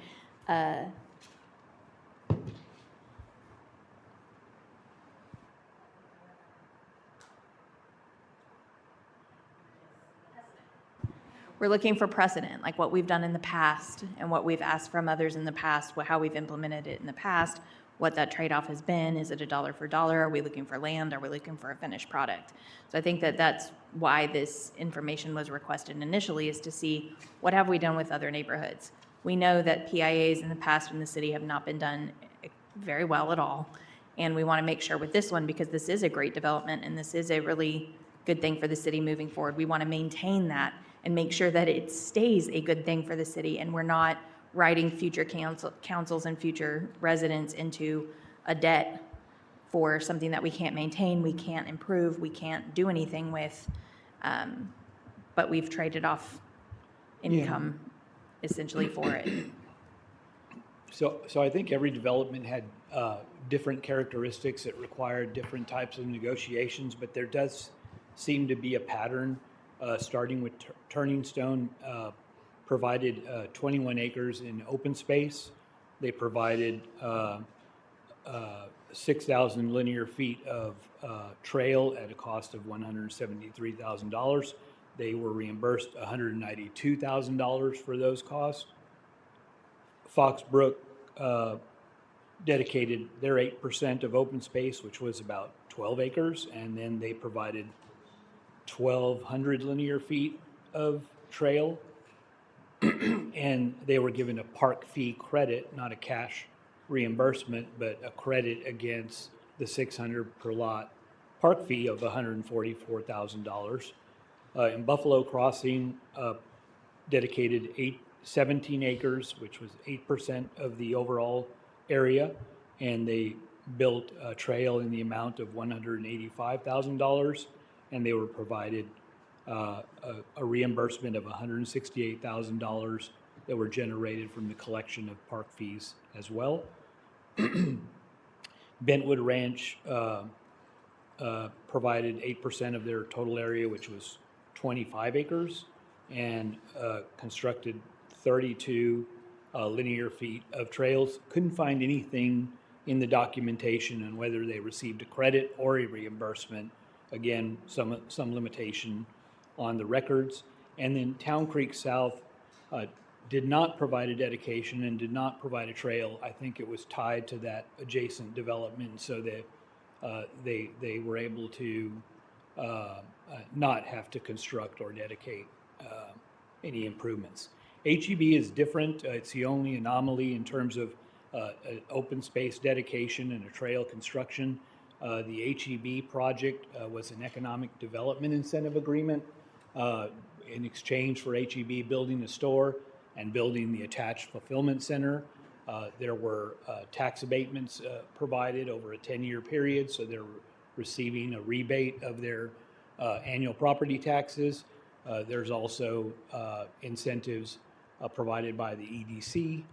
We're looking for precedent, like what we've done in the past and what we've asked from others in the past, how we've implemented it in the past, what that trade-off has been. Is it a dollar for dollar? Are we looking for land? Are we looking for a finished product? So I think that that's why this information was requested initially, is to see what have we done with other neighborhoods. We know that PIAs in the past in the city have not been done very well at all. And we want to make sure with this one, because this is a great development and this is a really good thing for the city moving forward, we want to maintain that and make sure that it stays a good thing for the city, and we're not writing future councils and future residents into a debt for something that we can't maintain, we can't improve, we can't do anything with, but we've traded off income essentially for it. So I think every development had different characteristics that required different types of negotiations, but there does seem to be a pattern, starting with Turning Stone provided 21 acres in open space. They provided 6,000 linear feet of trail at a cost of $173,000. They were reimbursed $192,000 for those costs. Foxbrook dedicated their 8% of open space, which was about 12 acres, and then they provided 1,200 linear feet of trail, and they were given a park fee credit, not a cash reimbursement, but a credit against the 600 per lot park fee of $144,000. In Buffalo Crossing, dedicated 17 acres, which was 8% of the overall area, and they built a trail in the amount of $185,000, and they were provided a reimbursement of $168,000 that were generated from the collection of park fees as well. Bentwood Ranch provided 8% of their total area, which was 25 acres, and constructed 32 linear feet of trails. Couldn't find anything in the documentation on whether they received a credit or a reimbursement. Again, some limitation on the records. And then Town Creek South did not provide a dedication and did not provide a trail. I think it was tied to that adjacent development, so that they were able to not have to construct or dedicate any improvements. HEB is different. It's the only anomaly in terms of an open space dedication and a trail construction. The HEB project was an economic development incentive agreement in exchange for HEB building a store and building the attached fulfillment center. There were tax abatements provided over a 10-year period, so they're receiving a rebate of their annual property taxes. There's also incentives provided by the EDC,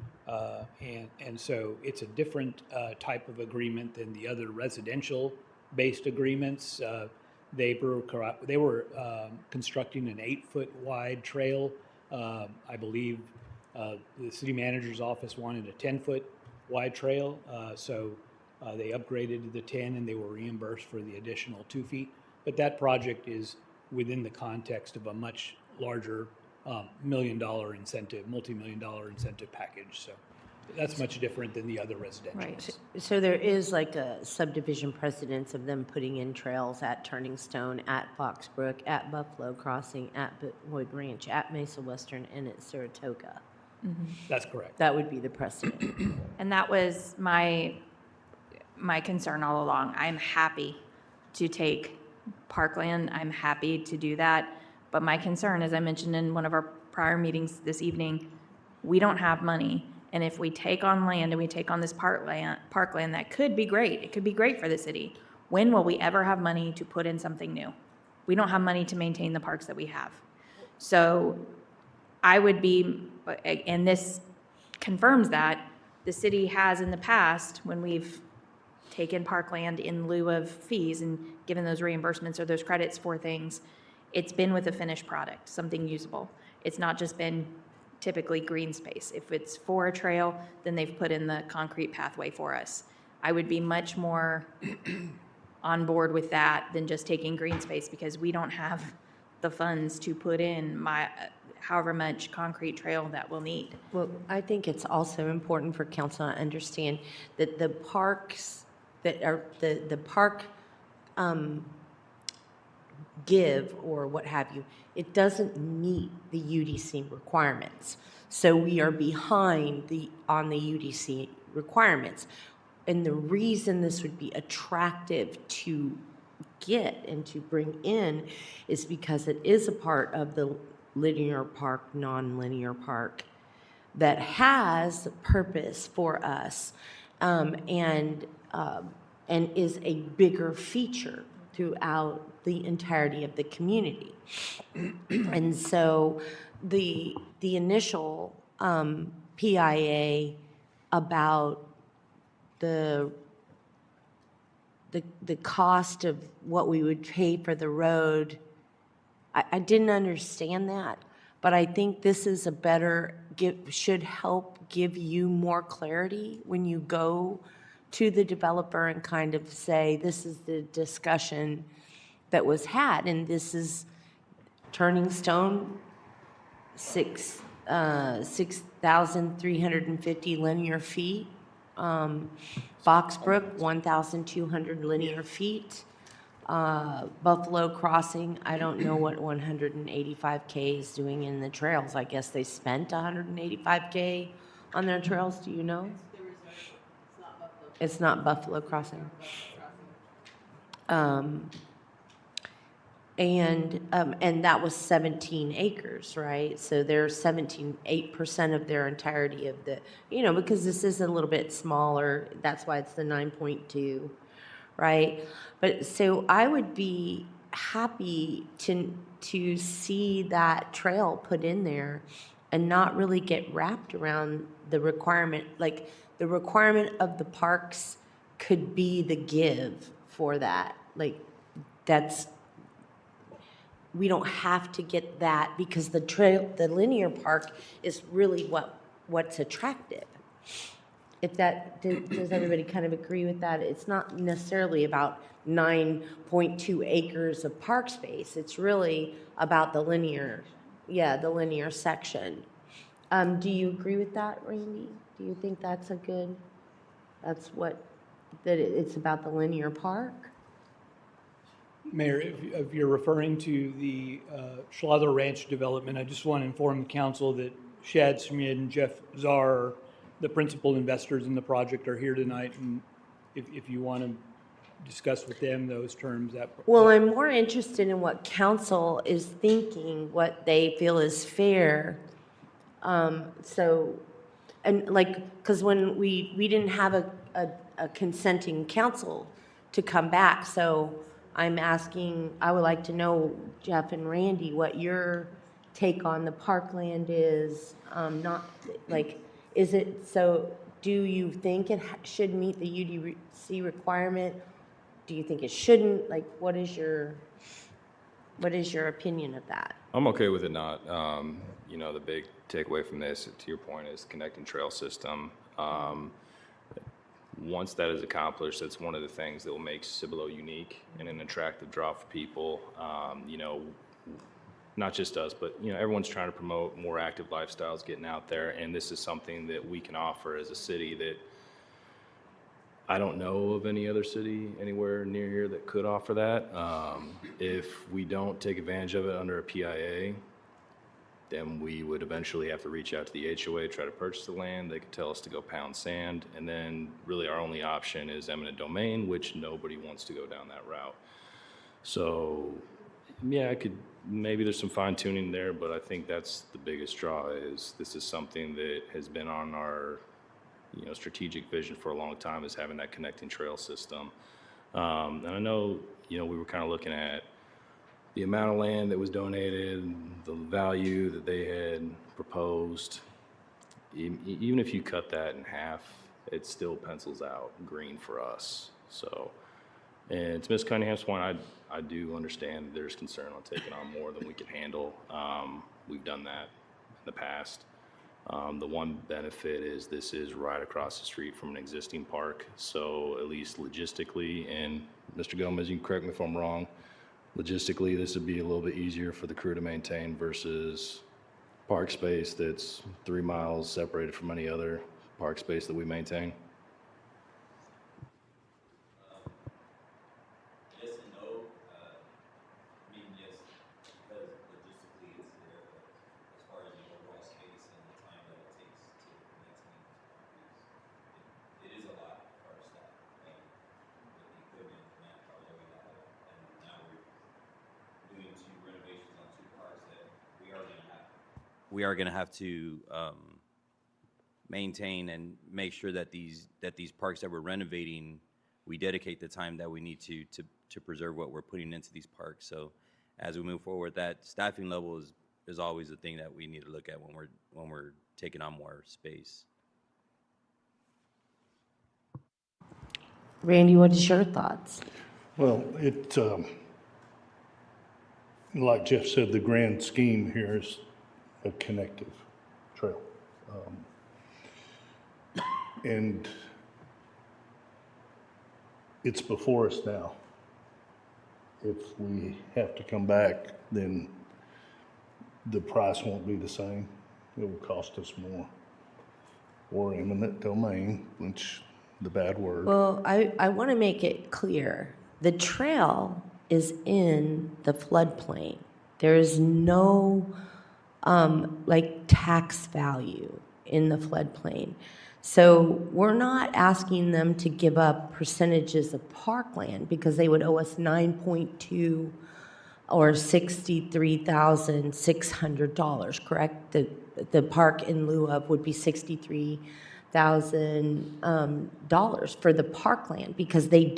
and so it's a different type of agreement than the other residential-based agreements. They were constructing an 8-foot wide trail. I believe the city manager's office wanted a 10-foot wide trail, so they upgraded to the 10, and they were reimbursed for the additional 2 feet. But that project is within the context of a much larger multi-million dollar incentive package. So That's much different than the other residential. Right. So there is like a subdivision precedence of them putting in trails at Turning Stone, at Foxbrook, at Buffalo Crossing, at Wood Ranch, at Mesa Western, and at Saratoga. That's correct. That would be the precedent. And that was my concern all along. I'm happy to take parkland. I'm happy to do that. But my concern, as I mentioned in one of our prior meetings this evening, we don't have money. And if we take on land and we take on this parkland, that could be great. It could be great for the city. When will we ever have money to put in something new? We don't have money to maintain the parks that we have. So I would be, and this confirms that, the city has in the past, when we've taken parkland in lieu of fees and given those reimbursements or those credits for things, it's been with a finished product, something usable. It's not just been typically green space. If it's for a trail, then they've put in the concrete pathway for us. I would be much more on board with that than just taking green space, because we don't have the funds to put in however much concrete trail that we'll need. Well, I think it's also important for council to understand that the parks that are, the park give or what have you, it doesn't meet the UDC requirements. So we are behind on the UDC requirements. And the reason this would be attractive to get and to bring in is because it is a part of the linear park, non-linear park that has purpose for us, and is a bigger feature throughout the entirety of the community. And so the initial PIA about the cost of what we would pay for the road, I didn't understand that, but I think this is a better, should help give you more clarity when you go to the developer and kind of say, this is the discussion that was had, and this is Turning Stone, 6,350 linear feet. Foxbrook, 1,200 linear feet. Buffalo Crossing, I don't know what 185K is doing in the trails. I guess they spent 185K on their trails. Do you know? It's not Buffalo Crossing. And that was 17 acres, right? So they're 8% of their entirety of the, because this is a little bit smaller, that's why it's the 9.2, right? But so I would be happy to see that trail put in there and not really get wrapped around the requirement, like the requirement of the parks could be the give for that. Like we don't have to get that, because the linear park is really what's attractive. If that, does everybody kind of agree with that? It's not necessarily about 9.2 acres of park space. It's really about the linear section. Do you agree with that, Randy? Do you think that's it's about the linear park? Mayor, if you're referring to the Schlatter Ranch development, I just want to inform the council that Shad Smid and Jeff Czar, the principal investors in the project, are here tonight, and if you want to discuss with them those terms. Well, I'm more interested in what council is thinking, what they feel is fair. Because when we didn't have a consenting council to come back, so I'm asking, I would like to know, Jeff and Randy, what your take on the parkland is. Is it, so do you think it should meet the UDC requirement? Do you think it shouldn't? Like, what is your opinion of that? I'm okay with it not. The big takeaway from this, to your point, is connecting trail system. Once that is accomplished, that's one of the things that will make Cibolo unique and an attractive draw for people. not just us, but, everyone's trying to promote more active lifestyles, getting out there, and this is something that we can offer as a city that I don't know of any other city anywhere near here that could offer that. If we don't take advantage of it under a PIA, then we would eventually have to reach out to the HOA, try to purchase the land. They could tell us to go pound sand, and then really our only option is eminent domain, which nobody wants to go down that route. So, yeah, maybe there's some fine tuning there, but I think that's the biggest draw is this is something that has been on our, strategic vision for a long time, is having that connecting trail system. And I know, we were kind of looking at the amount of land that was donated, the value that they had proposed. Even if you cut that in half, it still pencils out green for us. So, and to Ms. Cunningham's point, I do understand there's concern on taking on more than we can handle. We've done that in the past. The one benefit is this is right across the street from an existing park, so at least logistically, and Mr. Gomez, you can correct me if I'm wrong, logistically, this would be a little bit easier for the crew to maintain versus park space that's 3 miles separated from any other park space that we maintain. Yes and no. I mean, yes, because logistically it's there, but as far as the overall space and the time that it takes to maintain these properties, it is a lot for our staff. With the equipment, manpower that we have, and now we're doing 2 renovations on 2 parks that we are going to have to maintain and make sure that these parks that we're renovating, we dedicate the time that we need to preserve what we're putting into these parks. So as we move forward, that staffing level is always the thing that we need to look at when we're taking on more space. Randy, what is your thoughts? Well, like Jeff said, the grand scheme here is a connective trail. And it's before us now. If we have to come back, then the price won't be the same. It will cost us more. Or eminent domain, which the bad word. Well, I want to make it clear. The trail is in the floodplain. There is no tax value in the floodplain. So we're not asking them to give up percentages of parkland because they would owe us 9.2 or $63,600, correct? The park in lieu of would be $63,000 for the parkland because they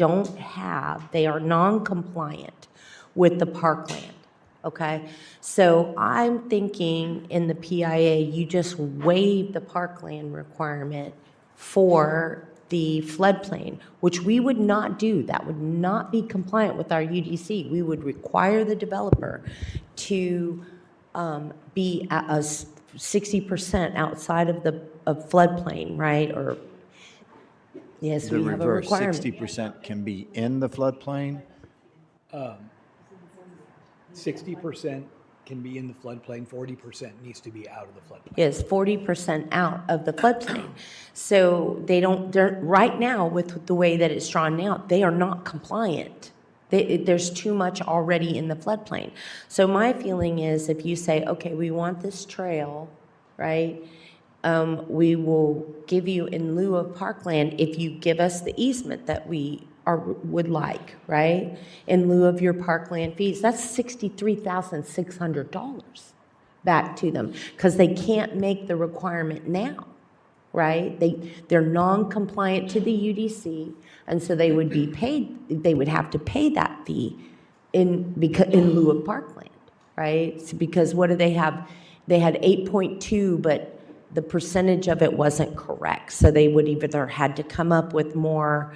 are non-compliant with the parkland. Okay, so I'm thinking in the PIA, you just waive the parkland requirement for the floodplain, which we would not do. That would not be compliant with our UDC. We would require the developer to be at a 60% outside of the floodplain, right? Or yes, The we have a reverse requirement. 60% can be in the floodplain. 60% can be in the floodplain, 40% needs to be out of the floodplain. Is 40% out of the floodplain. So they're right now with the way that it's drawn out, they are not compliant. There's too much already in the floodplain. So my feeling is if you say, okay, we want this trail, right? We will give you in lieu of parkland if you give us the easement that we would like, right? In lieu of your parkland fees, that's $63,600 back to them because they can't make the requirement now, right? They're non-compliant to the UDC, and so they would be paid. They would have to pay that fee in lieu of parkland, right? So because what do they have? They had 8.2, but the percentage of it wasn't correct, so they would either had to come up with more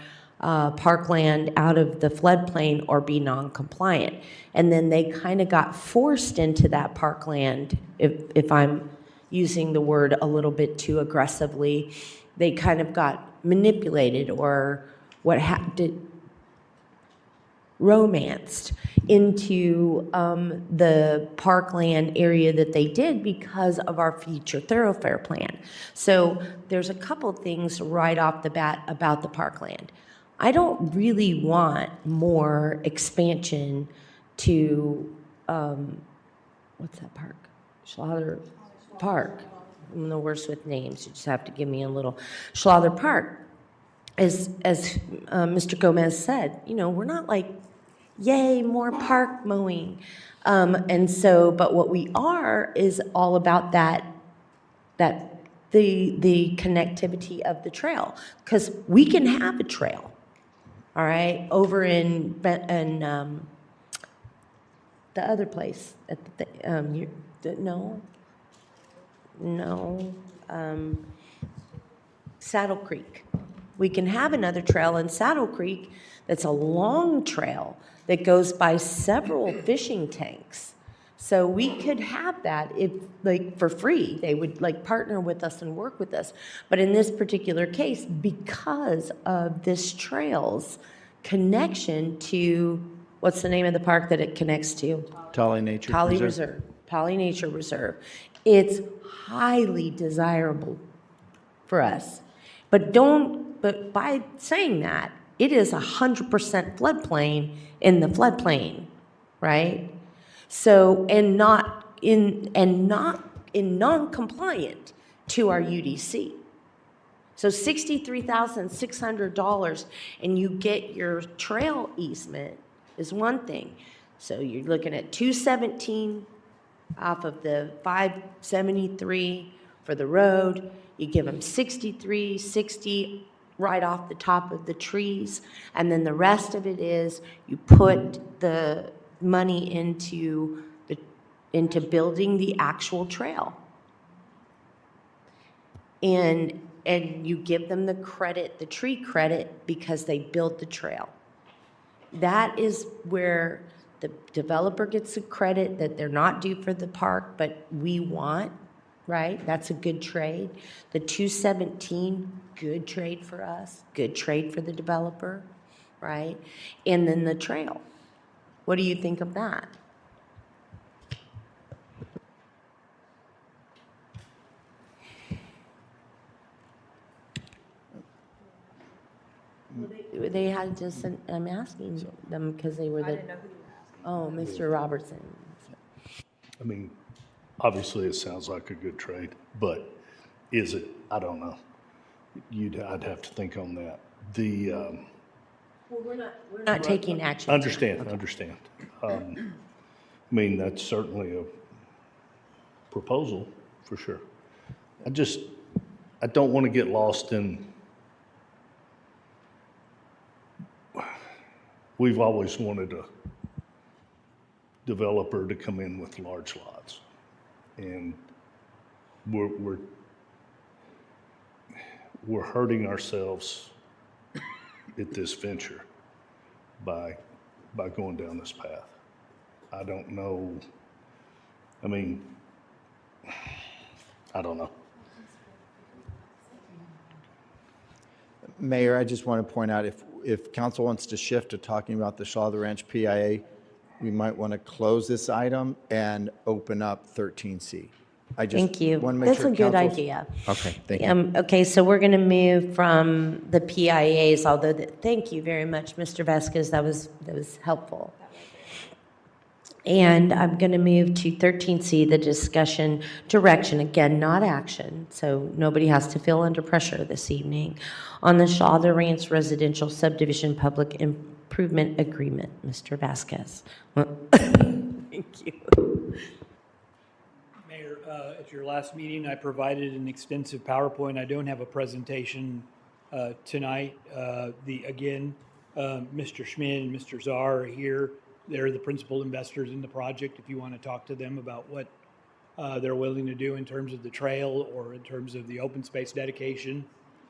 parkland out of the floodplain or be non-compliant. And then they kind of got forced into that parkland, if I'm using the word a little bit too aggressively. They kind of got manipulated or what romanced into the parkland area that they did because of our future thoroughfare plan. So there's a couple things right off the bat about the parkland. I don't really want more expansion to, what's that park? Schlother Park. I'm the worst with names. You just have to give me a little. Schlother Park. As Mr. Gomez said, you know, we're not like, yay, more park mowing. And so, but what we are is all about that the connectivity of the trail, because we can have a trail, all right, over in the other place at Saddle Creek. We can have another trail in Saddle Creek that's a long trail that goes by several fishing tanks. So we could have that if, like, for free. They would, like, partner with us and work with us. But in this particular case, because of this trail's connection to, what's the name of the park that it connects to? Tolly Nature Reserve. Tolly Nature Reserve. It's highly desirable for us. But by saying that, it is 100% floodplain in the floodplain, right? So, and not in non-compliant to our UDC. So $63,600 and you get your trail easement is one thing. So you're looking at 217 off of the 573 for the road. You give them 63, 60 right off the top of the trees, and then the rest of it is you put the money into building the actual trail. And you give them the credit, the tree credit, because they built the trail. That is where the developer gets the credit that they're not due for the park, but we want, right? That's a good trade. The 217, good trade for us, good trade for the developer, right? And then the trail. What do you think of that? They had just, I'm asking them because they were the. Oh, Mr. Robertson. I mean, obviously, it sounds like a good trade, but is it? I don't know. I'd have to think on that. Well, we're not taking action. Understand. I mean, that's certainly a proposal, for sure. I don't want to get lost in, we've always wanted a developer to come in with large lots. And we're hurting ourselves at this venture by going down this path. I don't know. I mean, I don't know. Mayor, I just want to point out, if council wants to shift to talking about the Shaw the Ranch PIA, we might want to close this item and open up 13C. Thank you. Want to make That's sure a good council's- idea. Okay, thank you. Okay, so we're going to move from the PIAs, although, thank you very much, Mr. Vasquez, that was helpful. And I'm going to move to 13C, the discussion direction, again, not action, so nobody has to feel under pressure this evening, on the Shaw the Ranch Residential Subdivision Public Improvement Agreement. Mr. Vasquez. Thank you. Mayor, at your last meeting, I provided an extensive PowerPoint. I don't have a presentation tonight. Mr. Schmidt and Mr. Czar are here. They're the principal investors in the project. If you want to talk to them about what they're willing to do in terms of the trail or in terms of the open space dedication,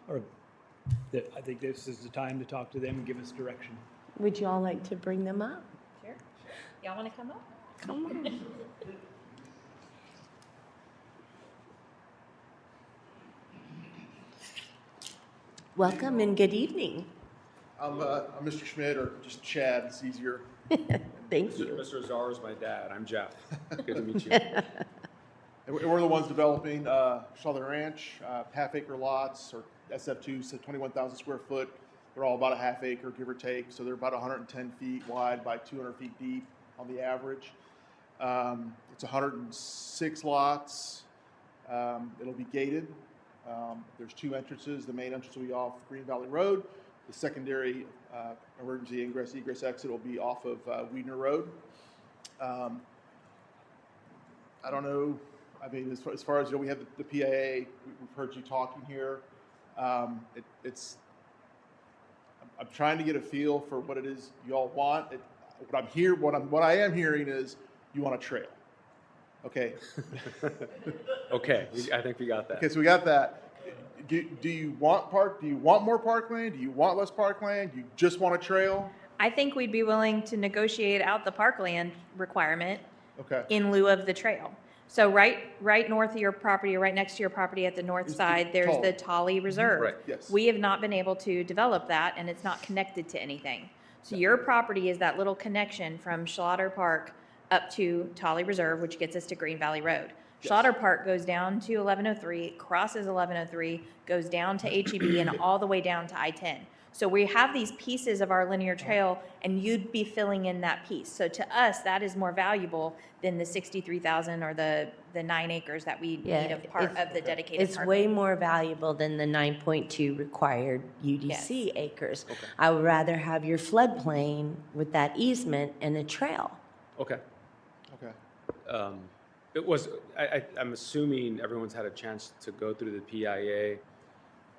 I think this is the time to talk to them and give us direction. Would you all like to bring them up? Sure. Y'all want to come up? Come on. Welcome and good evening. I'm Mr. Schmidt, or just Chad, it's easier. Thank you. Mr. Azar is my dad. I'm Jeff. Good to meet you. And we're the ones developing Southern Ranch, half-acre lots, or SF2, so 21,000 square foot. They're all about a half acre, give or take, so they're about 110 feet wide by 200 feet deep on the average. It's 106 lots. It'll be gated. There's two entrances. The main entrance will be off Green Valley Road. The secondary emergency ingress egress exit will be off of Weidner Road. I don't know. I mean, as far as we have the PIA, we've heard you talking here. I'm trying to get a feel for what it is you all want. What I am hearing is you want a trail. Okay. Okay, I think we got that. Okay, so we got that. Do you want Do you want more parkland? Do you want less parkland? Do you just want a trail? I think we'd be willing to negotiate out the parkland requirement Okay. in lieu of the trail. So right north of your property, or right next to your property at the north side, there's the Tolly Reserve. Right, yes. We have not been able to develop that, and it's not connected to anything. So your property is that little connection from Schlatter Park up to Tolly Reserve, which gets us to Green Valley Road. Schlatter Park goes down to 1103, crosses 1103, goes down to HEB, and all the way down to I-10. So we have these pieces of our linear trail, and you'd be filling in that piece. So to us, that is more valuable than the 63,000 or the 9 acres that we need of part of the dedicated It's park. way more valuable than the 9.2 required UDC acres. I would rather have your floodplain with that easement and a trail. Okay. Okay. It was, I'm assuming everyone's had a chance to go through the PIA.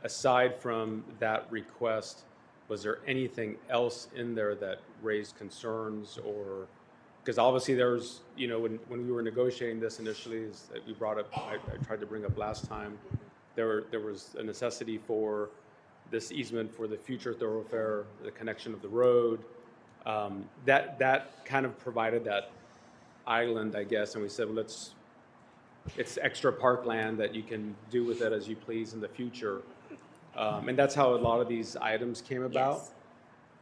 Aside from that request, was there anything else in there that raised concerns, or, because obviously there's, when we were negotiating this initially, is that we brought up, I tried to bring up last time, there was a necessity for this easement for the future thoroughfare, the connection of the road. That kind of provided that island, I guess, and we said, well, it's extra parkland that you can do with it as you please in the future. And that's how a lot of these items came about. Yes.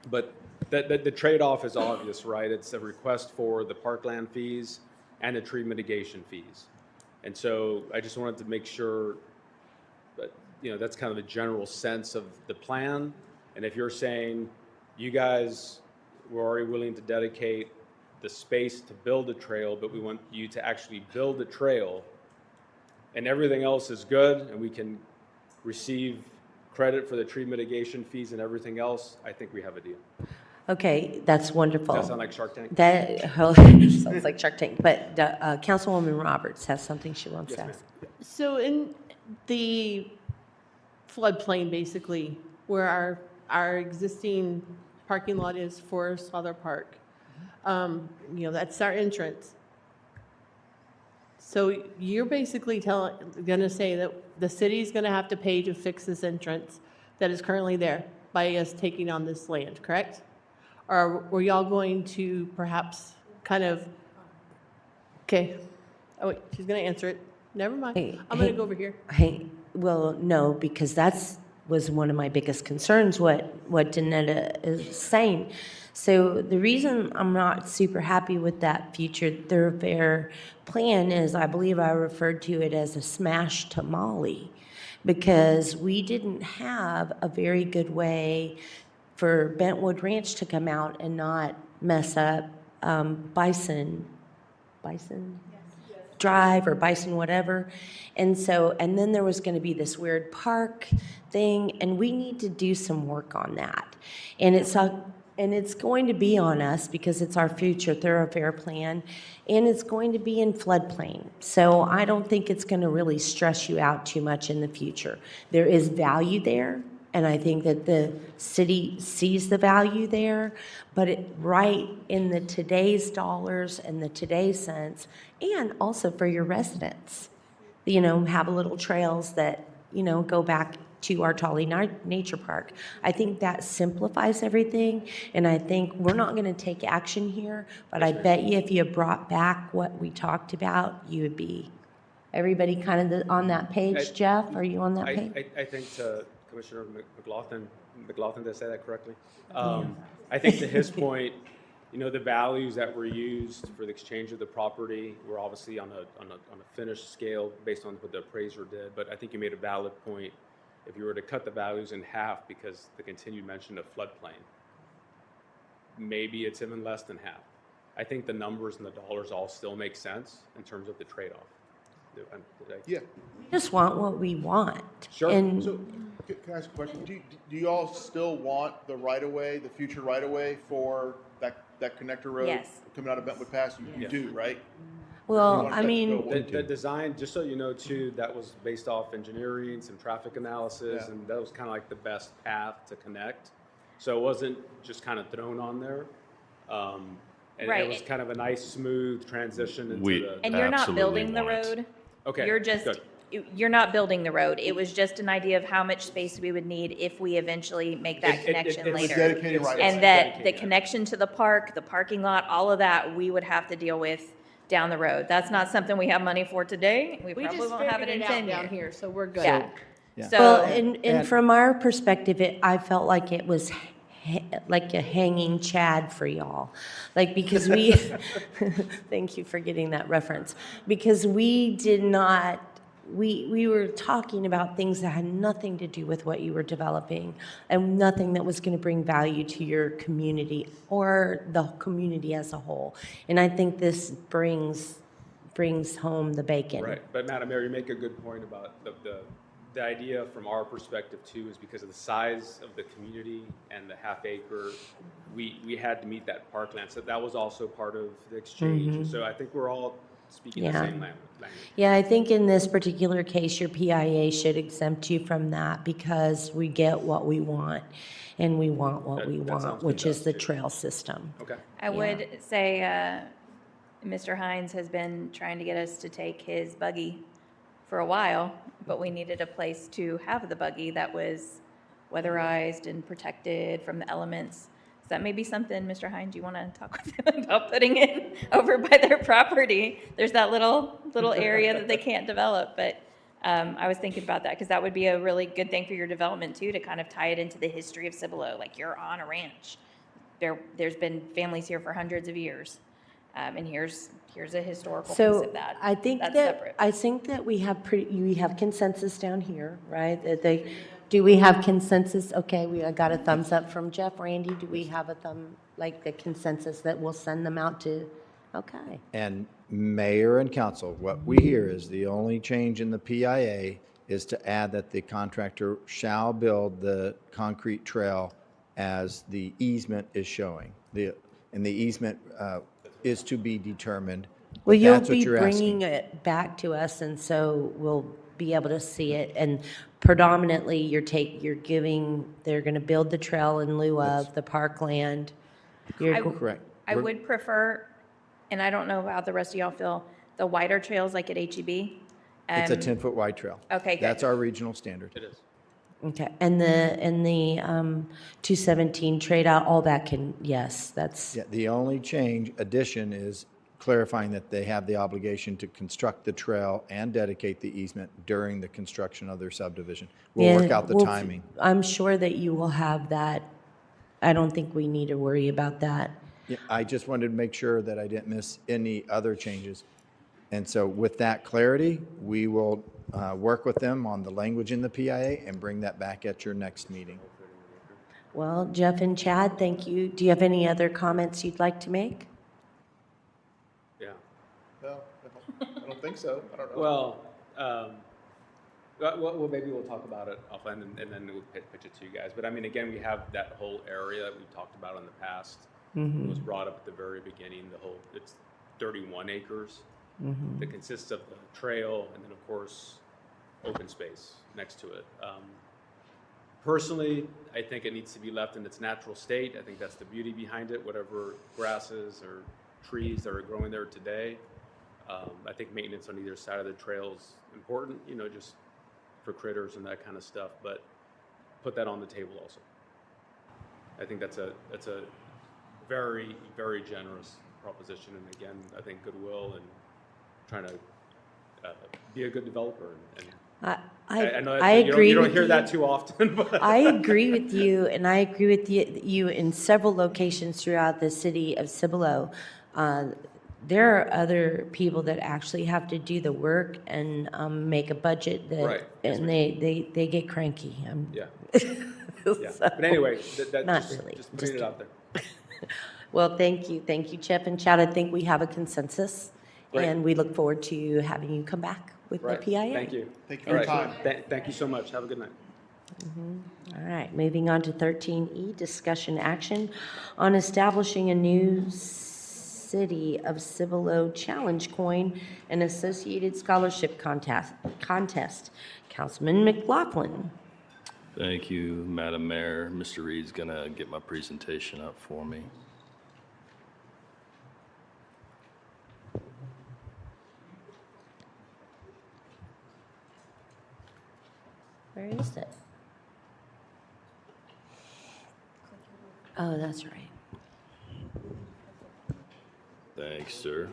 But the trade-off is obvious, right? It's a request for the parkland fees and the tree mitigation fees. And so I just wanted to make sure that, that's kind of a general sense of the plan. And if you're saying you guys were already willing to dedicate the space to build a trail, but we want you to actually build a trail, and everything else is good, and we can receive credit for the tree mitigation fees and everything else, I think we have a deal. Okay, that's wonderful. Does that sound like Shark Tank? That sounds like Shark Tank, but Councilwoman Roberts has something she wants to ask. So in the floodplain, basically, where our existing parking lot is for Slaughter Park, that's our entrance. So you're basically gonna say that the city's gonna have to pay to fix this entrance that is currently there by us taking on this land, correct? Or were y'all going to perhaps kind of, okay, oh wait, she's gonna answer it. Never mind, I'm gonna go over here. Well, no, because was one of my biggest concerns, what Danetta is saying. So the reason I'm not super happy with that future thoroughfare plan is I believe I referred to it as a smash tamale, because we didn't have a very good way for Bentwood Ranch to come out and not mess up Bison Drive or Bison whatever. And then there was going to be this weird park thing, and we need to do some work on that. And it's going to be on us because it's our future thoroughfare plan, and it's going to be in floodplain. So I don't think it's going to really stress you out too much in the future. There is value there, and I think that the city sees the value there, but right in the today's dollars and the today's cents, and also for your residents, have little trails that, go back to our Tolly Nature Park. I think that simplifies everything, and I think we're not going to take action here, but I bet you if you brought back what we talked about, you would be. Everybody kind of on that page, Jeff? Are you on that page? I think to Commissioner McLaughlin, McLaughlin, did I say that correctly? I think to his point, you know, the values that were used for the exchange of the property were obviously on a finished scale based on what the appraiser did, but I think you made a valid point. If you were to cut the values in half because the continued mention of floodplain, maybe it's even less than half. I think the numbers and the dollars all still make sense in terms of the trade-off. Yeah. We just want what we want. Sure. And So, can I ask a question? Do you all still want the right-of-way, the future right-of-way for that connector road? Yes. Coming out of Bentwood Pass? You do, right? well, You want I that to mean, go- The design, just so you know too, that was based off engineering, some traffic analysis, Yeah. and that was kind of like the best path to connect. So it wasn't just kind of thrown on there. And Right. it was kind of a nice, smooth transition into We- the. And you're not Absolutely building the want it. road. Okay, You're just, good. you're not building the road. It was just an idea of how much space we would need if we eventually make that connection it's later. dedicated right of And way. that the Dedicated. connection to the park, the parking lot, all of that, we would have to deal with down the road. That's not something we have money for today. We We probably just won't have it figured in it 10 out down years. here, so we're good. Yeah. Yeah. well, So, and from our perspective, I felt like it was like a hanging Chad for y'all. Like, because we, thank you for getting that reference. Because we did not, we were talking about things that had nothing to do with what you were developing and nothing that was going to bring value to your community or the community as a whole. And I think this brings home the bacon. Right, but Madam Mayor, you make a good point about the idea from our perspective too is because of the size of the community and the half acre, we had to meet that parkland. So that was also part of the exchange. And so I think we're all speaking the Yeah. same language. Yeah, I think in this particular case, your PIA should exempt you from that because we get what we want, and we want what we That want, sounds which is the fantastic. trail system. Okay. I would say, Mr. Hines has been trying to get us to take his buggy for a while, but we needed a place to have the buggy that was weatherized and protected from the elements. So that may be something, Mr. Hines, you want to talk with him about putting in over by their property. There's that little area that they can't develop, but I was thinking about that because that would be a really good thing for your development too, to kind of tie it into the history of Cibolo. Like, you're on a ranch. There's been families here for hundreds of years. And here's a historical piece So of that. I think That's that, separate. I think that we have consensus down here, right? Do we have consensus? Okay, I got a thumbs up from Jeff. Randy, do we have the consensus that we'll send them out to? Okay. And mayor and council, what we hear is the only change in the PIA is to add that the contractor shall build the concrete trail as the easement is showing. And the easement is to be determined. Well, But you'll that's what be you're bringing asking. it back to us, and so we'll be able to see it. And predominantly, they're going to build the trail in lieu of the parkland. Correct. I would prefer, and I don't know how the rest of y'all feel, the wider trails like at HEB. It's a 10-foot wide trail. Okay, good. That's our regional standard. It is. Okay, and the 217 trade out, all that can, yes, that's, Yeah, the only addition is clarifying that they have the obligation to construct the trail and dedicate the easement during the construction of their subdivision. We'll work Yeah, out the well, timing. I'm sure that you will have that. I don't think we need to worry about that. Yeah, I just wanted to make sure that I didn't miss any other changes. And so with that clarity, we will work with them on the language in the PIA and bring that back at your next meeting. Well, Jeff and Chad, thank you. Do you have any other comments you'd like to make? Yeah. No, I don't think so. I don't know. Well, maybe we'll talk about it offline and then we'll pitch it to you guys. But I mean, again, we have that whole area that we've talked about in the past. It was brought up at the very beginning, it's 31 acres that consists of the trail and then, of course, open space next to it. Personally, I think it needs to be left in its natural state. I think that's the beauty behind it, whatever grasses or trees that are growing there today. I think maintenance on either side of the trail is important, just for critters and that kind of stuff, but put that on the table also. I think that's a very, very generous proposition, and again, I think goodwill and trying to be a good developer and I know I you agree don't with hear you. that too often, but. I agree with you, and I agree with you in several locations throughout the city of Cibolo. There are other people that actually have to do the work and make a budget that, Right. Yes, and they get cranky. Yeah. So, Yeah. But anyway, that not just, really. just putting it out there. Well, thank you, Chip and Chad. I think we have a consensus, Great. and we look forward to having you come back with the Right. PIA. Thank you. Thank you All for your right. time. Thank you so much. Have a good night. All right, moving on to 13E, discussion action on establishing a new City of Cibolo Challenge Coin and associated scholarship contest. Councilman McLaughlin. Thank you, Madam Mayor. Mr. Reed's gonna get my presentation up for me. Where is it? Oh, that's right. Thanks, sir.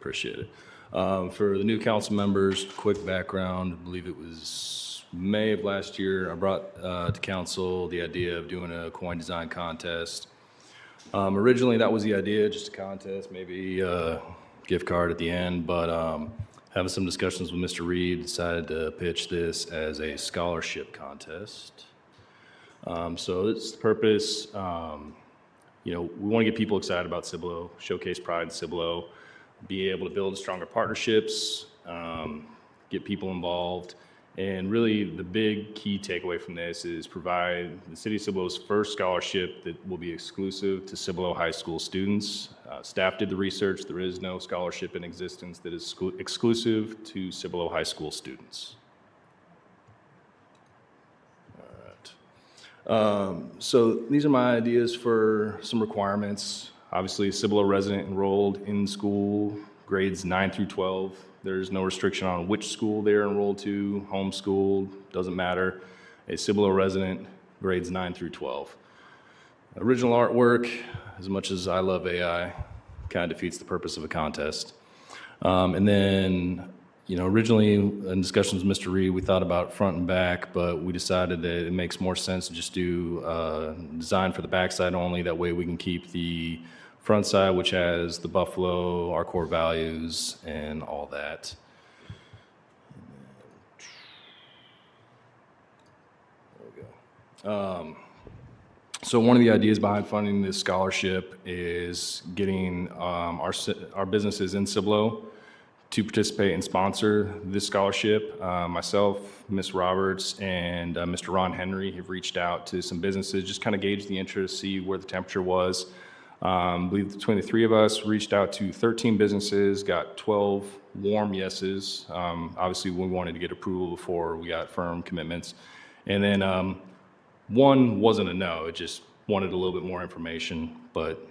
Appreciate it. For the new council members, quick background, I believe it was May of last year, I brought to council the idea of doing a coin design contest. Originally, that was the idea, just a contest, maybe a gift card at the end, but having some discussions with Mr. Reed, decided to pitch this as a scholarship contest. So it's the purpose, we want to get people excited about Cibolo, showcase pride in Cibolo, be able to build stronger partnerships, get people involved. And really, the big key takeaway from this is provide the City of Cibolo's first scholarship that will be exclusive to Cibolo High School students. Staff did the research. There is no scholarship in existence that is exclusive to Cibolo High School students. All right. So these are my ideas for some requirements. Obviously, a Cibolo resident enrolled in school, grades 9 through 12. There's no restriction on which school they're enrolled to, homeschooled, doesn't matter. A Cibolo resident, grades 9 through 12. Original artwork, as much as I love AI, kind of defeats the purpose of a contest. And then, originally in discussions with Mr. Reed, we thought about front and back, but we decided that it makes more sense to just do design for the backside only. That way we can keep the front side, which has the buffalo, our core values, and all that. There we go. So one of the ideas behind funding this scholarship is getting our businesses in Cibolo to participate and sponsor this scholarship. Myself, Ms. Roberts, and Mr. Ron Henry have reached out to some businesses, just kind of gauge the interest, see where the temperature was. I believe between the three of us, reached out to 13 businesses, got 12 warm yeses. Obviously, we wanted to get approval before we got firm commitments. And then one wasn't a no, it just wanted a little bit more information. But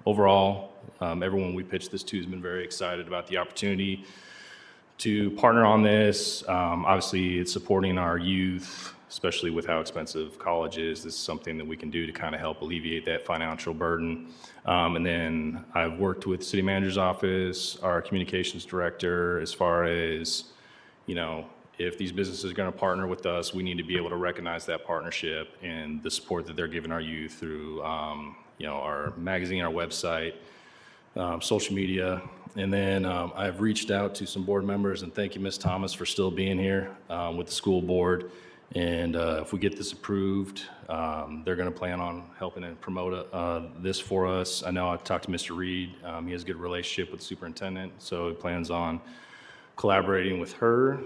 overall, everyone we pitched this to has been very excited about the opportunity to partner on this. Obviously, it's supporting our youth, especially with how expensive college is. This is something that we can do to kind of help alleviate that financial burden. And then I've worked with City Manager's office, our communications director, as far as, if these businesses are going to partner with us, we need to be able to recognize that partnership and the support that they're giving our youth through, our magazine, our website, social media. And then I've reached out to some board members, and thank you, Ms. Thomas, for still being here with the school board. And if we get this approved, they're going to plan on helping and promote this for us. I know I've talked to Mr. Reed. He has a good relationship with the superintendent, so he plans on collaborating with her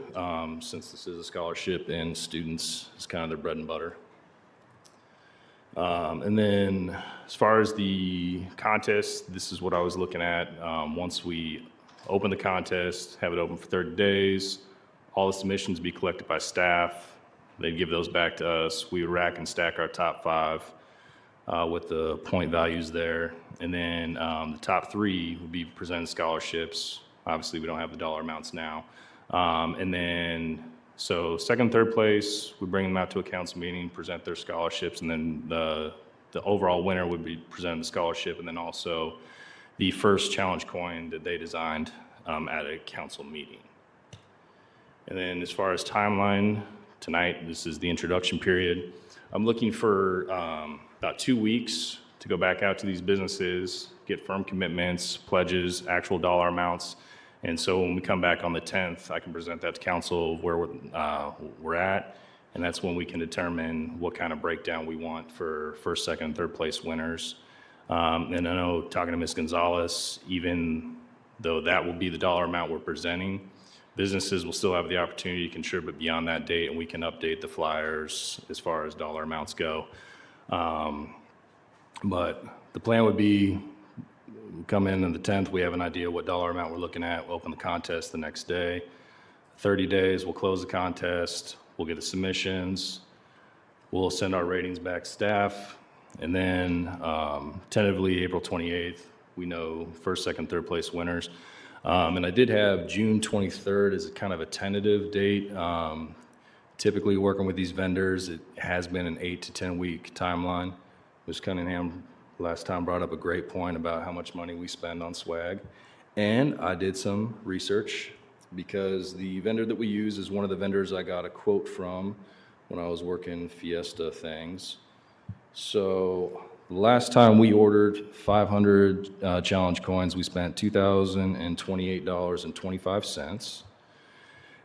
since this is a scholarship and students is kind of their bread and butter. And then as far as the contest, this is what I was looking at. Once we open the contest, have it open for 30 days, all the submissions be collected by staff. They'd give those back to us. We would rack and stack our top 5 with the point values there. And then the top 3 would be presented scholarships. Obviously, we don't have the dollar amounts now. And then, so second, third place, we bring them out to a council meeting, present their scholarships, and then the overall winner would be presented the scholarship, and then also the first challenge coin that they designed. at a council meeting. And then as far as timeline, tonight, this is the introduction period. I'm looking for about 2 weeks to go back out to these businesses, get firm commitments, pledges, actual dollar amounts. And so when we come back on the 10th, I can present that to council where we're at. And that's when we can determine what kind of breakdown we want for first, second, third place winners. And I know, talking to Ms. Gonzalez, even though that will be the dollar amount we're presenting, businesses will still have the opportunity to contribute beyond that date, and we can update the flyers as far as dollar amounts go. But the plan would be, come in on the 10th, we have an idea what dollar amount we're looking at, we'll open the contest the next day. 30 days, we'll close the contest, we'll get the submissions, we'll send our ratings back to staff, and then tentatively April 28th, we know first, second, third place winners. And I did have June 23rd as a kind of a tentative date. Typically working with these vendors, it has been an 8 to 10 week timeline. Ms. Cunningham last time brought up a great point about how much money we spend on swag. And I did some research because the vendor that we use is one of the vendors I got a quote from when I was working Fiesta things. So last time we ordered 500 challenge coins, we spent $2,028.25.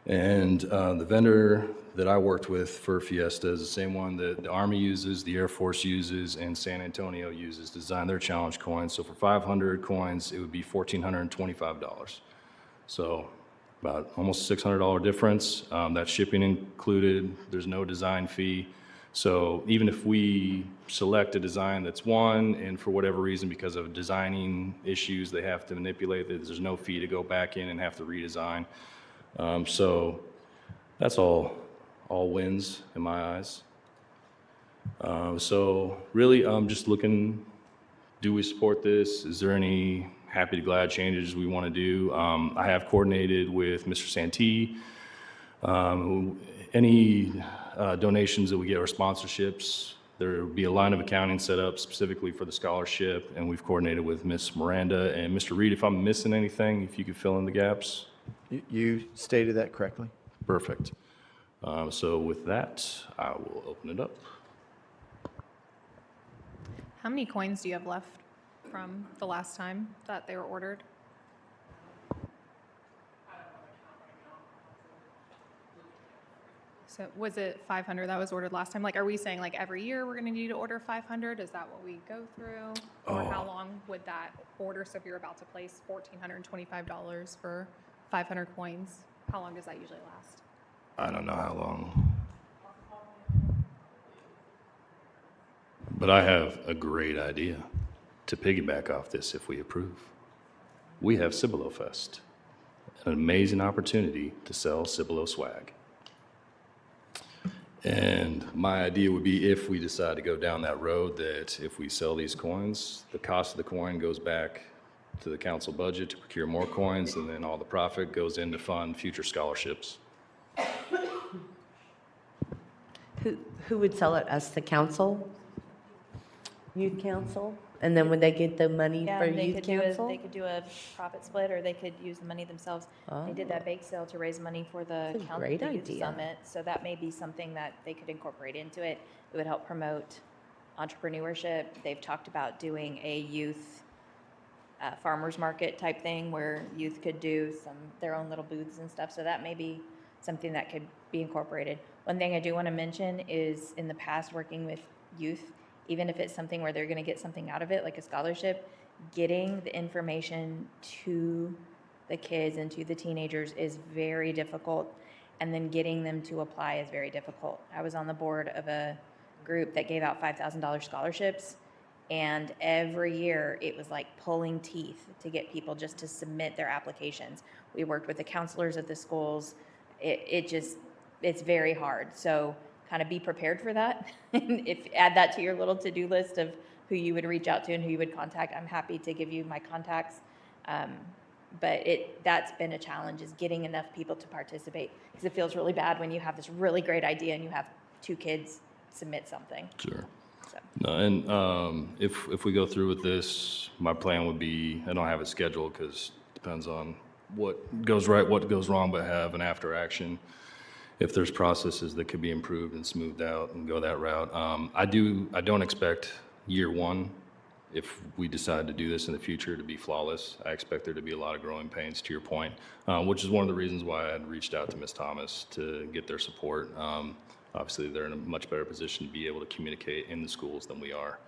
And the vendor that I worked with for Fiesta is the same one that the Army uses, the Air Force uses, and San Antonio uses to design their challenge coins. So for 500 coins, it would be $1,425. So about almost $600 difference. That's shipping included. There's no design fee. So even if we select a design that's won, and for whatever reason, because of designing issues, they have to manipulate it, there's no fee to go back in and have to redesign. So that's all wins in my eyes. So really, I'm just looking, do we support this? Is there any happy to glad changes we want to do? I have coordinated with Mr. Santee. Any donations that we get or sponsorships, there will be a line of accounting set up specifically for the scholarship, and we've coordinated with Ms. Miranda and Mr. Reed. If I'm missing anything, if you could fill in the gaps. You stated that correctly. Perfect. So with that, I will open it up. How many coins do you have left from the last time that they were ordered? So was it 500 that was ordered last time? Like, are we saying like every year we're going to need to order 500? Is that what we go through? Or how long would that order? So if you're about to place $1,425 for 500 coins, how long does that usually last? I don't know how long. But I have a great idea to piggyback off this if we approve. We have Cibolo Fest, an amazing opportunity to sell Cibolo swag. And my idea would be, if we decide to go down that road, that if we sell these coins, the cost of the coin goes back to the council budget to procure more coins, and then all the profit goes in to fund future scholarships. Who would sell it? Us, the council? Youth council? And then would they get the money Yeah, for they youth could council? they could do a profit split, or they could use the money themselves. They did that bake sale to raise money for the That's a great the youth idea. summit, so that may be something that they could incorporate into it. It would help promote entrepreneurship. They've talked about doing a youth farmers market type thing where youth could do their own little booths and stuff. So that may be something that could be incorporated. One thing I do want to mention is, in the past, working with youth, even if it's something where they're going to get something out of it, like a scholarship, getting the information to the kids and to the teenagers is very difficult, and then getting them to apply is very difficult. I was on the board of a group that gave out $5,000 scholarships, and every year it was like pulling teeth to get people just to submit their applications. We worked with the counselors at the schools. It's very hard. So kind of be prepared for that. Add that to your little to-do list of who you would reach out to and who you would contact. I'm happy to give you my contacts. But that's been a challenge, is getting enough people to participate, because it feels really bad when you have this really great idea and you have 2 kids submit something. Sure. No, and if we go through with this, my plan would be, I don't have it scheduled because it depends on what goes right, what goes wrong, but have an after action. If there's processes that could be improved and smoothed out and go that route. I don't expect year one, if we decide to do this in the future, to be flawless. I expect there to be a lot of growing pains, to your point, which is one of the reasons why I had reached out to Ms. Thomas to get their support. Obviously, they're in a much better position to be able to communicate in the schools than we are.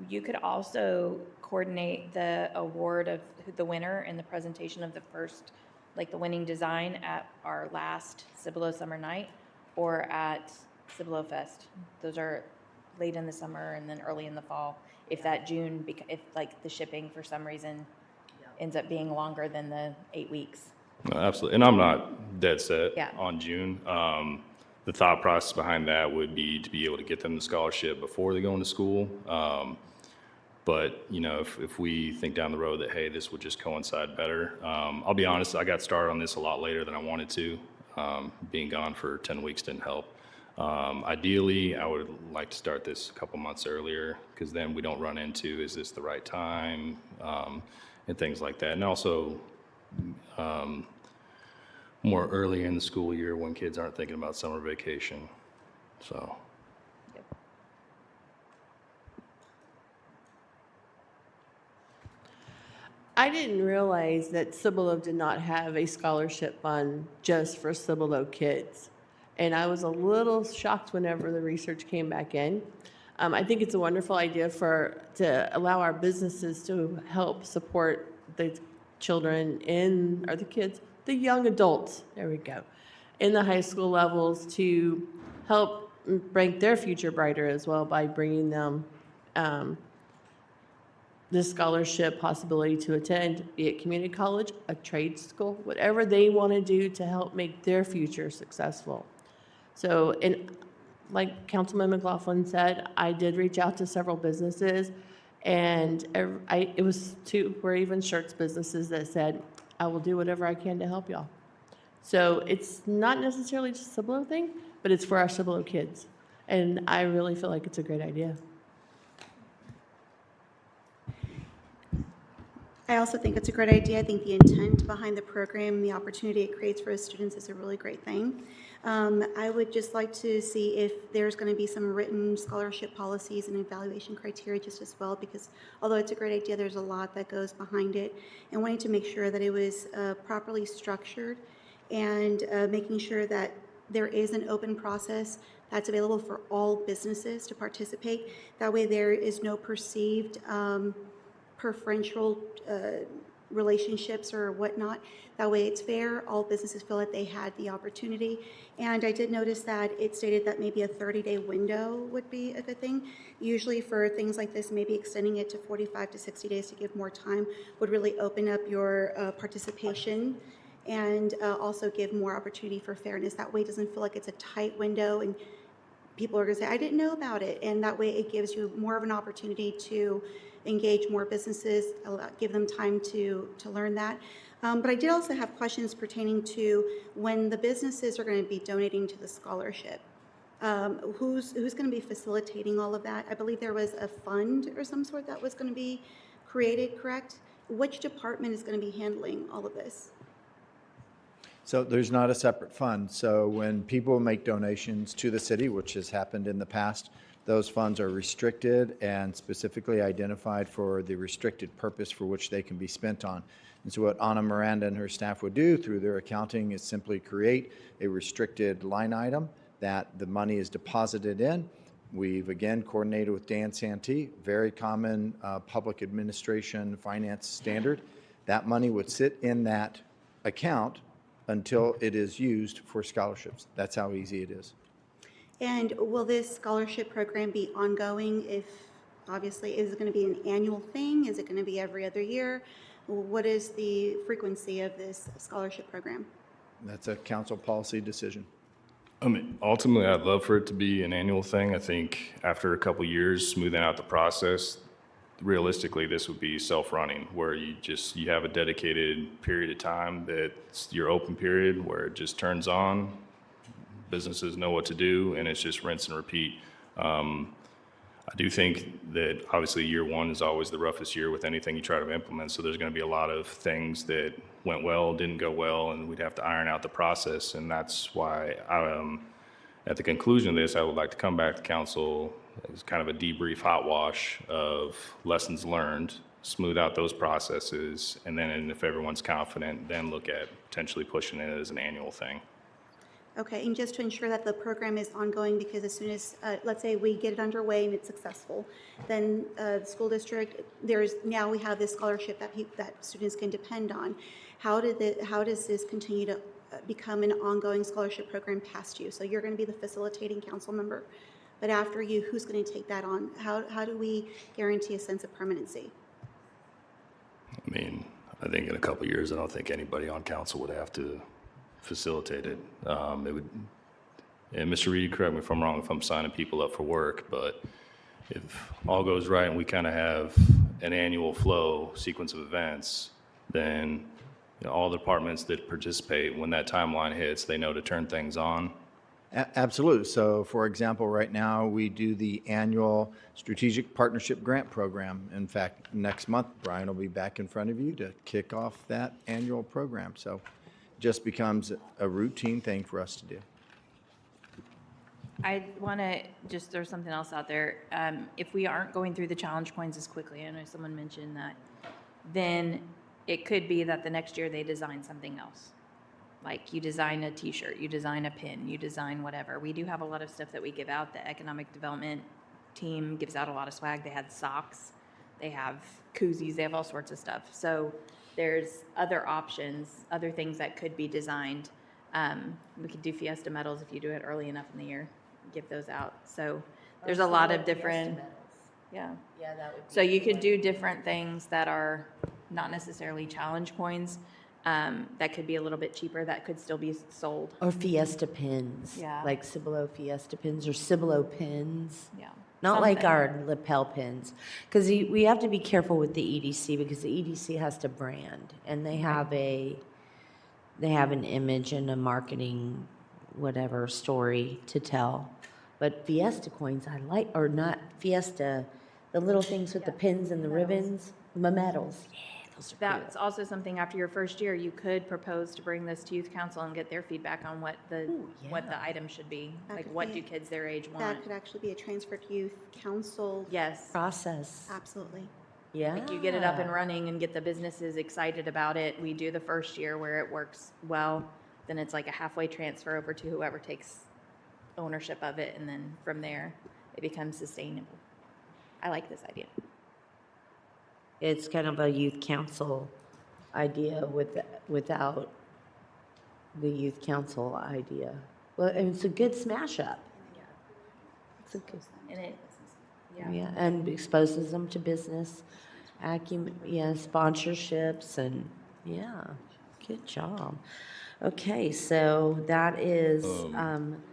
You could also coordinate the award of the winner and the presentation of the first, like the winning design at our last Cibolo Summer Night or at Cibolo Fest. Those are late in the summer and then early in the fall. If that June, if like the shipping for some reason ends up being longer than the 8 weeks. No, absolutely, and I'm not dead set Yeah. on June. The thought process behind that would be to be able to get them the scholarship before they go into school. But, you know, if we think down the road that, hey, this would just coincide better, I'll be honest, I got started on this a lot later than I wanted to. Being gone for 10 weeks didn't help. Ideally, I would like to start this a couple months earlier, because then we don't run into, is this the right time, and things like that. And also, more early in the school year when kids aren't thinking about summer vacation, so. I didn't realize that Cibolo did not have a scholarship fund just for Cibolo kids. And I was a little shocked whenever the research came back in. I think it's a wonderful idea to allow our businesses to help support the children or the kids, the young adults, there we go, in the high school levels to help make their future brighter as well by bringing them this scholarship possibility to attend, be it community college, a trade school, whatever they want to do to help make their future successful. So, and like Councilman McLaughlin said, I did reach out to several businesses, and it was two, or even shirts businesses that said, I will do whatever I can to help y'all. So it's not necessarily just a Cibolo thing, but it's for our Cibolo kids. And I really feel like it's a great idea. I also think it's a great idea. I think the intent behind the program and the opportunity it creates for students is a really great thing. I would just like to see if there's going to be some written scholarship policies and evaluation criteria just as well, because although it's a great idea, there's a lot that goes behind it, and wanting to make sure that it was properly structured and making sure that there is an open process that's available for all businesses to participate. That way there is no perceived preferential relationships or whatnot. That way it's fair. All businesses feel that they had the opportunity. And I did notice that it stated that maybe a 30-day window would be a good thing. Usually for things like this, maybe extending it to 45 to 60 days to give more time would really open up your participation and also give more opportunity for fairness. That way it doesn't feel like it's a tight window and people are going to say, I didn't know about it. And that way it gives you more of an opportunity to engage more businesses, give them time to learn that. But I did also have questions pertaining to when the businesses are going to be donating to the scholarship. Who's going to be facilitating all of that? I believe there was a fund or some sort that was going to be created, correct? Which department is going to be handling all of this? So there's not a separate fund. So when people make donations to the city, which has happened in the past, those funds are restricted and specifically identified for the restricted purpose for which they can be spent on. And so what Anna Miranda and her staff would do through their accounting is simply create a restricted line item that the money is deposited in. We've again coordinated with Dan Santee, very common public administration finance standard. That money would sit in that account until it is used for scholarships. That's how easy it is. And will this scholarship program be ongoing? If obviously, is it going to be an annual thing? Is it going to be every other year? What is the frequency of this scholarship program? That's a council policy decision. I mean, ultimately, I'd love for it to be an annual thing. I think after a couple years smoothing out the process, realistically, this would be self-running, where you have a dedicated period of time that's your open period where it just turns on. Businesses know what to do, and it's just rinse and repeat. I do think that obviously year one is always the roughest year with anything you try to implement. So there's going to be a lot of things that went well, didn't go well, and we'd have to iron out the process. And that's why at the conclusion of this, I would like to come back to council as kind of a debrief hot wash of lessons learned, smooth out those processes, and then if everyone's confident, then look at potentially pushing it as an annual thing. Okay, and just to ensure that the program is ongoing, because as soon as, let's say we get it underway and it's successful, then the school district, now we have this scholarship that students can depend on. How does this continue to become an ongoing scholarship program past you? So you're going to be the facilitating council member, but after you, who's going to take that on? How do we guarantee a sense of permanency? I mean, I think in a couple of years, I don't think anybody on council would have to facilitate it. It would, and Mr. Reed, correct me if I'm wrong, if I'm signing people up for work, but if all goes right and we kind of have an annual flow sequence of events, then all the departments that participate, when that timeline hits, they know to turn things on. Absolutely. So, for example, right now we do the annual Strategic Partnership Grant Program. In fact, next month, Brian will be back in front of you to kick off that annual program. So, it just becomes a routine thing for us to do. I want to just throw something else out there. If we aren't going through the challenge coins as quickly, I know someone mentioned that, then it could be that the next year they design something else. Like you design a t-shirt, you design a pin, you design whatever. We do have a lot of stuff that we give out. The economic development team gives out a lot of swag. They had socks, they have koozies, they have all sorts of stuff. So there's other options, other things that could be designed. We could do Fiesta medals if you do it early enough in the year, give those out. So there's a lot of different, yeah. Yeah, that would be. So you could do different things that are not necessarily challenge coins, that could be a little bit cheaper, that could still be sold. Or Fiesta pins. Yeah. Like Cibolo Fiesta pins or Cibolo pins. Yeah. Not like Something. our lapel pins. Because we have to be careful with the EDC because the EDC has to brand. And they have an image and a marketing whatever story to tell. But Fiesta coins I like, or not Fiesta, the little things with the pins and the ribbons, the medals. Yeah, those are That's also something after your first year, you could propose to bring this to youth council and get their feedback on what the item should be. That Like could what be- do kids their age want? That could actually be a transferred youth council Yes. process. Absolutely. Yeah. Like you get it up and running and get the businesses excited about it. We do the first year where it works well, then it's like a halfway transfer over to whoever takes ownership of it, and then from there, it becomes sustainable. I like this idea. It's kind of a youth council idea without the youth council idea. Well, and it's a good smash up. It's a good, And it, yeah, and exposes them to business, sponsorships, and yeah, good job. Okay, so that is,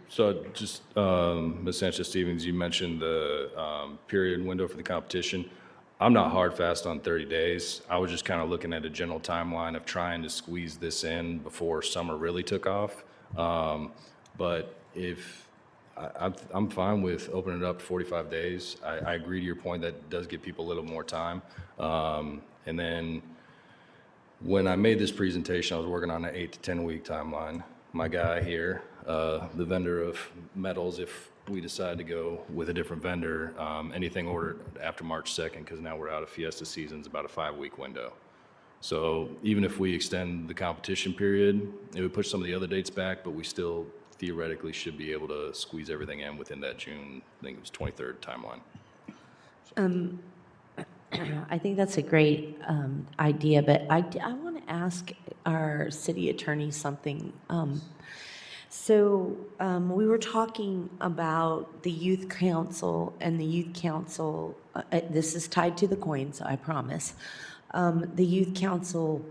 So just, Ms. Sanchez-Stevens, you mentioned the period window for the competition. I'm not hard fast on 30 days. I was just kind of looking at a general timeline of trying to squeeze this in before summer really took off. But if, I'm fine with opening it up to 45 days. I agree to your point that does give people a little more time. And then when I made this presentation, I was working on an 8 to 10 week timeline. My guy here, the vendor of metals, if we decide to go with a different vendor, anything ordered after March 2nd, because now we're out of Fiesta season, is about a 5-week window. So even if we extend the competition period, it would push some of the other dates back, but we still theoretically should be able to squeeze everything in within that June, I think it was 23rd timeline. I think that's a great idea, but I want to ask our city attorney something. So we were talking about the youth council and the youth council, this is tied to the coins, I promise, the youth council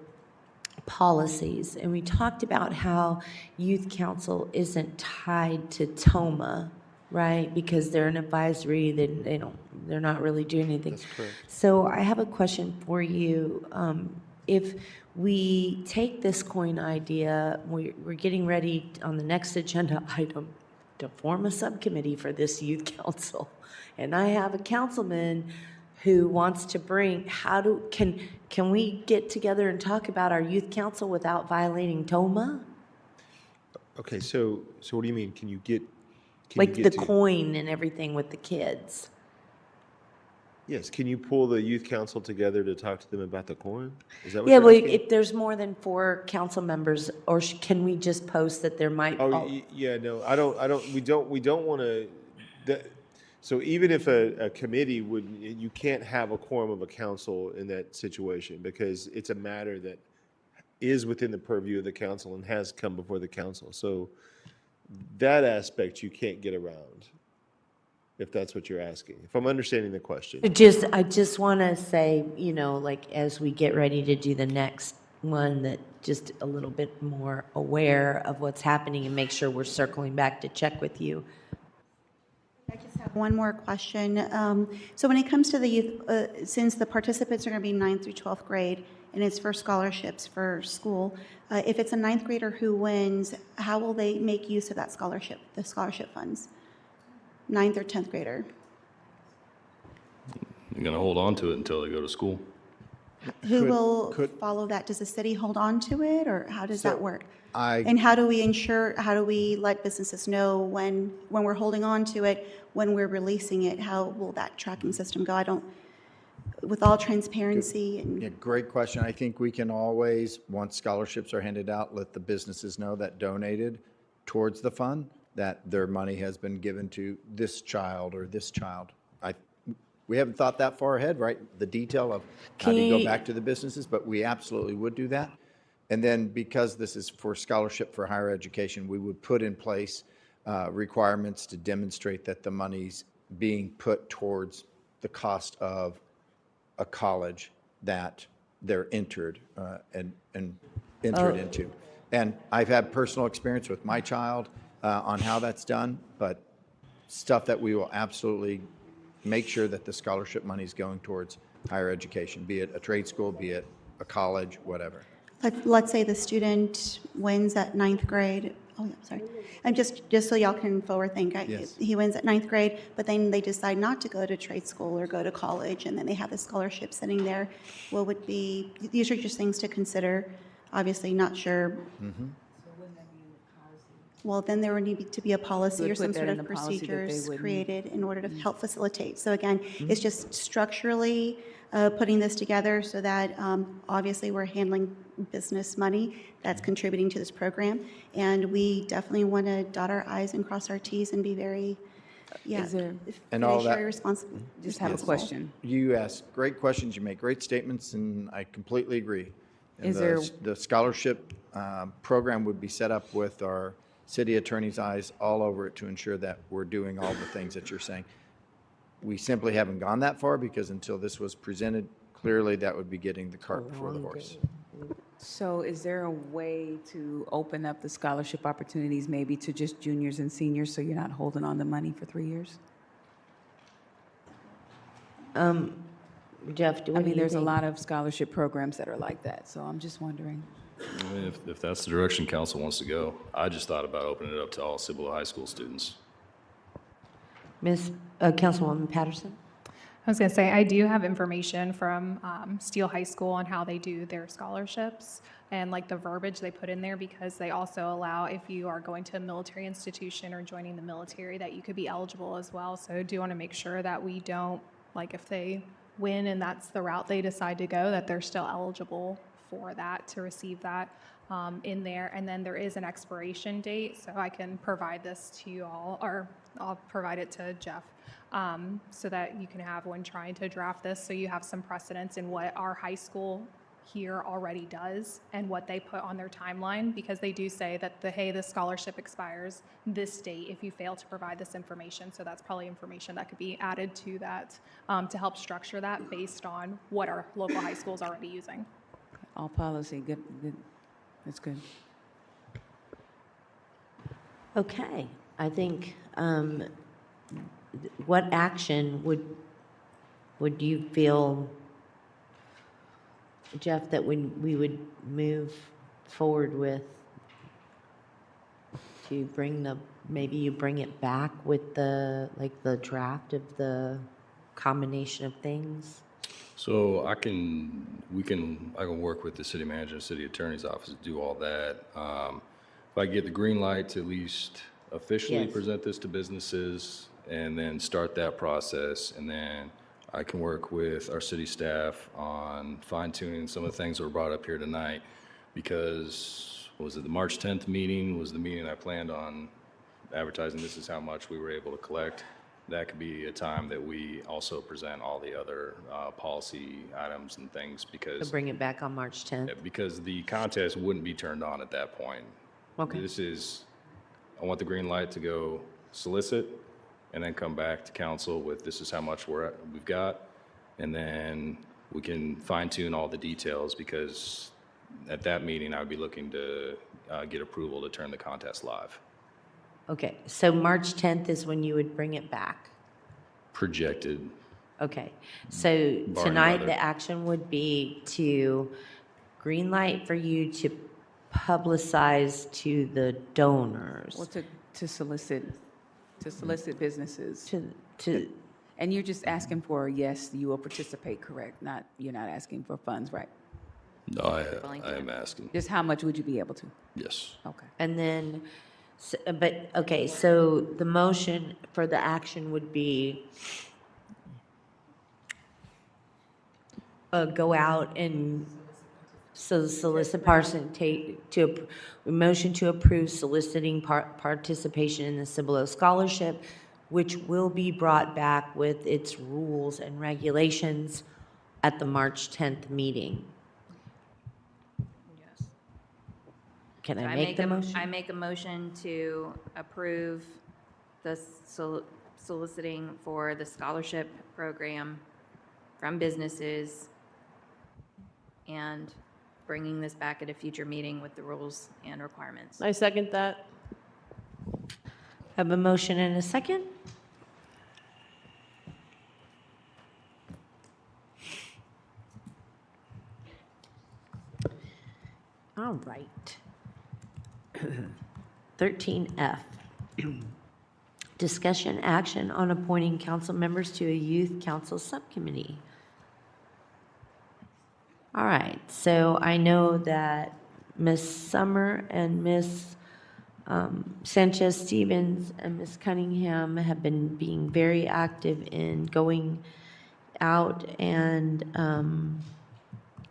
policies. And we talked about how youth council isn't tied to TOMA, right? Because they're an advisory, they're not really doing anything. That's correct. So I have a question for you. If we take this coin idea, we're getting ready on the next agenda item to form a subcommittee for this youth council. And I have a councilman who wants to bring, can we get together and talk about our youth council without violating TOMA? Okay, so what do you mean? Can you Like get the to- coin and everything with the kids. Yes, can you pull the youth council together to talk to them about the coin? Is that what Yeah, you're well, asking? if there's more than 4 council members, or can we just post that there might? Oh, yeah, no, we don't want to, so even if a committee would, you can't have a quorum of a council in that situation because it's a matter that is within the purview of the council and has come before the council. So that aspect you can't get around, if that's what you're asking, if I'm understanding the question. I just want to say, like, as we get ready to do the next one, that just a little bit more aware of what's happening and make sure we're circling back to check with you. I just have one more question. So when it comes to the youth, since the participants are going to be 9th through 12th grade, and it's for scholarships for school, if it's a 9th grader who wins, how will they make use of that scholarship, the scholarship funds? 9th or 10th grader? You're going to hold on to it until they go to school. Who will follow that? Does the city hold on to it, or how does that work? And how do we let businesses know when we're holding on to it, when we're releasing it? How will that tracking system go? With all transparency and. Yeah, great question. I think we can always, once scholarships are handed out, let the businesses know that donated towards the fund, that their money has been given to this child or this child. We haven't thought that far ahead, right? The detail of how do you go back to the businesses, but we absolutely would do that. And then because this is for scholarship for higher education, we would put in place requirements to demonstrate that the money's being put towards the cost of a college that they're entered into. And I've had personal experience with my child on how that's done, but stuff that we will absolutely make sure that the scholarship money is going towards higher education, be it a trade school, be it a college, whatever. Let's say the student wins at 9th grade. Oh, yeah, sorry. And just so y'all can forward think, Yes. he wins at 9th grade, but then they decide not to go to trade school or go to college, and then they have the scholarship sitting there. What would be, these are just things to consider. Obviously, not sure. Mm-hmm. Well, then there would need to be a policy would or some put that sort in of the policy that they procedures wouldn't- created in order to help facilitate. So again, it's just structurally putting this together so that obviously we're handling business money that's contributing to this program. And we definitely want to dot our I's and cross our T's and be very, And all that. fiduciary responsible. Just have a question. You ask great questions, you make great statements, and I completely agree. And Is there- the scholarship program would be set up with our city attorney's eyes all over it to ensure that we're doing all the things that you're saying. We simply haven't gone that far because until this was presented, clearly that would be getting the cart before the horse. So is there a way to open up the scholarship opportunities maybe to just juniors and seniors so you're not holding on to money for 3 years? Jeff, I mean, there's a lot of scholarship programs that are like that, so I'm just wondering. I mean, if that's the direction council wants to go, I just thought about opening it up to all Cibolo High School students. Councilwoman Patterson? I was going to say, I do have information from Steele High School on how they do their scholarships and like the verbiage they put in there, because they also allow, if you are going to a military institution or joining the military, that you could be eligible as well. So I do want to make sure that we don't, like if they win and that's the route they decide to go, that they're still eligible for that, to receive that in there. And then there is an expiration date, so I can provide this to you all, or I'll provide it to Jeff, so that you can have when trying to draft this, so you have some precedence in what our high school here already does and what they put on their timeline, because they do say that the scholarship expires this date if you fail to provide this information. So that's probably information that could be added to that to help structure that based on what our local high school is already using. All policy, good. That's good. Okay, I think, what action would you feel, Jeff, that we would move forward with? to bring maybe you bring it back with the draft of the combination of things? So I can work with the city manager and city attorney's office to do all that. If I get the green light to at least officially Yes. present this to businesses and then start that process, and then I can work with our city staff on fine tuning some of the things that were brought up here tonight, because was it the March 10th meeting was the meeting I planned on advertising this is how much we were able to collect. That could be a time that we also present all the other policy items and things, To because bring it back on March 10th? because the contest wouldn't be turned on at that point. Okay. I want the green light to go solicit and then come back to council with this is how much we've got. And then we can fine tune all the details, because at that meeting, I would be looking to get approval to turn the contest live. Okay, so March 10th is when you would bring it back? Projected. Okay, so Barring tonight weather. the action would be to green light for you to publicize to the donors. Well, to solicit businesses. To And you're just asking for, yes, you will participate, correct? You're not asking for funds, right? No, I am asking. Just how much would you be able to? Yes. Okay. And then, okay, so the motion for the action would be go out and solicit motion to approve soliciting participation in the Cibolo Scholarship, which will be brought back with its rules and regulations at the March 10th meeting. Yes. Can So I make the motion? I make a motion to approve the soliciting for the scholarship program from businesses and bringing this back at a future meeting with the rules and requirements. I second that. Have a motion and a second? All right. 13F. Discussion action on appointing council members to a youth council subcommittee. All right, so I know that Ms. Summer and Ms. Sanchez Stevens and Ms. Cunningham have been being very active in going out and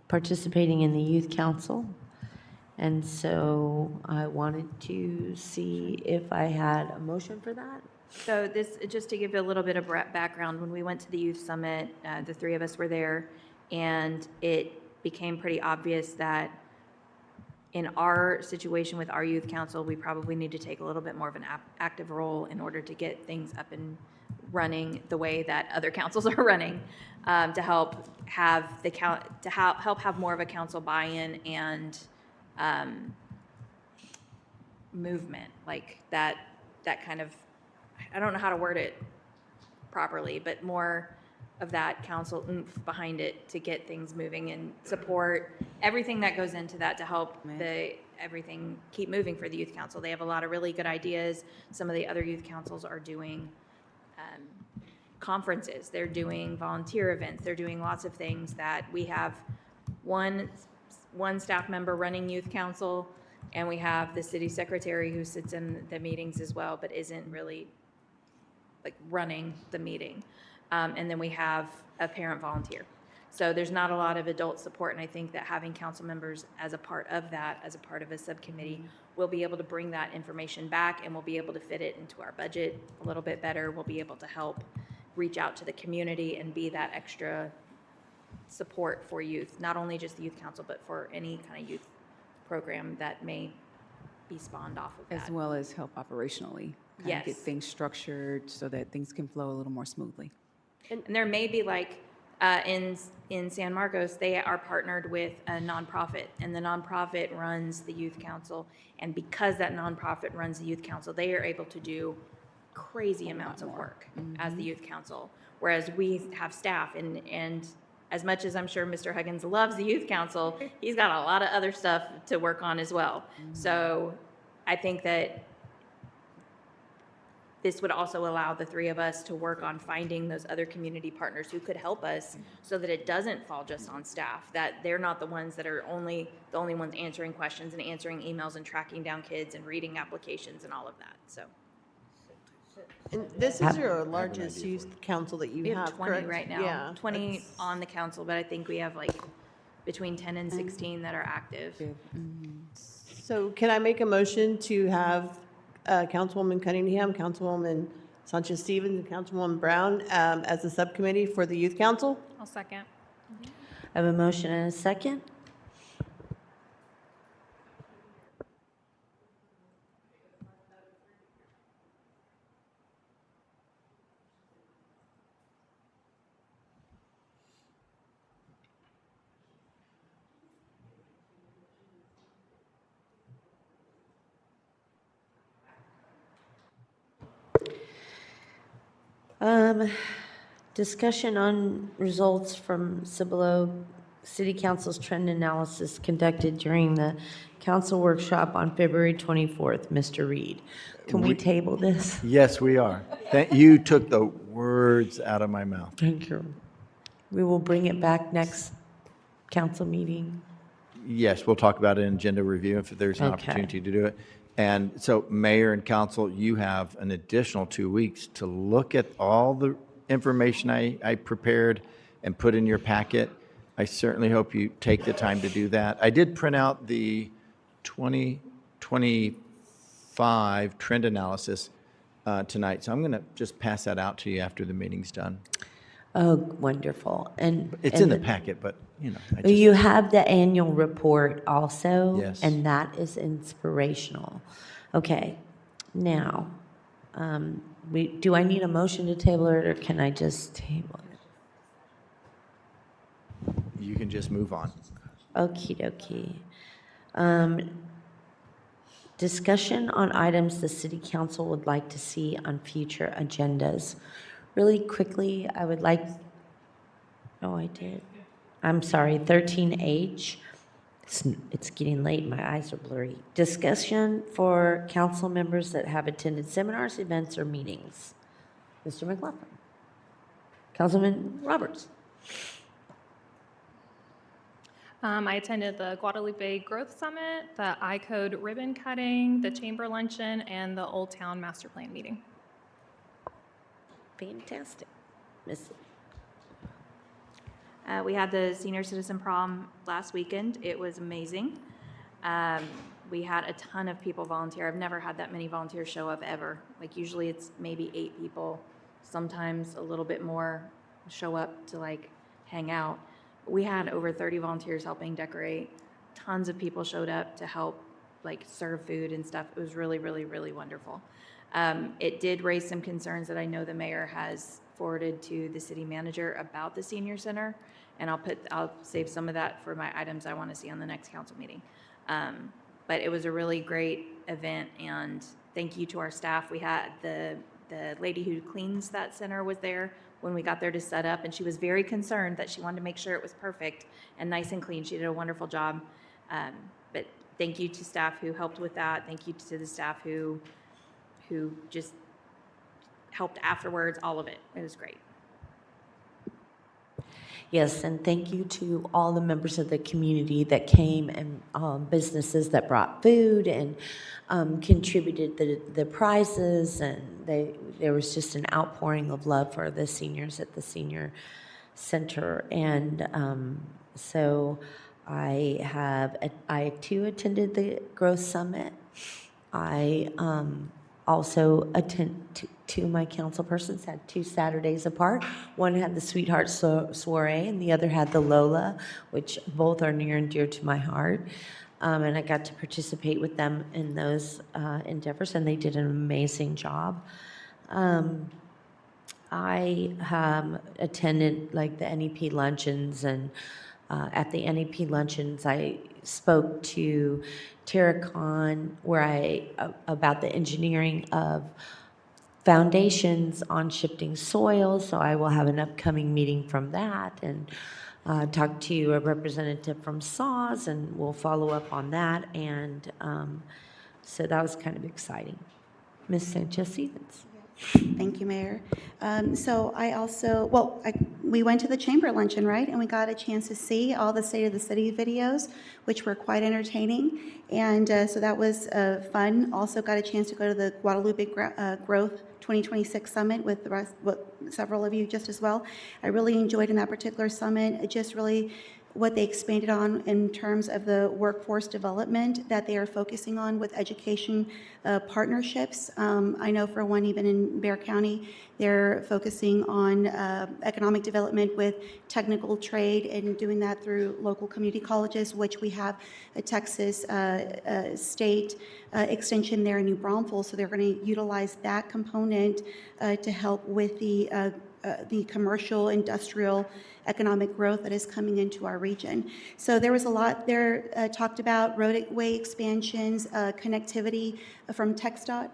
participating in the youth council. And so I wanted to see if I had a motion for that. So this, just to give you a little bit of background, when we went to the youth summit, the three of us were there, and it became pretty obvious that in our situation with our youth council, we probably need to take a little bit more of an active role in order to get things up and running the way that other councils are running, to help have help have more of a council buy-in and movement, like that kind of, I don't know how to word it properly, but more of that council oomph behind it to get things moving and support everything that goes into that to help everything keep moving for the youth council. They have a lot of really good ideas. Some of the other youth councils are doing conferences, they're doing volunteer events, they're doing lots of things that we have one staff member running youth council, and we have the city secretary who sits in the meetings as well, but isn't really like running the meeting. And then we have a parent volunteer. So there's not a lot of adult support, and I think that having council members as a part of that, as a part of a subcommittee, we'll be able to bring that information back, and we'll be able to fit it into our budget a little bit better. We'll be able to help reach out to the community and be that extra support for youth, not only just the youth council, but for any kind of youth program that may be spawned off of that. As well as help operationally. Yes. Get things structured so that things can flow a little more smoothly. And there may be like, in San Marcos, they are partnered with a nonprofit, and the nonprofit runs the youth council. And because that nonprofit runs the youth council, they are able to do crazy amounts of work as the youth council. Whereas we have staff, and as much as I'm sure Mr. Huggins loves the youth council, he's got a lot of other stuff to work on as well. So I think that this would also allow the three of us to work on finding those other community partners who could help us so that it doesn't fall just on staff, that they're not the ones that are the only ones answering questions and answering emails and tracking down kids and reading applications and all of that, so. And this is your largest youth council that you We have, have 20 correct? right now. Yeah. 20 on the council, but I think we have like between 10 and 16 that are active. So can I make a motion to have Councilwoman Cunningham, Councilwoman Sanchez Stevens, and Councilwoman Brown as a subcommittee for the youth council? I'll second. I have a motion and a second. Discussion on results from Cibolo City Council's trend analysis conducted during the council workshop on February 24th. Mr. Reed, can we table this? Yes, we are. You took the words out of my mouth. Thank you. We will bring it back next council meeting. Yes, we'll talk about it in agenda review if there's an Okay. opportunity to do it. And so, Mayor and Council, you have an additional 2 weeks to look at all the information I prepared and put in your packet. I certainly hope you take the time to do that. I did print out the 2025 trend analysis tonight, so I'm going to just pass that out to you after the meeting's done. Oh, wonderful. And It's in the packet, but, you know. I just- You have the annual report also. Yes. And that is inspirational. Okay, now, do I need a motion to table it, or can I just table it? You can just move on. Okie dokie. Discussion on items the city council would like to see on future agendas. Really quickly, I would like, I did. I'm sorry, 13H. It's getting late, my eyes are blurry. Discussion for council members that have attended seminars, events, or meetings. Mr. McLaughlin. Councilman Roberts. I attended the Guadalupe Growth Summit, the iCode ribbon cutting, the chamber luncheon, and the Old Town Master Plan meeting. Fantastic. Miss. We had the senior citizen prom last weekend. It was amazing. We had a ton of people volunteer. I've never had that many volunteers show up ever. Like usually it's maybe 8 people, sometimes a little bit more show up to like hang out. We had over 30 volunteers helping decorate. Tons of people showed up to help like serve food and stuff. It was really, really, really wonderful. It did raise some concerns that I know the mayor has forwarded to the city manager about the senior center, and I'll save some of that for my items I want to see on the next council meeting. But it was a really great event, and thank you to our staff. We had the lady who cleans that center was there when we got there to set up, and she was very concerned that she wanted to make sure it was perfect and nice and clean. She did a wonderful job. But thank you to staff who helped with that. Thank you to the staff who just helped afterwards, all of it. It was great. Yes, and thank you to all the members of the community that came, and businesses that brought food and contributed the prizes, and there was just an outpouring of love for the seniors at the senior center. And so I too attended the Growth Summit. I also attend two of my council persons had 2 Saturdays apart. One had the Sweetheart Soiree, and the other had the Lola, which both are near and dear to my heart. And I got to participate with them in those endeavors, and they did an amazing job. I attended like the NEP luncheons, and at the NEP luncheons, I spoke to Terracon about the engineering of foundations on shifting soil. So I will have an upcoming meeting from that, and talk to a representative from SAWS, and we'll follow up on that. And so that was kind of exciting. Ms. Sanchez Stevens. Thank you, Mayor. So I also, we went to the chamber luncheon, right? And we got a chance to see all the State of the City videos, which were quite entertaining. And so that was fun. Also got a chance to go to the Guadalupe Growth 2026 Summit with the rest, several of you just as well. I really enjoyed in that particular summit, just really what they expanded on in terms of the workforce development that they are focusing on with education partnerships. I know for one, even in Bexar County, they're focusing on economic development with technical trade and doing that through local community colleges, which we have a Texas state extension there in New Braunfels. So they're going to utilize that component to help with the commercial, industrial, economic growth that is coming into our region. So there was a lot there talked about roadway expansions, connectivity from TxDOT,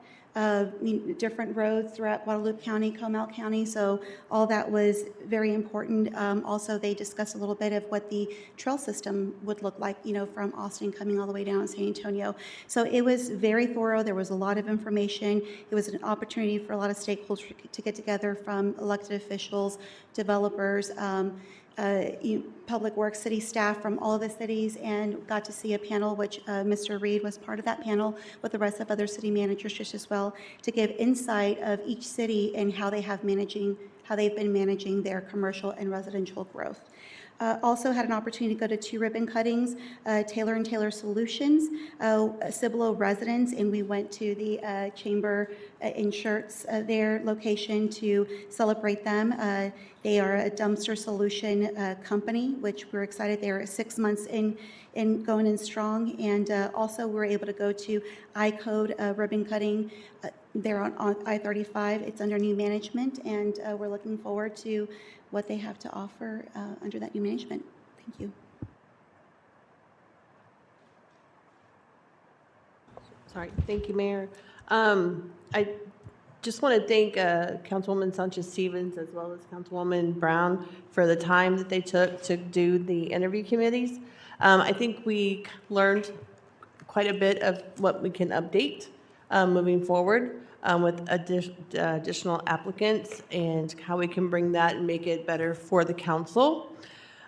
different roads throughout Guadalupe County, Comal County. So all that was very important. Also, they discussed a little bit of what the trail system would look like, from Austin coming all the way down to San Antonio. So it was very thorough. There was a lot of information. It was an opportunity for a lot of stakeholders to get together, from elected officials, developers, public works, city staff from all of the cities, and got to see a panel, which Mr. Reed was part of that panel with the rest of other city managers just as well, to give insight of each city and how they've been managing their commercial and residential growth. Also had an opportunity to go to 2 ribbon cuttings, Taylor & Taylor Solutions, Cibolo residents, and we went to the Chamber in Shirts, their location, to celebrate them. They are a dumpster solution company, which we're excited. They're 6 months in going in strong, and also we're able to go to iCode ribbon cutting. They're on I-35. It's under new management, and we're looking forward to what they have to offer under that new management. Thank you. Sorry, thank you, Mayor. I just want to thank Councilwoman Sanchez-Stevens as well as Councilwoman Brown for the time that they took to do the interview committees. I think we learned quite a bit of what we can update moving forward with additional applicants, and how we can bring that and make it better for the council.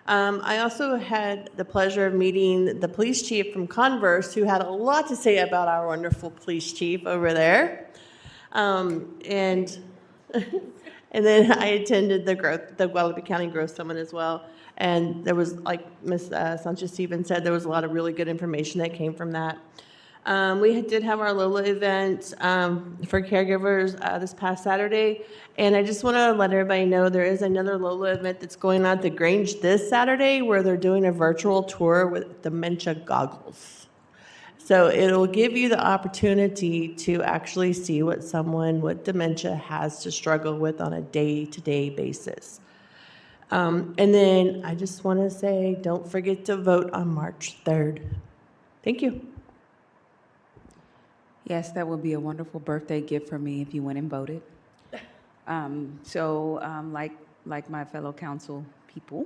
I also had the pleasure of meeting the police chief from Converse, who had a lot to say about our wonderful police chief over there. And then I attended the Guadalupe County Growth Summit as well. And there was, like Ms. Sanchez-Stevens said, there was a lot of really good information that came from that. We did have our Lola event for caregivers this past Saturday, and I just want to let everybody know there is another Lola event that's going on at the Grange this Saturday, where they're doing a virtual tour with dementia goggles. So it'll give you the opportunity to actually see what someone with dementia has to struggle with on a day-to-day basis. And then I just want to say, don't forget to vote on March 3rd. Thank you. Yes, that would be a wonderful birthday gift for me if you went and voted. Like my fellow council people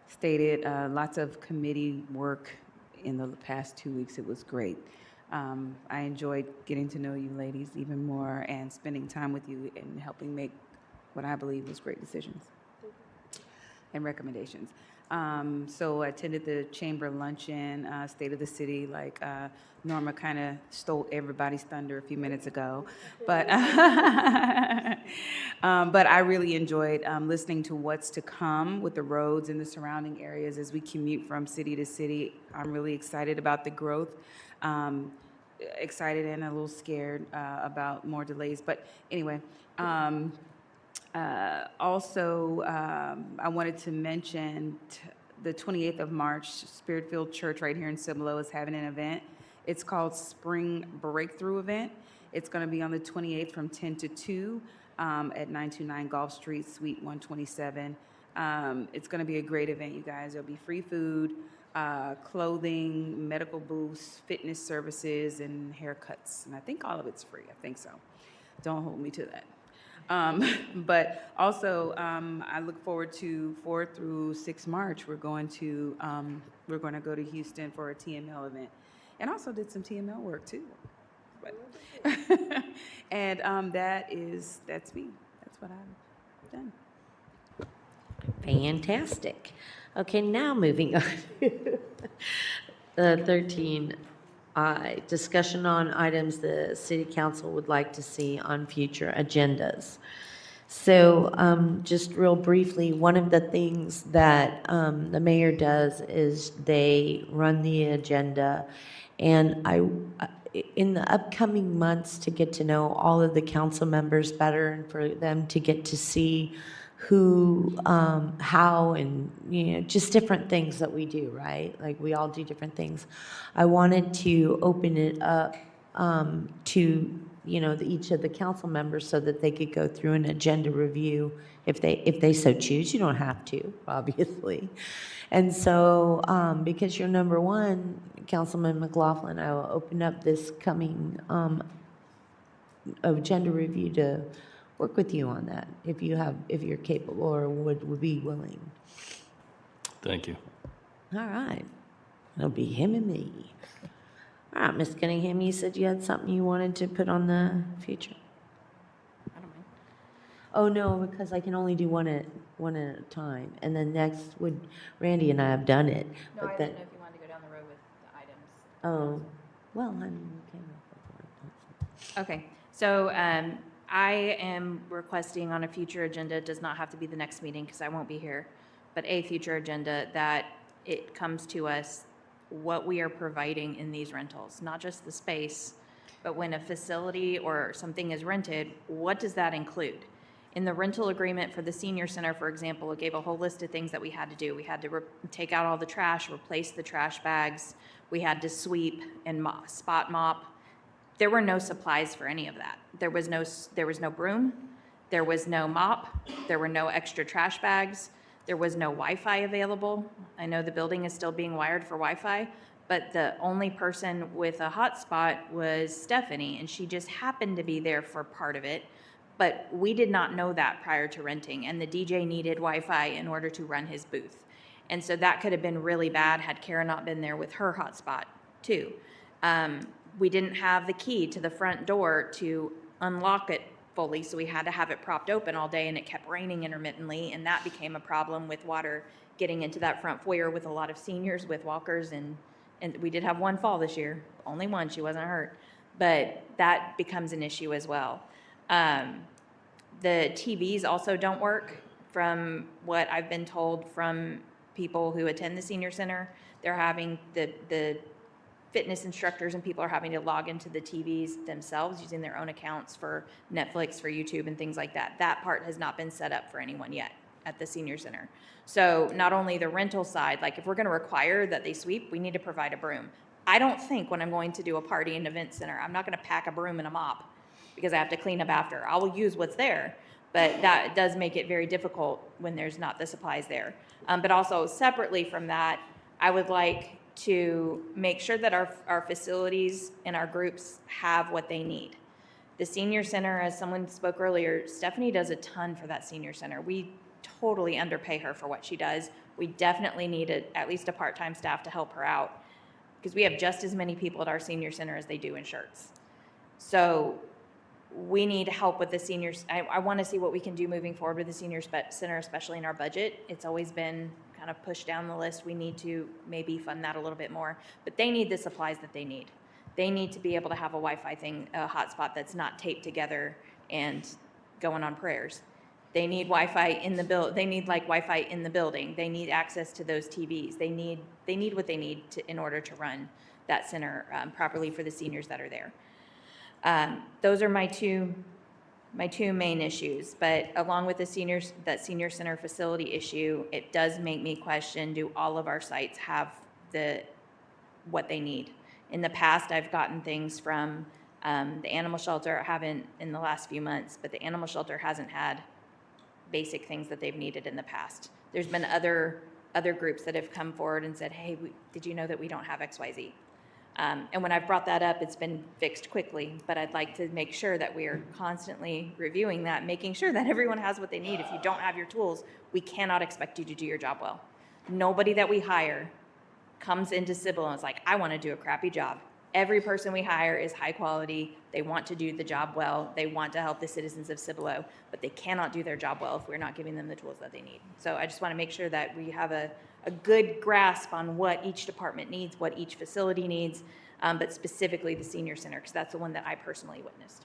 stated, lots of committee work in the past 2 weeks. It was great. I enjoyed getting to know you ladies even more and spending time with you and helping make what I believe was great decisions and recommendations. So I attended the chamber luncheon, State of the City, like Norma kind of stole everybody's thunder a few minutes ago. But, but I really enjoyed listening to what's to come with the roads in the surrounding areas as we commute from city to city. I'm really excited about the growth. Excited and a little scared about more delays. But anyway, also, I wanted to mention the 28th of March, Spirit-Filled Church right here in Cibolo is having an event. It's called Spring Breakthrough Event. It's going to be on the 28th from 10 to 2 at 929 Gulf Street, Suite 127. It's going to be a great event, you guys. There'll be free food, clothing, medical booths, fitness services, and haircuts. And I think all of it's free. I think so. Don't hold me to that. But also, I look forward to 4 through 6 March. We're going to go to Houston for a TML event, and also did some TML work too. but and that's me. That's what I've done. Fantastic. Okay, now moving on. 13I, discussion on items the city council would like to see on future agendas. So just real briefly, one of the things that the mayor does is they run the agenda. And in the upcoming months, to get to know all of the council members better and for them to get to see who, how, and, just different things that we do, right? Like we all do different things. I wanted to open it up to, each of the council members so that they could go through an agenda review if they so choose. You don't have to, obviously. And so, because you're number one, Councilman McLaughlin, I will open up this coming agenda review to work with you on that, if you're capable or would be willing. Thank you. All right. It'll be him and me. All right, Ms. Cunningham, you said you had something you wanted to put on the future? I don't mind. Oh, no, because I can only do one at a time. And then next would, Randy and I have done it. No, but I then, didn't know if you wanted to go down the road with the items. oh, well, I'm okay with that. Okay, so I am requesting on a future agenda, it does not have to be the next meeting because I won't be here, but a future agenda that it comes to us what we are providing in these rentals, not just the space, but when a facility or something is rented, what does that include? In the rental agreement for the senior center, for example, it gave a whole list of things that we had to do. We had to take out all the trash, replace the trash bags. We had to sweep and spot mop. There were no supplies for any of that. There was no broom. There was no mop. There were no extra trash bags. There was no Wi-Fi available. I know the building is still being wired for Wi-Fi, but the only person with a hotspot was Stephanie, and she just happened to be there for part of it. But we did not know that prior to renting, and the DJ needed Wi-Fi in order to run his booth. And so that could have been really bad had Kara not been there with her hotspot too. We didn't have the key to the front door to unlock it fully, so we had to have it propped open all day, and it kept raining intermittently, and that became a problem with water getting into that front foyer with a lot of seniors with walkers, and we did have one fall this year, only one, she wasn't hurt, but that becomes an issue as well. The TVs also don't work from what I've been told from people who attend the senior center. They're having the fitness instructors and people are having to log into the TVs themselves using their own accounts for Netflix, for YouTube, and things like that. That part has not been set up for anyone yet at the senior center. So not only the rental side, like if we're gonna require that they sweep, we need to provide a broom. I don't think when I'm going to do a party and event center, I'm not gonna pack a broom and a mop because I have to clean up after. I will use what's there, but that does make it very difficult when there's not the supplies there. But also separately from that, I would like to make sure that our facilities and our groups have what they need. The senior center, as someone spoke earlier, Stephanie does a ton for that senior center. We totally underpay her for what she does. We definitely need at least a part-time staff to help her out because we have just as many people at our senior center as they do in shirts. So we need help with the seniors. I want to see what we can do moving forward with the senior center, especially in our budget. It's always been kind of pushed down the list. We need to maybe fund that a little bit more, but they need the supplies that they need. They need to be able to have a Wi-Fi thing, a hotspot that's not taped together and going on prayers. They need Wi-Fi in the they need like Wi-Fi in the building. They need access to those TVs. They need what they need in order to run that center properly for the seniors that are there. Those are my two main issues, but along with that senior center facility issue, it does make me question, do all of our sites have what they need? In the past, I've gotten things from the animal shelter. I haven't in the last few months, but the animal shelter hasn't had basic things that they've needed in the past. There's been other groups that have come forward and said, hey, did you know that we don't have XYZ? And when I've brought that up, it's been fixed quickly, but I'd like to make sure that we are constantly reviewing that, making sure that everyone has what they need. If you don't have your tools, we cannot expect you to do your job well. Nobody that we hire comes into Cibolo and is like, I want to do a crappy job. every person we hire is high quality. They want to do the job well. They want to help the citizens of Cibolo, but they cannot do their job well if we're not giving them the tools that they need. So I just want to make sure that we have a good grasp on what each department needs, what each facility needs, but specifically the senior center, because that's the one that I personally witnessed.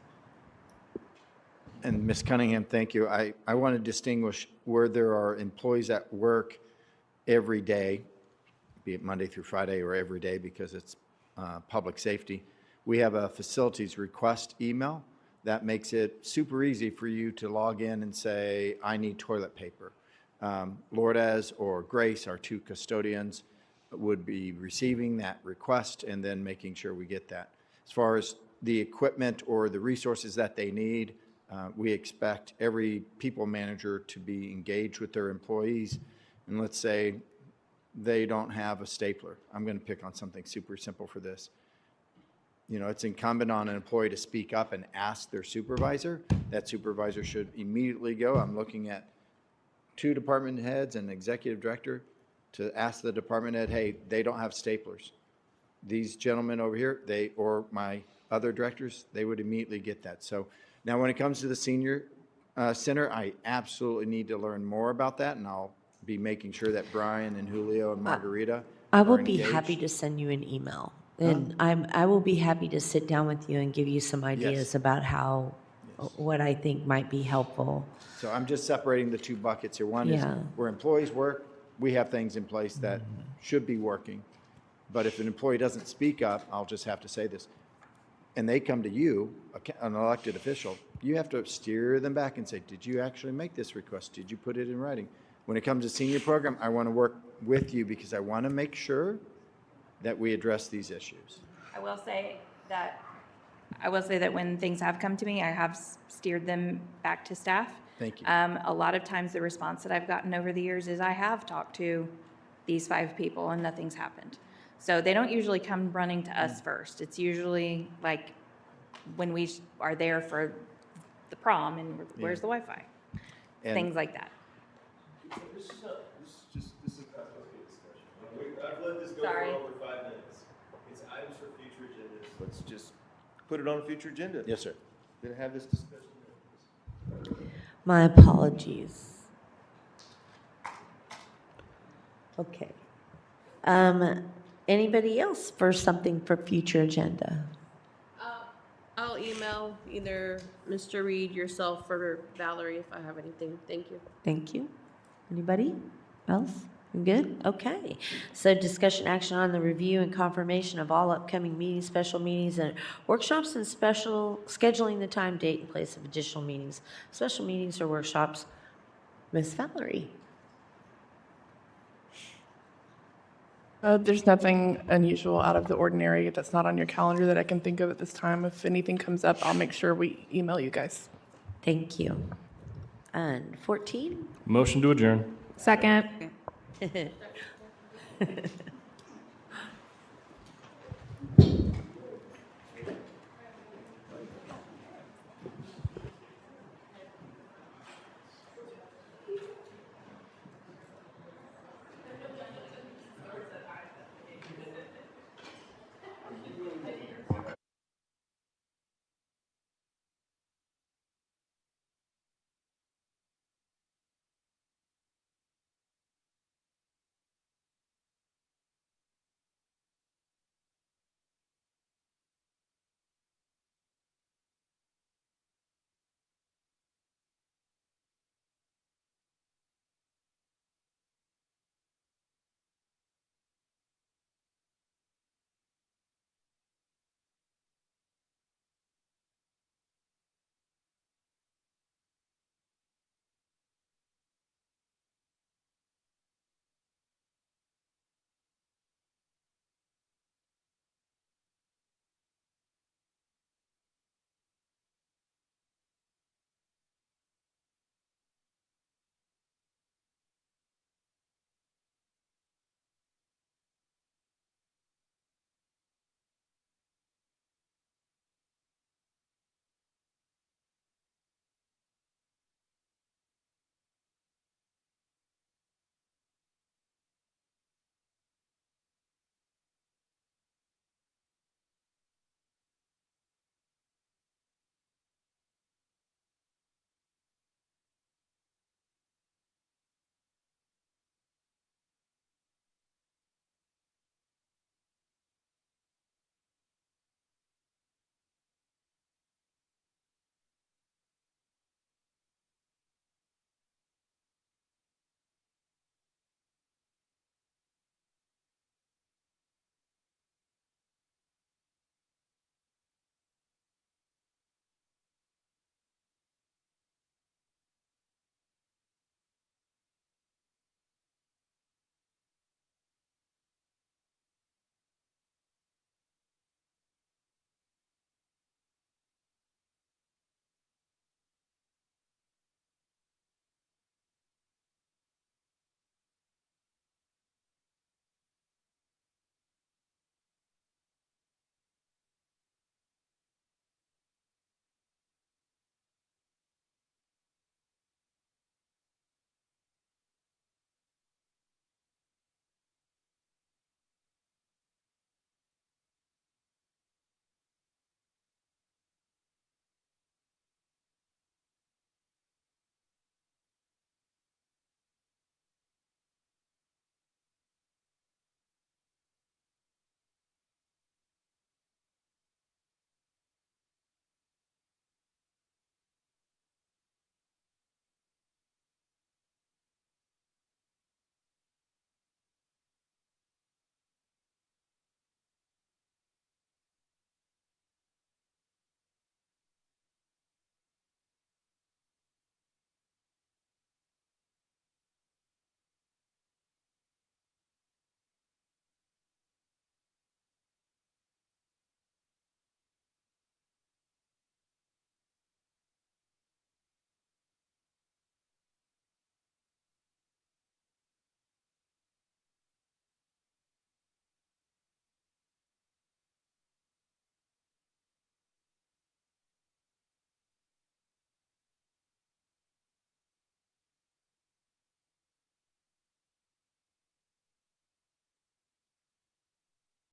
And Ms. Cunningham, thank you. I want to distinguish where there are employees at work every day, be it Monday through Friday or every day because it's public safety. We have a facilities request email that makes it super easy for you to log in and say, I need toilet paper. Lourdes or Grace, our two custodians, would be receiving that request and then making sure we get that. As far as the equipment or the resources that they need, we expect every people manager to be engaged with their employees. And let's say they don't have a stapler. I'm going to pick on something super simple for this. You know, it's incumbent on an employee to speak up and ask their supervisor. That supervisor should immediately go. I'm looking at 2 department heads and executive director to ask the department head, hey, they don't have staplers. These gentlemen over here, or my other directors, they would immediately get that. So now when it comes to the senior center, I absolutely need to learn more about that, and I'll be making sure that Brian and Julio and Margarita I will are be engaged. happy to send you an email. And I will be happy to sit down with you and give you some ideas about how, what I think might be helpful. So I'm just separating the 2 buckets here. One is Yeah. where employees work, we have things in place that should be working. But if an employee doesn't speak up, I'll just have to say this, and they come to you, an elected official, you have to steer them back and say, did you actually make this request? Did you put it in writing? When it comes to senior program, I want to work with you because I want to make sure that we address these issues. I will say that when things have come to me, I have steered them back to staff. Thank you. A lot of times the response that I've gotten over the years is I have talked to these 5 people and nothing's happened. So they don't usually come running to us first. It's usually like when we are there for the prom and where's the Wi-Fi? And- Things like that. This is not supposed to be a discussion. I've let this go Sorry. for over 5 minutes. It's items for future agendas. Let's just put it on a future agenda. Yes, sir. Then have this discussion. My apologies. Okay. Anybody else for something for future agenda? I'll email either Mr. Reed, yourself, or Valerie if I have anything. Thank you. Thank you. Anybody else? You good? Okay. So discussion action on the review and confirmation of all upcoming meetings, special meetings, and workshops, and special scheduling the time, date, and place of additional meetings, special meetings or workshops. Ms. Valerie. There's nothing unusual out of the ordinary that's not on your calendar that I can think of at this time. If anything comes up, I'll make sure we email you guys. Thank you. And 14? Motion to adjourn. Second.